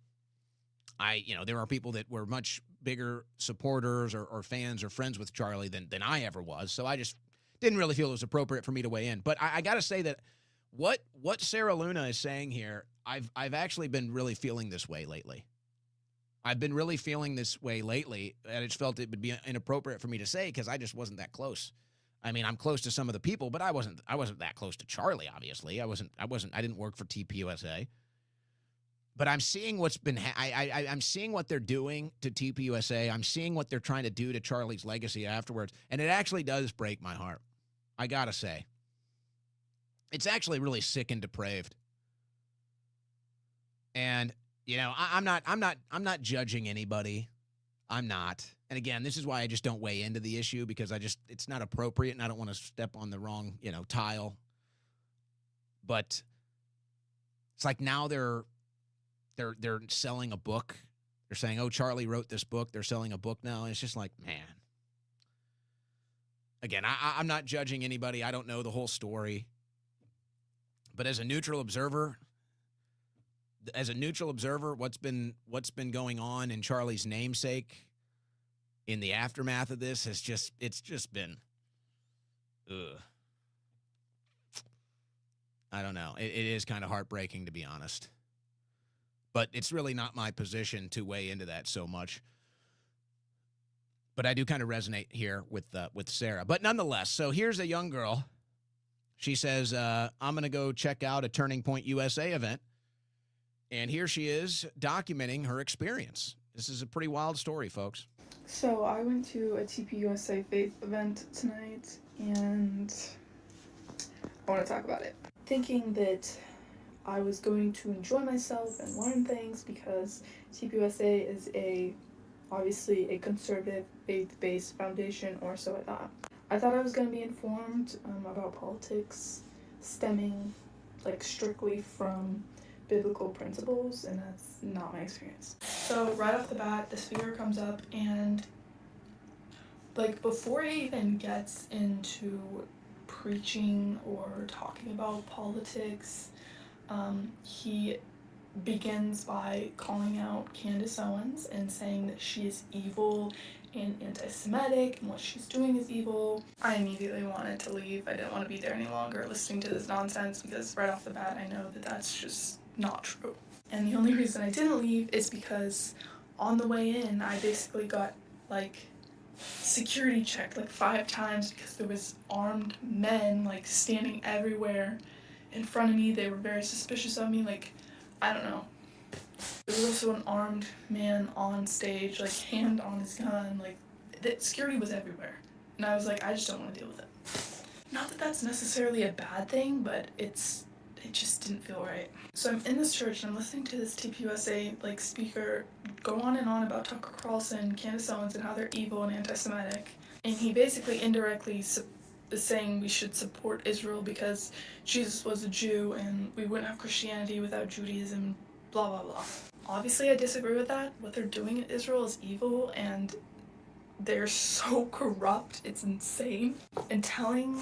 there are people that were much bigger supporters or fans or friends with Charlie than I ever was. So I just didn't really feel it was appropriate for me to weigh in. But I got to say that what Sarah Luna is saying here, I've actually been really feeling this way lately. I've been really feeling this way lately, and I just felt it would be inappropriate for me to say because I just wasn't that close. I mean, I'm close to some of the people, but I wasn't that close to Charlie. Obviously, I didn't work for TPUSA, but I'm seeing what's been. I'm seeing what they're doing to TPUSA. I'm seeing what they're trying to do to Charlie's legacy afterwards, and it actually does break my heart. I gotta say, it's actually really sick and depraved. And I'm not judging anybody. I'm not. And again, this is why I just don't weigh into the issue, because it's not appropriate, and I don't want to step on the wrong, tile. But it's like now they're selling a book. They're saying, "Oh, Charlie wrote this book." They're selling a book now. And it's just like, man. Again, I'm not judging anybody. I don't know the whole story. But as a neutral observer, what's been going on in Charlie's namesake in the aftermath of this it's just been, I don't know. It is kind of heartbreaking, to be honest. But it's really not my position to weigh into that so much. But I do kind of resonate here with Sarah. But nonetheless, so here's a young girl. She says, I'm going to go check out a Turning Point USA event. And here she is documenting her experience. This is a pretty wild story, folks. So I went to a TPUSA Faith event tonight, and I want to talk about it. Thinking that I was going to enjoy myself and learn things, because TPUSA is obviously a conservative faith-based foundation, or so I thought. I thought I was going to be informed about politics stemming strictly from biblical principles, and that's not my experience. So right off the bat, the speaker comes up, and before he even gets into preaching or talking about politics, he begins by calling out Candace Owens and saying that she is evil and anti-Semitic, and what she's doing is evil. I immediately wanted to leave. I didn't want to be there any longer listening to this nonsense, because right off the bat I know that that's just not true. And the only reason I didn't leave is because on the way in I basically got security checked 5 times, because there was armed men standing everywhere in front of me. They were very suspicious of me. I don't know. There was also an armed man on stage, hand on his gun. The security was everywhere. And I was I just don't want to deal with it. Not that that's necessarily a bad thing, but it just didn't feel right. So I'm in this church and I'm listening to this TPUSA speaker go on and on about Tucker Carlson, Candace Owens, and how they're evil and anti-Semitic. And he basically indirectly is saying we should support Israel because Jesus was a Jew and we wouldn't have Christianity without Judaism, blah, blah, blah. Obviously, I disagree with that. What they're doing in Israel is evil, and they're so corrupt, it's insane. And telling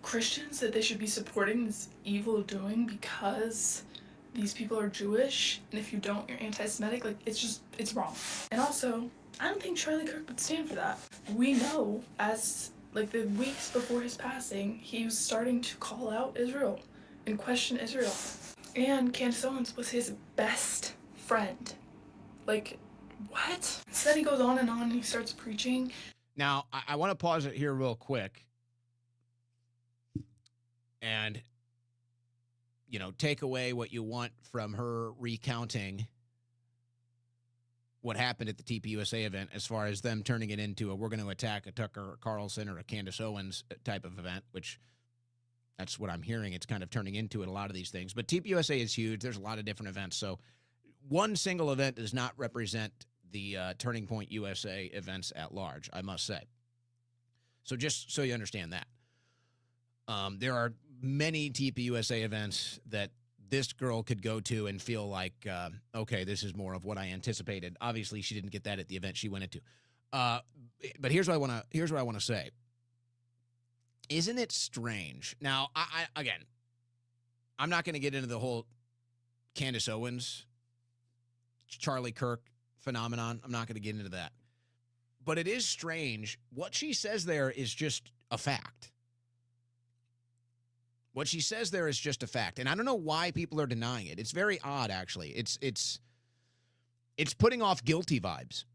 Christians that they should be supporting this evil doing because these people are Jewish, and if you don't, you're anti-Semitic, it's wrong. And also, I don't think Charlie Kirk would stand for that. We know, as like the weeks before his passing, he was starting to call out Israel and question Israel. And Candace Owens was his best friend. Like, what? So then he goes on and he starts preaching. Now, I want to pause it here real quick and, take away what you want from her recounting what happened at the TPUSA event as far as them turning it into we're going to attack a Tucker Carlson or a Candace Owens type of event, which that's what I'm hearing. It's kind of turning into it, a lot of these things. But TPUSA is huge. There's a lot of different events. So one single event does not represent the Turning Point USA events at large, I must say. So just so you understand that. There are many TPUSA events that this girl could go to and feel like, okay, this is more of what I anticipated. Obviously, she didn't get that at the event she went into. But here's what I want to say. Isn't it strange? Now, again, I'm not going to get into the whole Candace Owens, Charlie Kirk phenomenon. I'm not going to get into that. But it is strange. What she says there is just a fact. What she says there is just a fact. And I don't know why people are denying it. It's very odd, actually. It's putting off guilty vibes.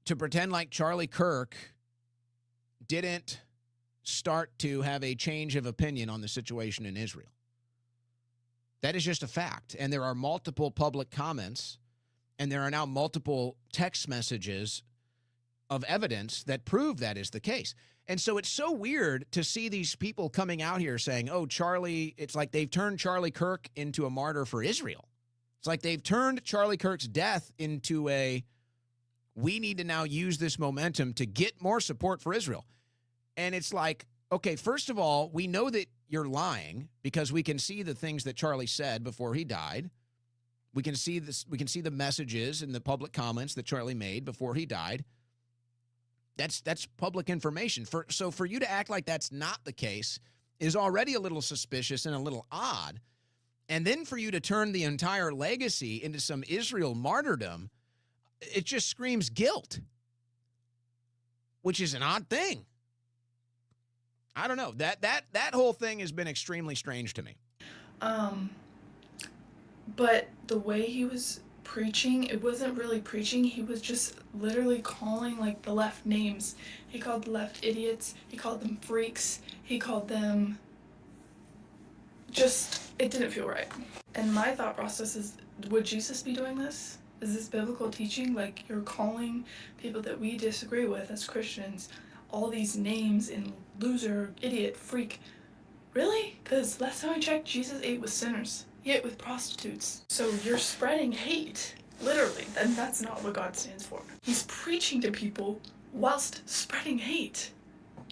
To pretend like Charlie Kirk didn't start to have a change of opinion on the situation in Israel. That is just a fact. And there are multiple public comments, and there are now multiple text messages of evidence that prove that is the case. And so it's so weird to see these people coming out here saying, oh, Charlie, it's like they've turned Charlie Kirk into a martyr for Israel. It's like they've turned Charlie Kirk's death into we need to now use this momentum to get more support for Israel. And it's like, okay, first of all, we know that you're lying because we can see the things that Charlie said before he died. We can see this. We can see the messages and the public comments that Charlie made before he died. That's public information. So for you to act like that's not the case is already a little suspicious and a little odd. And then for you to turn the entire legacy into some Israel martyrdom, it just screams guilt, which is an odd thing. I don't know. That whole thing has been extremely strange to me. But the way he was preaching, it wasn't really preaching. He was just literally calling like the left names. He called the left idiots. He called them freaks. He called them it didn't feel right. And my thought process is, would Jesus be doing this? Is this biblical teaching? Like, you're calling people that we disagree with as Christians all these names and loser, idiot, freak. Really? Because last time I checked, Jesus ate with sinners. He ate with prostitutes. So you're spreading hate, literally, and that's not what God stands for. He's preaching to people whilst spreading hate.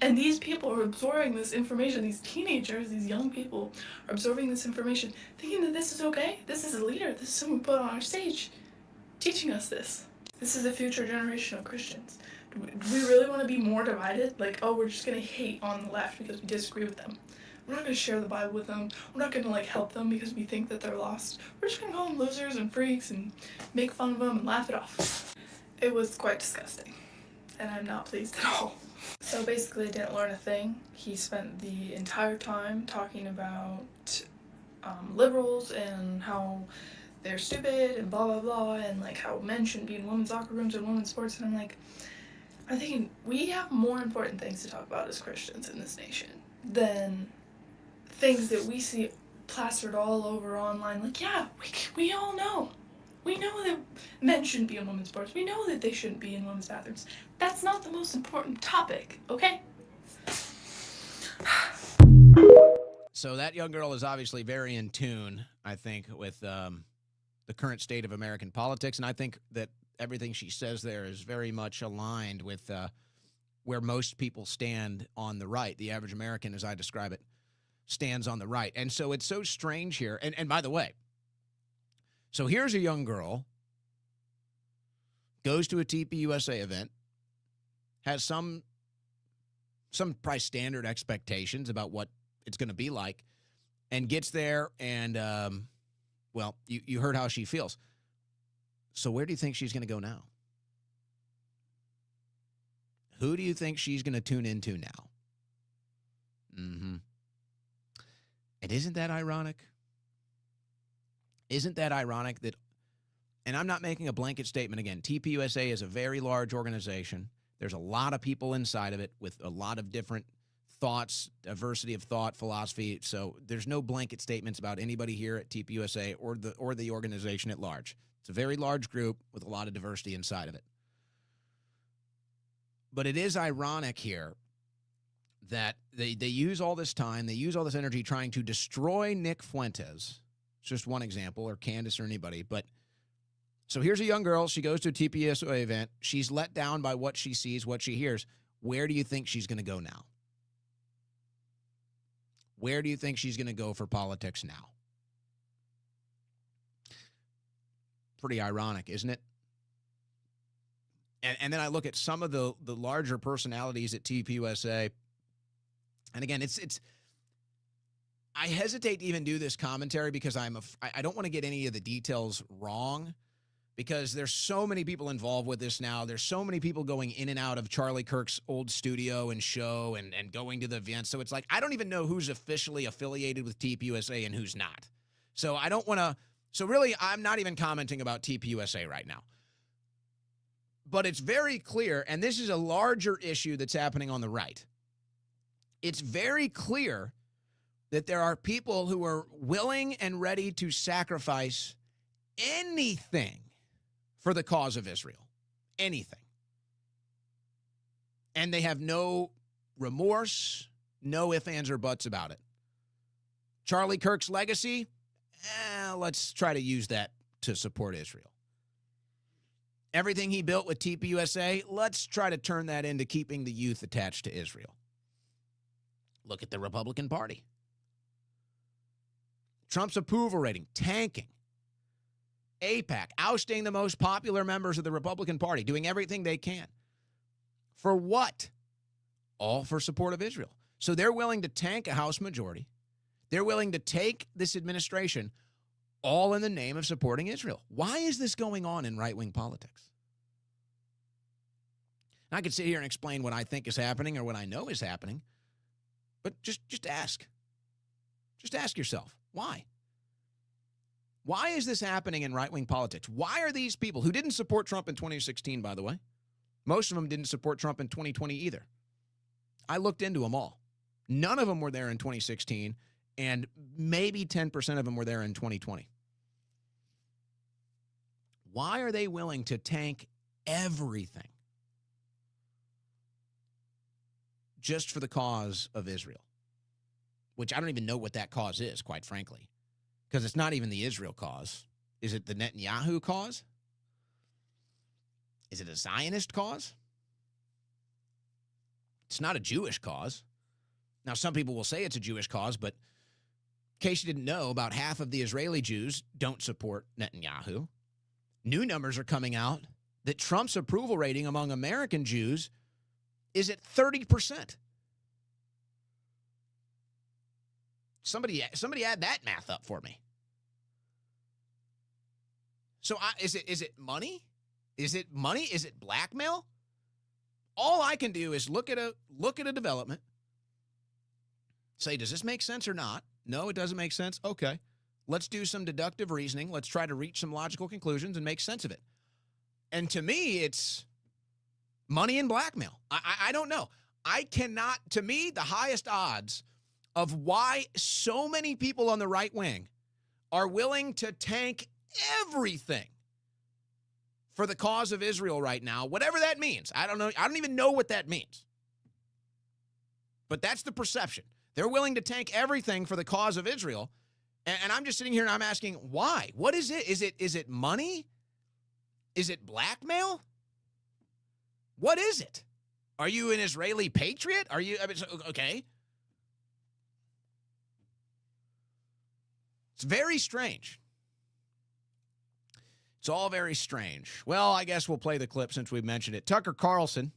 And these people are absorbing this information, these teenagers, these young people are absorbing this information, thinking that this is okay. This is a leader. This is someone put on our stage teaching us this. This is the future generation of Christians. Do we really want to be more divided? Like, oh, we're just going to hate on the left because we disagree with them. We're not going to share the Bible with them. We're not going to, help them because we think that they're lost. We're just going to call them losers and freaks and make fun of them and laugh it off. It was quite disgusting, and I'm not pleased at all. So basically, I didn't learn a thing. He spent the entire time talking about liberals and how they're stupid and blah, blah, blah, and, how men shouldn't be in women's locker rooms and women's sports. And I'm thinking, we have more important things to talk about as Christians in this nation than things that we see plastered all over online. We all know. We know that men shouldn't be in women's sports. We know that they shouldn't be in women's bathrooms. That's not the most important topic, okay? So that young girl is obviously very in tune, I think, with the current state of American politics. And I think that everything she says there is very much aligned with where most people stand on the right. The average American, as I describe it, stands on the right. And so it's so strange here. And by the way, so here's a young girl, goes to a TPUSA event, has some probably standard expectations about what it's going to be like, and gets there and, you heard how she feels. So where do you think she's going to go now? Who do you think she's going to tune into now? Mm-hmm. And isn't that ironic? Isn't that ironic that, and I'm not making a blanket statement again, TPUSA is a very large organization. There's a lot of people inside of it with a lot of different thoughts, diversity of thought, philosophy. So there's no blanket statements about anybody here at TPUSA or the organization at large. It's a very large group with a lot of diversity inside of it. But it is ironic here that they use all this time, they use all this energy trying to destroy Nick Fuentes. It's just one example, or Candace or anybody. But so here's a young girl. She goes to a TPUSA event. She's let down by what she sees, what she hears. Where do you think she's going to go now? Where do you think she's going to go for politics now? Pretty ironic, isn't it? And then I look at some of the larger personalities at TPUSA. And again, it's I hesitate to even do this commentary because I don't want to get any of the details wrong, because there's so many people involved with this now. There's so many people going in and out of Charlie Kirk's old studio and show and going to the events. So it's like, I don't even know who's officially affiliated with TPUSA and who's not. So I don't want to, so really I'm not even commenting about TPUSA right now. But it's very clear, and this is a larger issue that's happening on the right. It's very clear that there are people who are willing and ready to sacrifice anything for the cause of Israel. Anything. And they have no remorse, no ifs, ands, or buts about it. Charlie Kirk's legacy, let's try to use that to support Israel. Everything he built with TPUSA, let's try to turn that into keeping the youth attached to Israel. Look at the Republican Party. Trump's approval rating tanking. AIPAC ousting the most popular members of the Republican Party, doing everything they can. For what? All for support of Israel. So they're willing to tank a House majority. They're willing to take this administration all in the name of supporting Israel. Why is this going on in right-wing politics? And I could sit here and explain what I think is happening or what I know is happening, but just ask. Just ask yourself, why? Why is this happening in right-wing politics? Why are these people who didn't support Trump in 2016, by the way, most of them didn't support Trump in 2020 either. I looked into them all. None of them were there in 2016, and maybe 10% of them were there in 2020. Why are they willing to tank everything just for the cause of Israel? Which I don't even know what that cause is, quite frankly, because it's not even the Israel cause. Is it the Netanyahu cause? Is it a Zionist cause? It's not a Jewish cause. Now, some people will say it's a Jewish cause, but in case you didn't know, about half of the Israeli Jews don't support Netanyahu. New numbers are coming out that Trump's approval rating among American Jews is at 30%. Somebody add that math up for me. So is it money? Is it money? Is it blackmail? All I can do is look at a development, say, does this make sense or not? No, it doesn't make sense. Okay. Let's do some deductive reasoning. Let's try to reach some logical conclusions and make sense of it. And to me, it's money and blackmail. I don't know. I cannot, to me, the highest odds of why so many people on the right wing are willing to tank everything for the cause of Israel right now, whatever that means. I don't know. I don't even know what that means. But that's the perception. They're willing to tank everything for the cause of Israel. And I'm just sitting here and I'm asking, why? What is it? Is it money? Is it blackmail? What is it? Are you an Israeli patriot? Are you, okay. It's very strange. It's all very strange. Well, I guess we'll play the clip since we mentioned it. Tucker Carlson,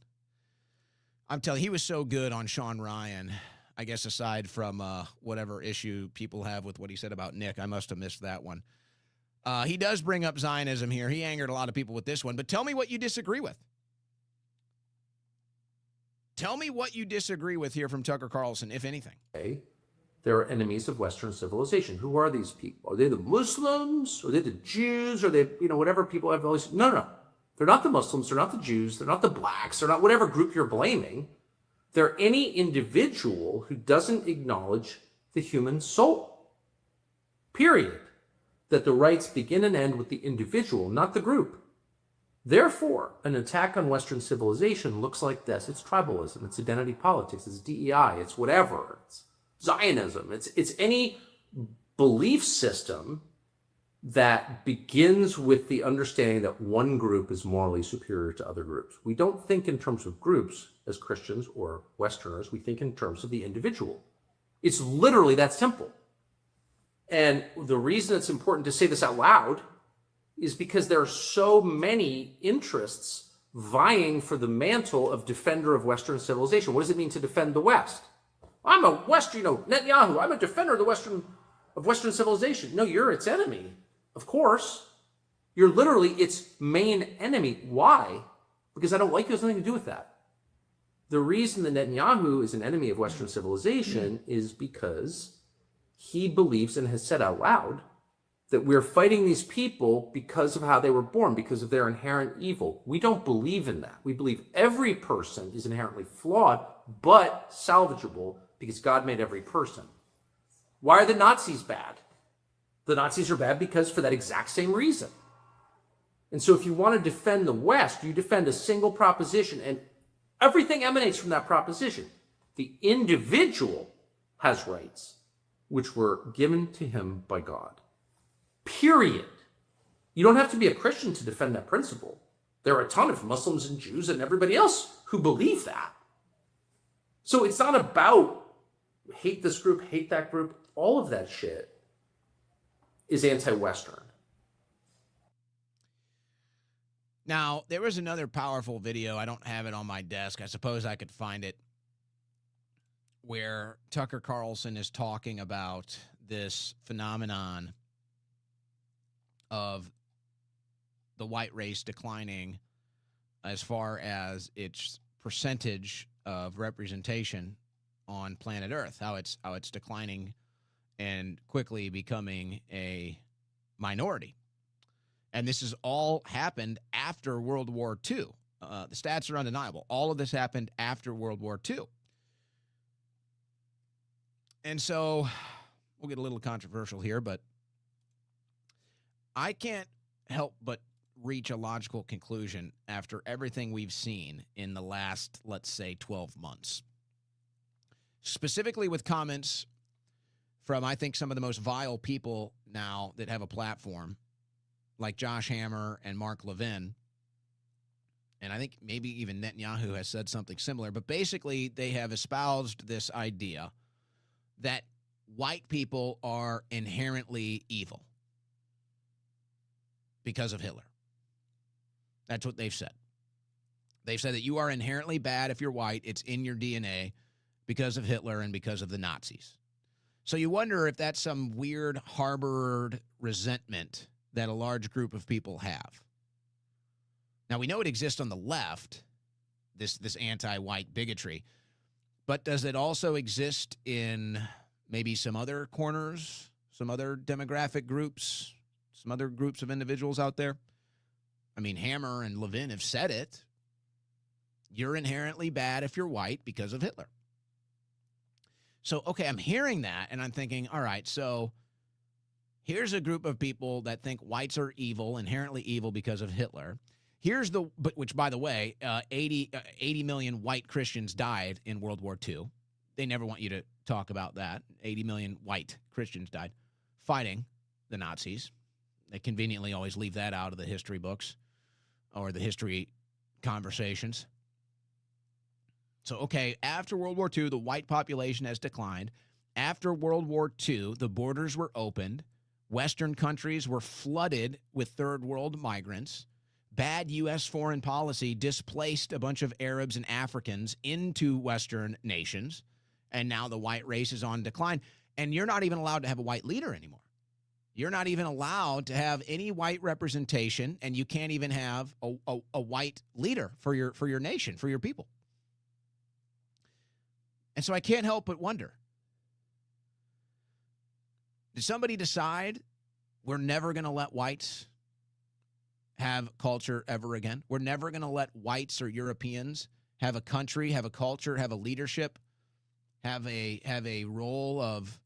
I'm telling you, he was so good on Sean Ryan. I guess aside from whatever issue people have with what he said about Nick, I must have missed that one. He does bring up Zionism here. He angered a lot of people with this one. But tell me what you disagree with. Tell me what you disagree with here from Tucker Carlson, if anything. They're enemies of Western civilization. Who are these people? Are they the Muslims? Are they the Jews? Are they, whatever people have always... No. They're not the Muslims. They're not the Jews. They're not the blacks. They're not whatever group you're blaming. They're any individual who doesn't acknowledge the human soul. Period. That the rights begin and end with the individual, not the group. Therefore, an attack on Western civilization looks like this. It's tribalism. It's identity politics. It's DEI. It's whatever. It's Zionism. It's any belief system that begins with the understanding that one group is morally superior to other groups. We don't think in terms of groups as Christians or Westerners. We think in terms of the individual. It's literally that simple. And the reason it's important to say this out loud is because there are so many interests vying for the mantle of defender of Western civilization. What does it mean to defend the West? I'm a Western, Netanyahu, I'm a defender of Western civilization. No, you're its enemy. Of course. You're literally its main enemy. Why? Because I don't like you. It has nothing to do with that. The reason that Netanyahu is an enemy of Western civilization is because he believes and has said out loud that we're fighting these people because of how they were born, because of their inherent evil. We don't believe in that. We believe every person is inherently flawed, but salvageable because God made every person. Why are the Nazis bad? The Nazis are bad because for that exact same reason. And so if you want to defend the West, you defend a single proposition, and everything emanates from that proposition. The individual has rights, which were given to him by God. Period. You don't have to be a Christian to defend that principle. There are a ton of Muslims and Jews and everybody else who believe that. So it's not about hate this group, hate that group. All of that shit is anti-Western. Now, there was another powerful video. I don't have it on my desk. I suppose I could find it, where Tucker Carlson is talking about this phenomenon of the white race declining as far as its percentage of representation on planet Earth, how it's declining and quickly becoming a minority. And this has all happened after World War II. The stats are undeniable. All of this happened after World War II. And so we'll get a little controversial here, but I can't help but reach a logical conclusion after everything we've seen in the last, let's say, 12 months. Specifically with comments from, I think, some of the most vile people now that have a platform, like Josh Hammer and Mark Levin. And I think maybe even Netanyahu has said something similar. But basically, they have espoused this idea that white people are inherently evil because of Hitler. That's what they've said. They've said that you are inherently bad if you're white. It's in your DNA because of Hitler and because of the Nazis. So you wonder if that's some weird harbored resentment that a large group of people have. Now, we know it exists on the left, this anti-white bigotry, but does it also exist in maybe some other corners, some other demographic groups, some other groups of individuals out there? I mean, Hammer and Levin have said it. You're inherently bad if you're white because of Hitler. So, okay, I'm hearing that, and I'm thinking, all right, so here's a group of people that think whites are evil, inherently evil because of Hitler. Here's which, by the way, 80 million white Christians died in World War II. They never want you to talk about that. 80 million white Christians died fighting the Nazis. They conveniently always leave that out of the history books or the history conversations. So, okay, after World War II, the white population has declined. After World War II, the borders were opened. Western countries were flooded with third world migrants. Bad U.S. foreign policy displaced a bunch of Arabs and Africans into Western nations. And now the white race is on decline. And you're not even allowed to have a white leader anymore. You're not even allowed to have any white representation, and you can't even have a white leader for your nation, for your people. And so I can't help but wonder, did somebody decide we're never going to let whites have culture ever again? We're never going to let whites or Europeans have a country, have a culture, have a leadership, have a role of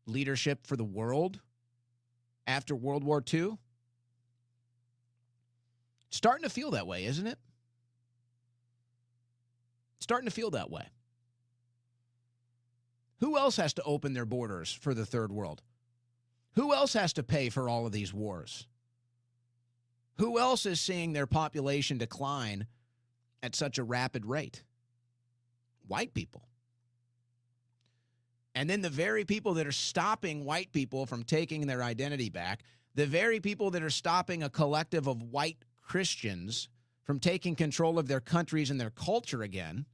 leadership for the world after World War II? Starting to feel that way, isn't it? Starting to feel that way. Who else has to open their borders for the third world? Who else has to pay for all of these wars? Who else is seeing their population decline at such a rapid rate? White people. And then the very people that are stopping white people from taking their identity back, the very people that are stopping a collective of white Christians from taking control of their countries and their culture again,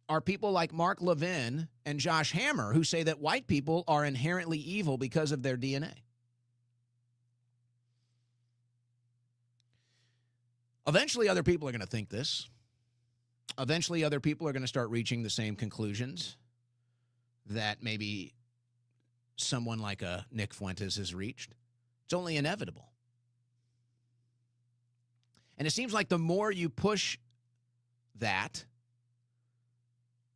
are people like Mark Levin and Josh Hammer, who say that white people are inherently evil because of their DNA. Eventually, other people are going to think this. Eventually, other people are going to start reaching the same conclusions that maybe someone like a Nick Fuentes has reached. It's only inevitable. And it seems like the more you push that,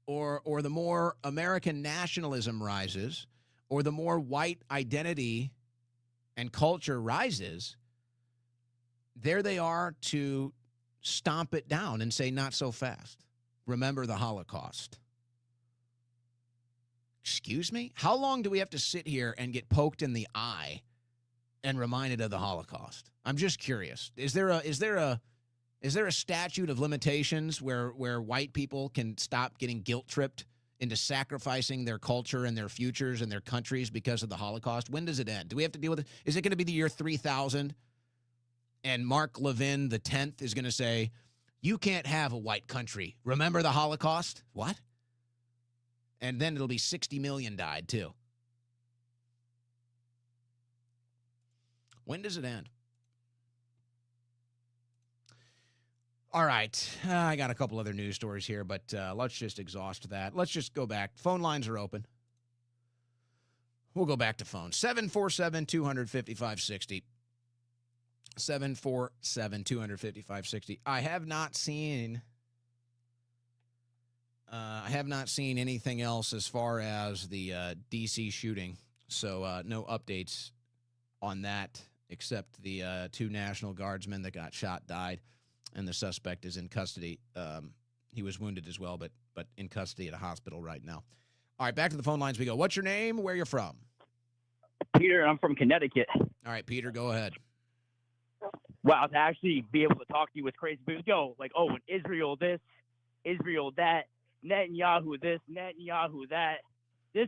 or the more American nationalism rises, or the more white identity and culture rises, there they are to stomp it down and say, not so fast. Remember the Holocaust. Excuse me? How long do we have to sit here and get poked in the eye and reminded of the Holocaust? I'm just curious. Is there a statute of limitations where white people can stop getting guilt tripped into sacrificing their culture and their futures and their countries because of the Holocaust? When does it end? Do we have to deal with it? Is it going to be the year 3000? And Mark Levin, the 10th, is going to say, you can't have a white country. Remember the Holocaust? What? And then it'll be 60 million died, too. When does it end? All right. I got a couple other news stories here, but let's just exhaust that. Let's just go back. Phone lines are open. We'll go back to phone. 747-255-60. 747-255-60. I have not seen anything else as far as the D.C. shooting. So no updates on that, except the two National Guardsmen that got shot died, and the suspect is in custody. He was wounded as well, but in custody at a hospital right now. All right, back to the phone lines we go. What's your name? Where you're from? Peter, I'm from Connecticut. All right, Peter, go ahead. Wow, to actually be able to talk to you with crazy people. Yo, like, oh, and Israel this, Israel that, Netanyahu this, Netanyahu that. This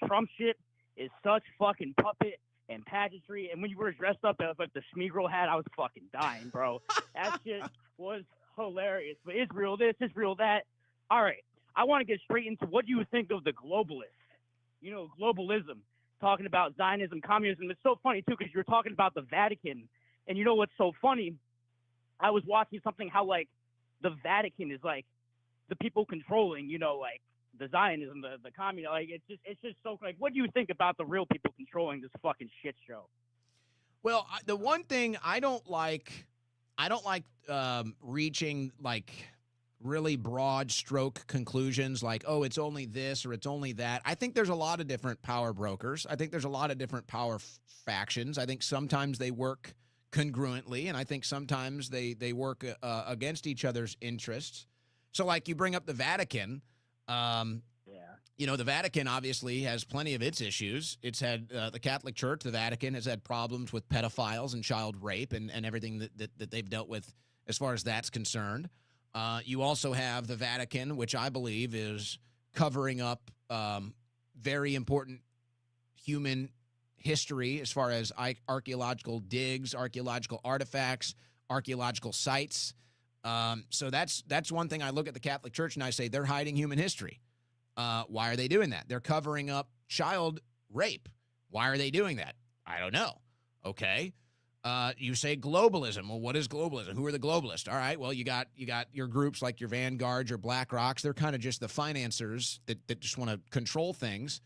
Trump shit is such fucking puppet and pageantry. And when you were dressed up as like the Schmeagol hat, I was fucking dying, bro. That shit was hilarious. But Israel this, Israel that. All right, I want to get straight into what do you think of the globalists? You know, globalism, talking about Zionism, communism. It's so funny, too, because you were talking about the Vatican. And you know what's so funny? I was watching something how, like, the Vatican is, like, the people controlling, you know, like, the Zionism, the communism. Like, it's just so, like, what do you think about the real people controlling this fucking shit show? Well, the one thing I don't like reaching, like, really broad stroke conclusions like, oh, it's only this or it's only that. I think there's a lot of different power brokers. I think there's a lot of different power factions. I think sometimes they work congruently, and I think sometimes they work against each other's interests. So, like, you bring up the Vatican. You know, the Vatican obviously has plenty of its issues. It's had the Catholic Church, the Vatican, has had problems with pedophiles and child rape and everything that they've dealt with as far as that's concerned. You also have the Vatican, which I believe is covering up very important human history as far as archaeological digs, archaeological artifacts, archaeological sites. So that's one thing I look at the Catholic Church and I say they're hiding human history. Why are they doing that? They're covering up child rape. Why are they doing that? I don't know. Okay. You say globalism. Well, what is globalism? Who are the globalists? All right. Well, you got your groups like your Vanguard, your BlackRocks. They're kind of just the financiers that just want to control things.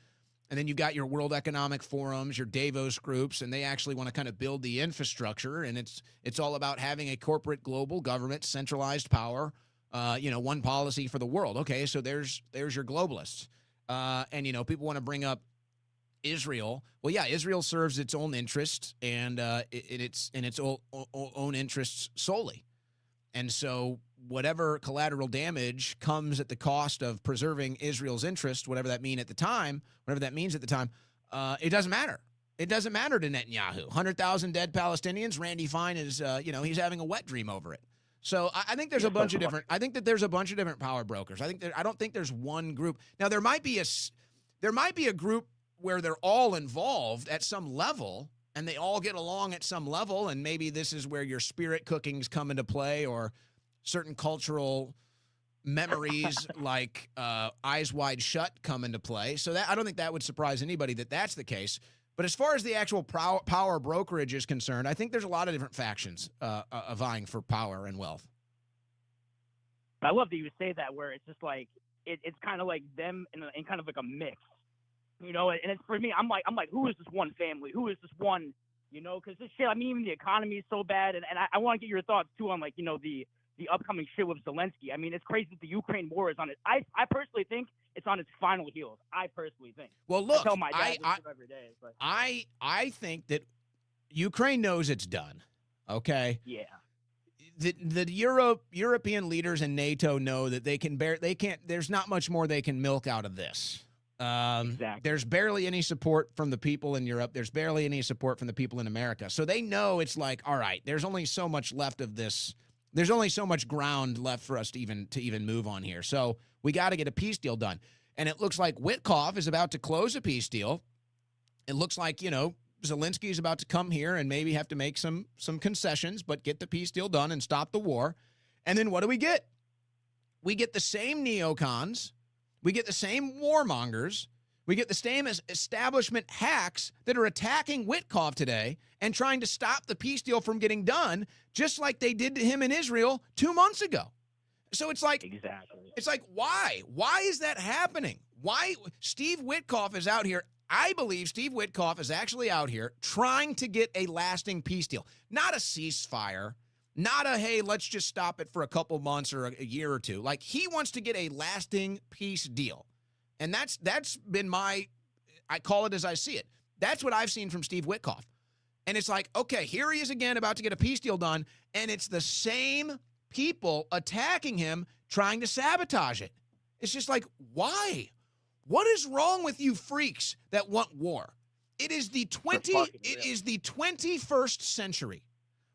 And then you've got your World Economic Forums, your Davos groups, and they actually want to kind of build the infrastructure. And it's all about having a corporate global government, centralized power, one policy for the world. Okay, so there's your globalists. And people want to bring up Israel. Well, yeah, Israel serves its own interests and its own interests solely. And so whatever collateral damage comes at the cost of preserving Israel's interest, whatever that means at the time, it doesn't matter. It doesn't matter to Netanyahu. 100,000 dead Palestinians. Randy Fine is, he's having a wet dream over it. So I think there's a bunch of different. I think that there's a bunch of different power brokers. I don't think there's one group. Now there might be a group where they're all involved at some level and they all get along at some level, and maybe this is where your spirit cookings come into play, or certain cultural memories like Eyes Wide Shut come into play. So that I don't think that would surprise anybody that that's the case. But as far as the actual power brokerage is concerned, I think there's a lot of different factions vying for power and wealth. I love that you say that, where it's just like it's kind of like them in kind of like a mix, And it's for me, I'm like, who is this one family? Who is this one? Because this shit. I mean, even the economy is so bad, and I want to get your thoughts too on like the upcoming shit with Zelensky. I mean, it's crazy that the Ukraine war is on it. I personally think it's on its final heels. I personally think. Well, look, I tell my dad this every day. But. I think that Ukraine knows it's done. Okay. Yeah. The European leaders and NATO know that they can't. There's not much more they can milk out of this. Exactly. There's barely any support from the people in Europe. There's barely any support from the people in America. So they know it's like, all right, there's only so much left of this. There's only so much ground left for us to even move on here. So we got to get a peace deal done. And it looks like Witkoff is about to close a peace deal. It looks like, Zelensky is about to come here and maybe have to make some concessions, but get the peace deal done and stop the war. And then what do we get? We get the same neocons. We get the same warmongers. We get the same establishment hacks that are attacking Witkoff today and trying to stop the peace deal from getting done, just like they did to him in Israel 2 months ago. So it's like, exactly. It's like, why? Why is that happening? Why? Steve Witkoff is out here. I believe Steve Witkoff is actually out here trying to get a lasting peace deal, not a ceasefire, not a, hey, let's just stop it for a couple months or a year or two. Like, he wants to get a lasting peace deal. And that's been I call it as I see it. That's what I've seen from Steve Witkoff. And it's like, okay, here he is again about to get a peace deal done, and it's the same people attacking him, trying to sabotage it. It's just like, why? What is wrong with you freaks that want war? It is the 21st century.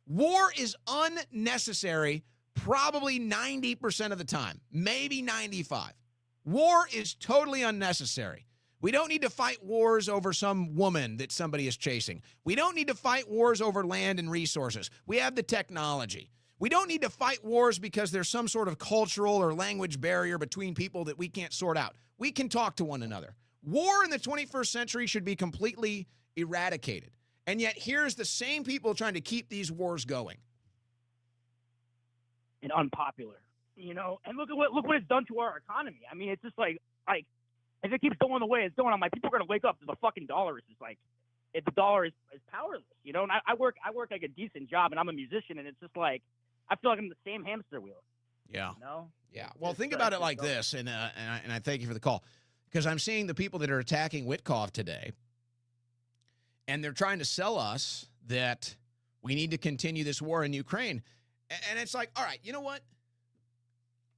War is unnecessary probably 90% of the time, maybe 95%. War is totally unnecessary. We don't need to fight wars over some woman that somebody is chasing. We don't need to fight wars over land and resources. We have the technology. We don't need to fight wars because there's some sort of cultural or language barrier between people that we can't sort out. We can talk to one another. War in the 21st century should be completely eradicated. And yet here's the same people trying to keep these wars going. And unpopular. And look what it's done to our economy. I mean, it's just like if it keeps going the way it's going, I'm like, people are gonna wake up to the fucking dollar. It's just like, if the dollar is powerless, And I work like a decent job, and I'm a musician, and it's just like I feel like I'm the same hamster wheel. Yeah. No. Yeah. Well, think about it like this, and I thank you for the call, because I'm seeing the people that are attacking Witkoff today, and they're trying to sell us that we need to continue this war in Ukraine, and it's like, all right, you know what?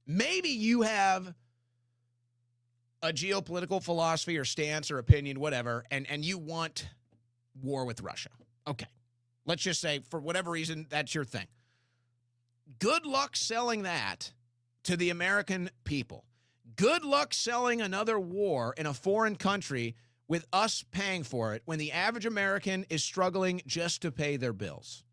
Maybe you have a geopolitical philosophy or stance or opinion, whatever, and you want war with Russia. Okay. Let's just say, for whatever reason, that's your thing. Good luck selling that to the American people. Good luck selling another war in a foreign country with us paying for it when the average American is struggling just to pay their bills.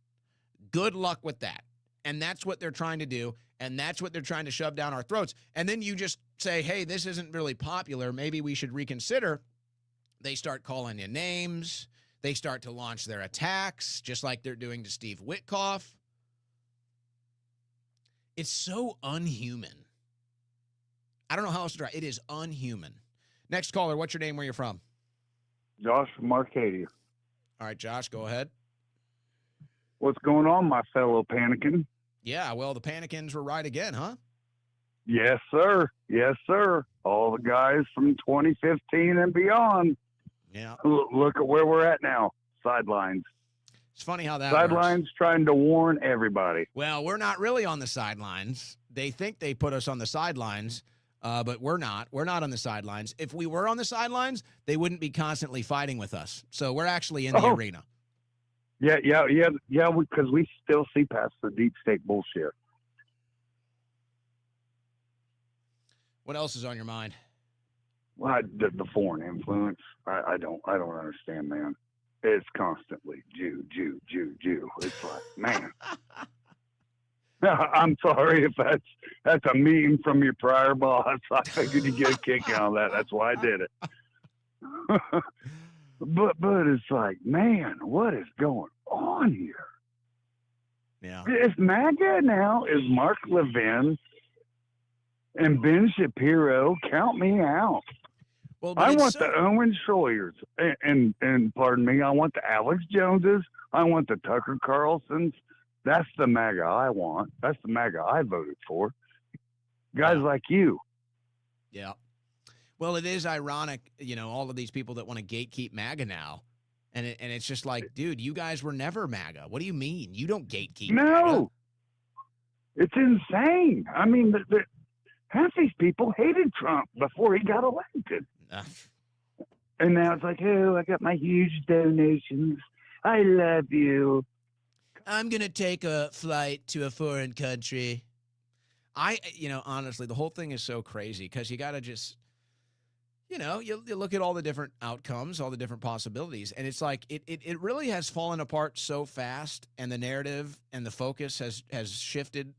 Good luck with that. And that's what they're trying to do. And that's what they're trying to shove down our throats. And then you just say, hey, this isn't really popular. Maybe we should reconsider. They start calling you names. They start to launch their attacks, just like they're doing to Steve Witkoff. It's so unhuman. I don't know how else to try. It is unhuman. Next caller, what's your name, where you're from? Josh from Arcadia. All right, Josh, go ahead. What's going on, my fellow Panikin? Yeah, well, the Panikins were right again, huh? Yes, sir. Yes, sir. All the guys from 2015 and beyond. Yeah. Look at where we're at now. Sidelines. It's funny how that Sidelines works. trying to warn everybody. Well, we're not really on the sidelines. They think they put us on the sidelines, but we're not. We're not on the sidelines. If we were on the sidelines, they wouldn't be constantly fighting with us. So we're actually in the arena. Yeah, because we still see past the deep state bullshit. What else is on your mind? Well, the foreign influence. I don't understand, man. It's constantly Jew. It's like, man. I'm sorry if that's a meme from your prior boss. I figured you'd get a kick out of that. That's why I did it. but it's like, man, what is going on here? Yeah. It's MAGA now. Is Mark Levin and Ben Shapiro? Count me out. Well, I want the Owen Schroyers and pardon me, I want the Alex Joneses. I want the Tucker Carlsons. That's the MAGA I want. That's the MAGA I voted for. Guys like you. Yeah. Well, it is ironic, all of these people that want to gatekeep MAGA now. And it's just like, dude, you guys were never MAGA. What do you mean? You don't gatekeep MAGA. No. It's insane. I mean, half these people hated Trump before he got elected. And now it's like, oh, I got my huge donations. I love you. I'm going to take a flight to a foreign country. Honestly, the whole thing is so crazy because you got to just, you look at all the different outcomes, all the different possibilities. And it's like, it really has fallen apart so fast. And the narrative and the focus has shifted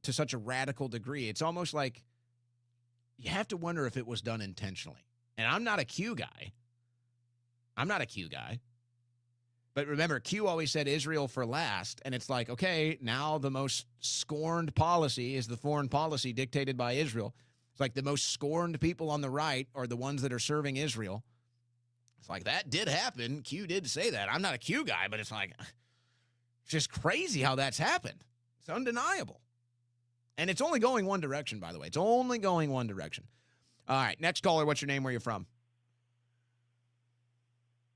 to such a radical degree. It's almost like you have to wonder if it was done intentionally. And I'm not a Q guy. But remember, Q always said Israel for last. And it's like, okay, now the most scorned policy is the foreign policy dictated by Israel. It's like the most scorned people on the right are the ones that are serving Israel. It's like that did happen. Q did say that. I'm not a Q guy, but it's like, it's just crazy how that's happened. It's undeniable. And it's only going one direction, by the way. It's only going one direction. All right, next caller, what's your name, where you're from?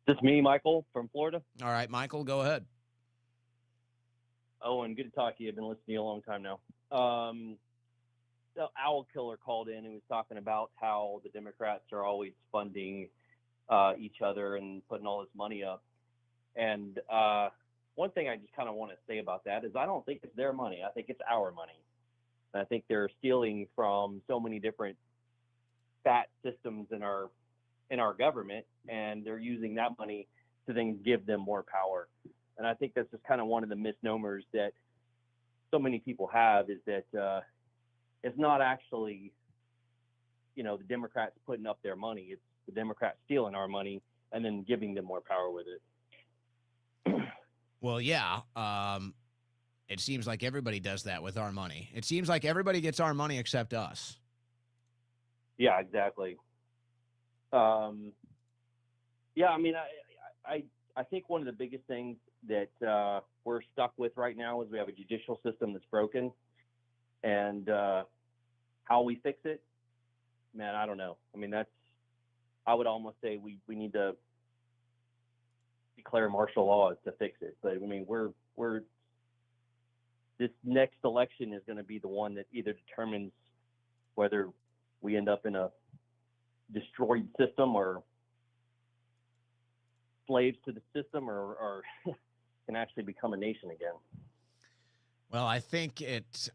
This is me, Michael, from Florida. All right, Michael, go ahead. Owen, good to talk to you. I've been listening to you a long time now. The Owl Killer called in and was talking about how the Democrats are always funding each other and putting all this money up. And one thing I just kind of want to say about that is I don't think it's their money. I think it's our money. And I think they're stealing from so many different fat systems in our government, and they're using that money to then give them more power. And I think that's just kind of one of the misnomers that so many people have, is that it's not actually, the Democrats putting up their money. It's the Democrats stealing our money and then giving them more power with it. Well, yeah. It seems like everybody does that with our money. It seems like everybody gets our money except us. Yeah, exactly. I mean, I think one of the biggest things that we're stuck with right now is we have a judicial system that's broken, and how we fix it, man, I don't know. I mean, I would almost say we need to declare martial law to fix it. But I mean, this next election is going to be the one that either determines whether we end up in a destroyed system or slaves to the system or can actually become a nation again. Well, I think it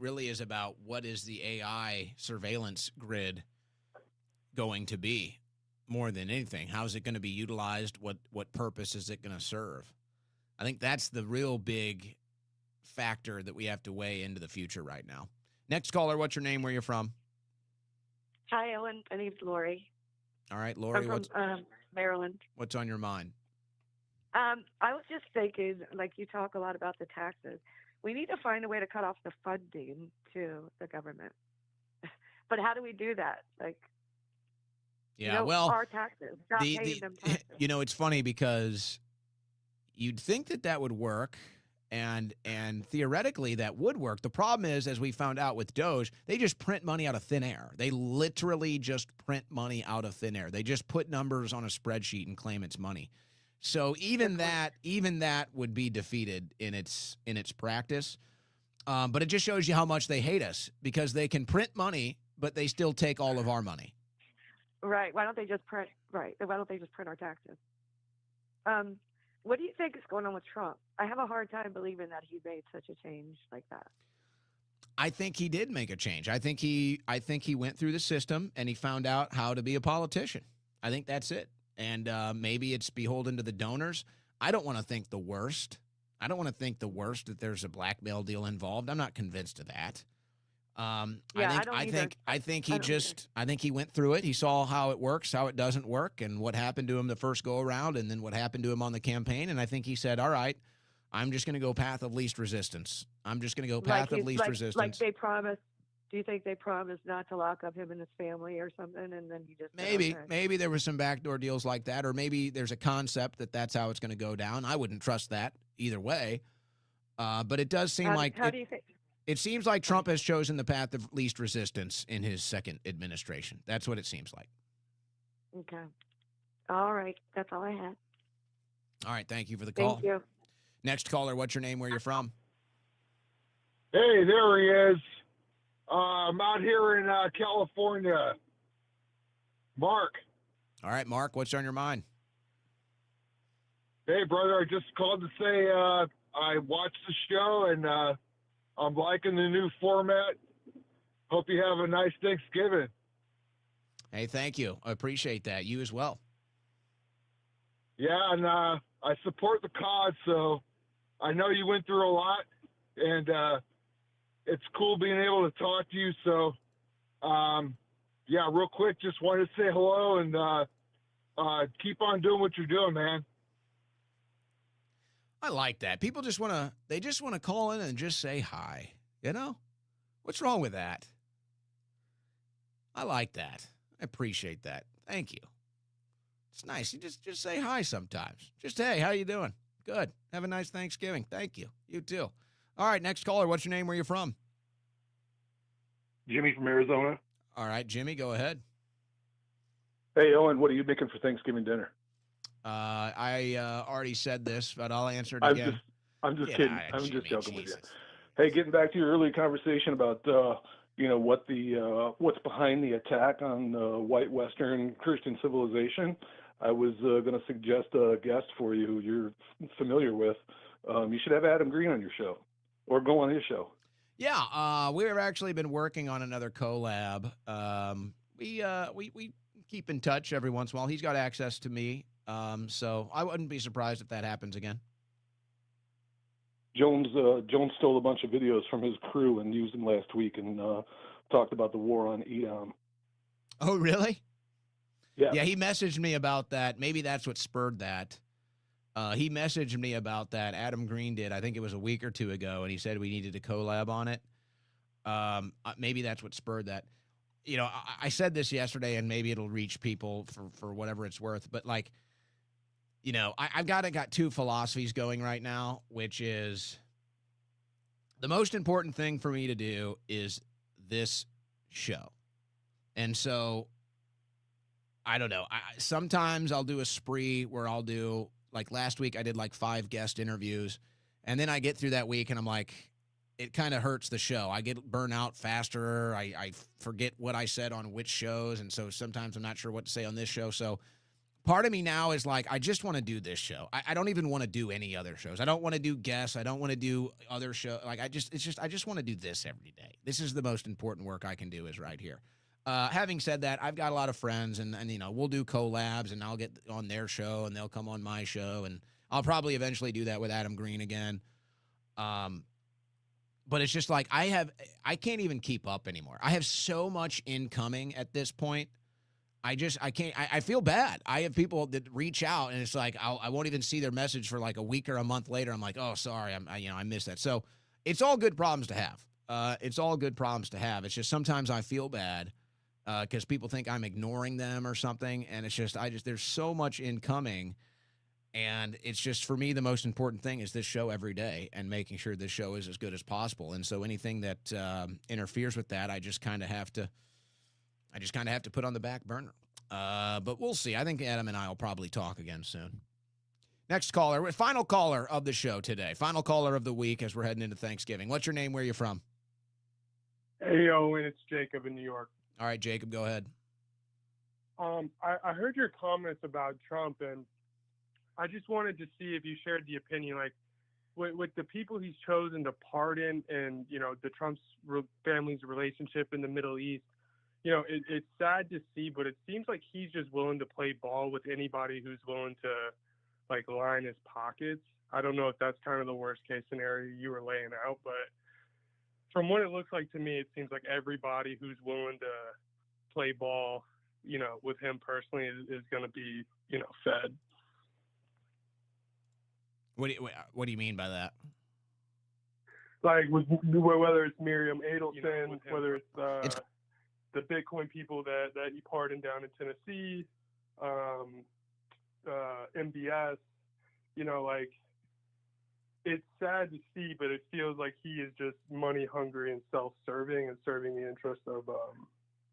really is about what is the AI surveillance grid going to be more than anything. How is it going to be utilized? What purpose is it going to serve? I think that's the real big factor that we have to weigh into the future right now. Next caller, what's your name, where you're from? Hi, Owen. My name's Lori. All right, Lori, I'm from Maryland. what's on your mind? I was just thinking, like you talk a lot about the taxes. We need to find a way to cut off the funding to the government. But how do we do that? Like, Yeah, well, our taxes, not paying them taxes. it's funny because you'd think that would work, and theoretically that would work. The problem is, as we found out with Doge, they just print money out of thin air. They literally just print money out of thin air. They just put numbers on a spreadsheet and claim it's money. So even that would be defeated in its practice. But it just shows you how much they hate us, because they can print money, but they still take all of our money. Right. Why don't they just print? Right. Why don't they just print our taxes? What do you think is going on with Trump? I have a hard time believing that he made such a change like that. I think he did make a change. I think he went through the system and he found out how to be a politician. I think that's it. And maybe it's beholden to the donors. I don't want to think the worst. I don't want to think the worst, that there's a blackmail deal involved. I'm not convinced of that. I think he went through it. He saw how it works, how it doesn't work, and what happened to him the first go around, and then what happened to him on the campaign. And I think he said, all right, I'm just going to go path of least resistance. I'm just going to go path of least resistance. Like they promised. Do you think they promised not to lock up him and his family or something, and then he just maybe there was some backdoor deals like that, or maybe there's a concept that that's how it's going to go down. I wouldn't trust that either way, but it does seem like how do you think? It seems like Trump has chosen the path of least resistance in his second administration. That's what it seems like. Okay. All right. That's all I had. All right. Thank you for the call. Thank you. Next caller, what's your name? Where you're from? Hey, there he is. I'm out here in California. Mark. All right, Mark, what's on your mind? Hey, brother, I just called to say I watched the show and I'm liking the new format. Hope you have a nice Thanksgiving. Hey, thank you. I appreciate that. You as well. Yeah, and I support the cause, so I know you went through a lot, and it's cool being able to talk to you. So, yeah, real quick, just wanted to say hello and keep on doing what you're doing, man. I like that. People just want to call in and just say hi. You know? What's wrong with that? I like that. I appreciate that. Thank you. It's nice. You just say hi sometimes. Just, hey, how you doing? Good. Have a nice Thanksgiving. Thank you. You too. All right, next caller. What's your name? Where you from? Jimmy from Arizona. All right, Jimmy, go ahead. Hey, Owen, what are you making for Thanksgiving dinner? I already said this, but I'll answer it again. I'm just kidding. I'm just joking with you. Hey, getting back to your earlier conversation about what's behind the attack on white Western Christian civilization, I was going to suggest a guest for you who you're familiar with. You should have Adam Green on your show, or go on his show. Yeah, we've actually been working on another collab. We keep in touch every once in a while. He's got access to me, so I wouldn't be surprised if that happens again. Jones stole a bunch of videos from his crew and used them last week and talked about the war on Edom. Oh, really? Yeah. Yeah, he messaged me about that. Maybe that's what spurred that. He messaged me about that. Adam Green did. I think it was a week or two ago, and he said we needed to collab on it. Maybe that's what spurred that. You know, I said this yesterday, and maybe it'll reach people for whatever it's worth. But, like, you know, I've got two philosophies going right now, which is the most important thing for me to do is this show. And so, I don't know. Sometimes I'll do a spree where I'll do, like last week I did like 5 guest interviews, and then I get through that week and I'm like, it kind of hurts the show. I get burnt out faster. I forget what I said on which shows, and so sometimes I'm not sure what to say on this show. So part of me now is like, I just want to do this show. I don't even want to do any other shows. I don't want to do guests. I don't want to do other shows. Like, I just want to do this every day. This is the most important work I can do, is right here. Having said that, I've got a lot of friends, and you know, we'll do collabs, and I'll get on their show, and they'll come on my show, and I'll probably eventually do that with Adam Green again. But it's just like I can't even keep up anymore. I have so much incoming at this point. I can't. I feel bad. I have people that reach out, and it's like I won't even see their message for like a week or a month later. I'm like, oh, sorry, I missed that. So it's all good problems to have. It's all good problems to have. It's just sometimes I feel bad because people think I'm ignoring them or something, and it's just there's so much incoming, and it's just for me the most important thing is this show every day and making sure this show is as good as possible. And so anything that interferes with that, I just kind of have to put on the back burner. But we'll see. I think Adam and I will probably talk again soon. Next caller, final caller of the show today. Final caller of the week as we're heading into Thanksgiving. What's your name? Where are you from? Hey, Owen, it's Jacob in New York. All right, Jacob, go ahead. I heard your comments about Trump, and I just wanted to see if you shared the opinion, like with the people he's chosen to pardon and, the Trump's family's relationship in the Middle East. It's sad to see, but it seems like he's just willing to play ball with anybody who's willing to, like, line his pockets. I don't know if that's kind of the worst case scenario you were laying out, but from what it looks like to me, it seems like everybody who's willing to play ball, with him personally is going to be, fed. What do you mean by that? Like whether it's Miriam Adelson, whether it's the Bitcoin people that he pardoned down in Tennessee, MBS, like it's sad to see, but it feels like he is just money hungry and self-serving and serving the interest of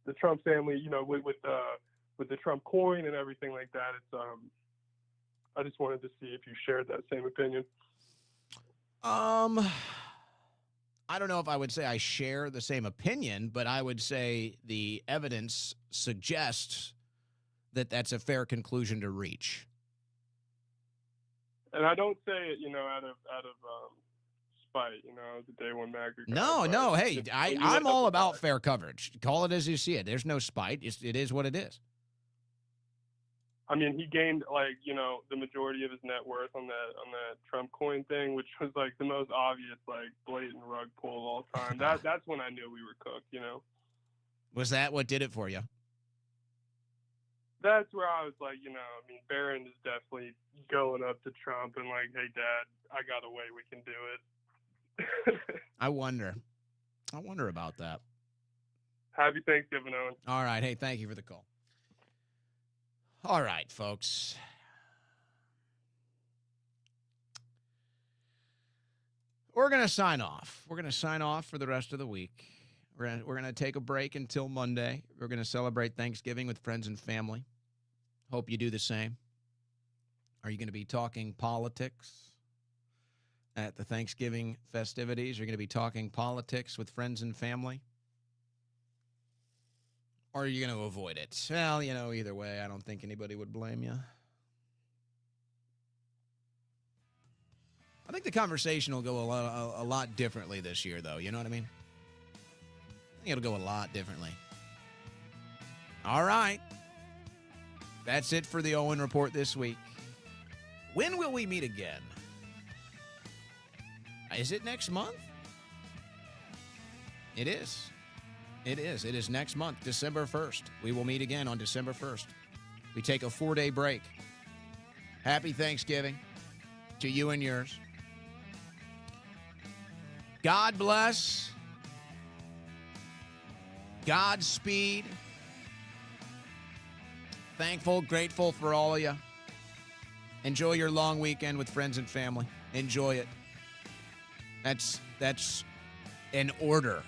the Trump family, with the Trump coin and everything like that. It's I just wanted to see if you shared that same opinion. I don't know if I would say I share the same opinion, but I would say the evidence suggests that that's a fair conclusion to reach. And I don't say it, out of spite, the day one MAGA. No. Hey, I'm all about fair coverage. Call it as you see it. There's no spite. It is what it is. I mean, he gained the majority of his net worth on that Trump coin thing, which was like the most obvious, like blatant rug pull of all time. That's when I knew we were cooked. Was that what did it for you? That's where I was like, Barron is definitely going up to Trump and like, hey, Dad, I got a way we can do it. I wonder about that. Happy Thanksgiving, Owen. All right. Hey, thank you for the call. All right, folks. We're going to sign off. We're going to sign off for the rest of the week. We're going to take a break until Monday. We're going to celebrate Thanksgiving with friends and family. Hope you do the same. Are you going to be talking politics at the Thanksgiving festivities? Are you going to be talking politics with friends and family? Or are you going to avoid it? Well, either way, I don't think anybody would blame you. I think the conversation will go a lot differently this year, though. You know what I mean? I think it'll go a lot differently. All right. That's it for the Owen Report this week. When will we meet again? Is it next month? It is. It is. It is next month, December 1st. We will meet again on December 1st. We take a 4-day break. Happy Thanksgiving to you and yours. God bless. Godspeed. Thankful, grateful for all of you. Enjoy your long weekend with friends and family. Enjoy it. That's an order.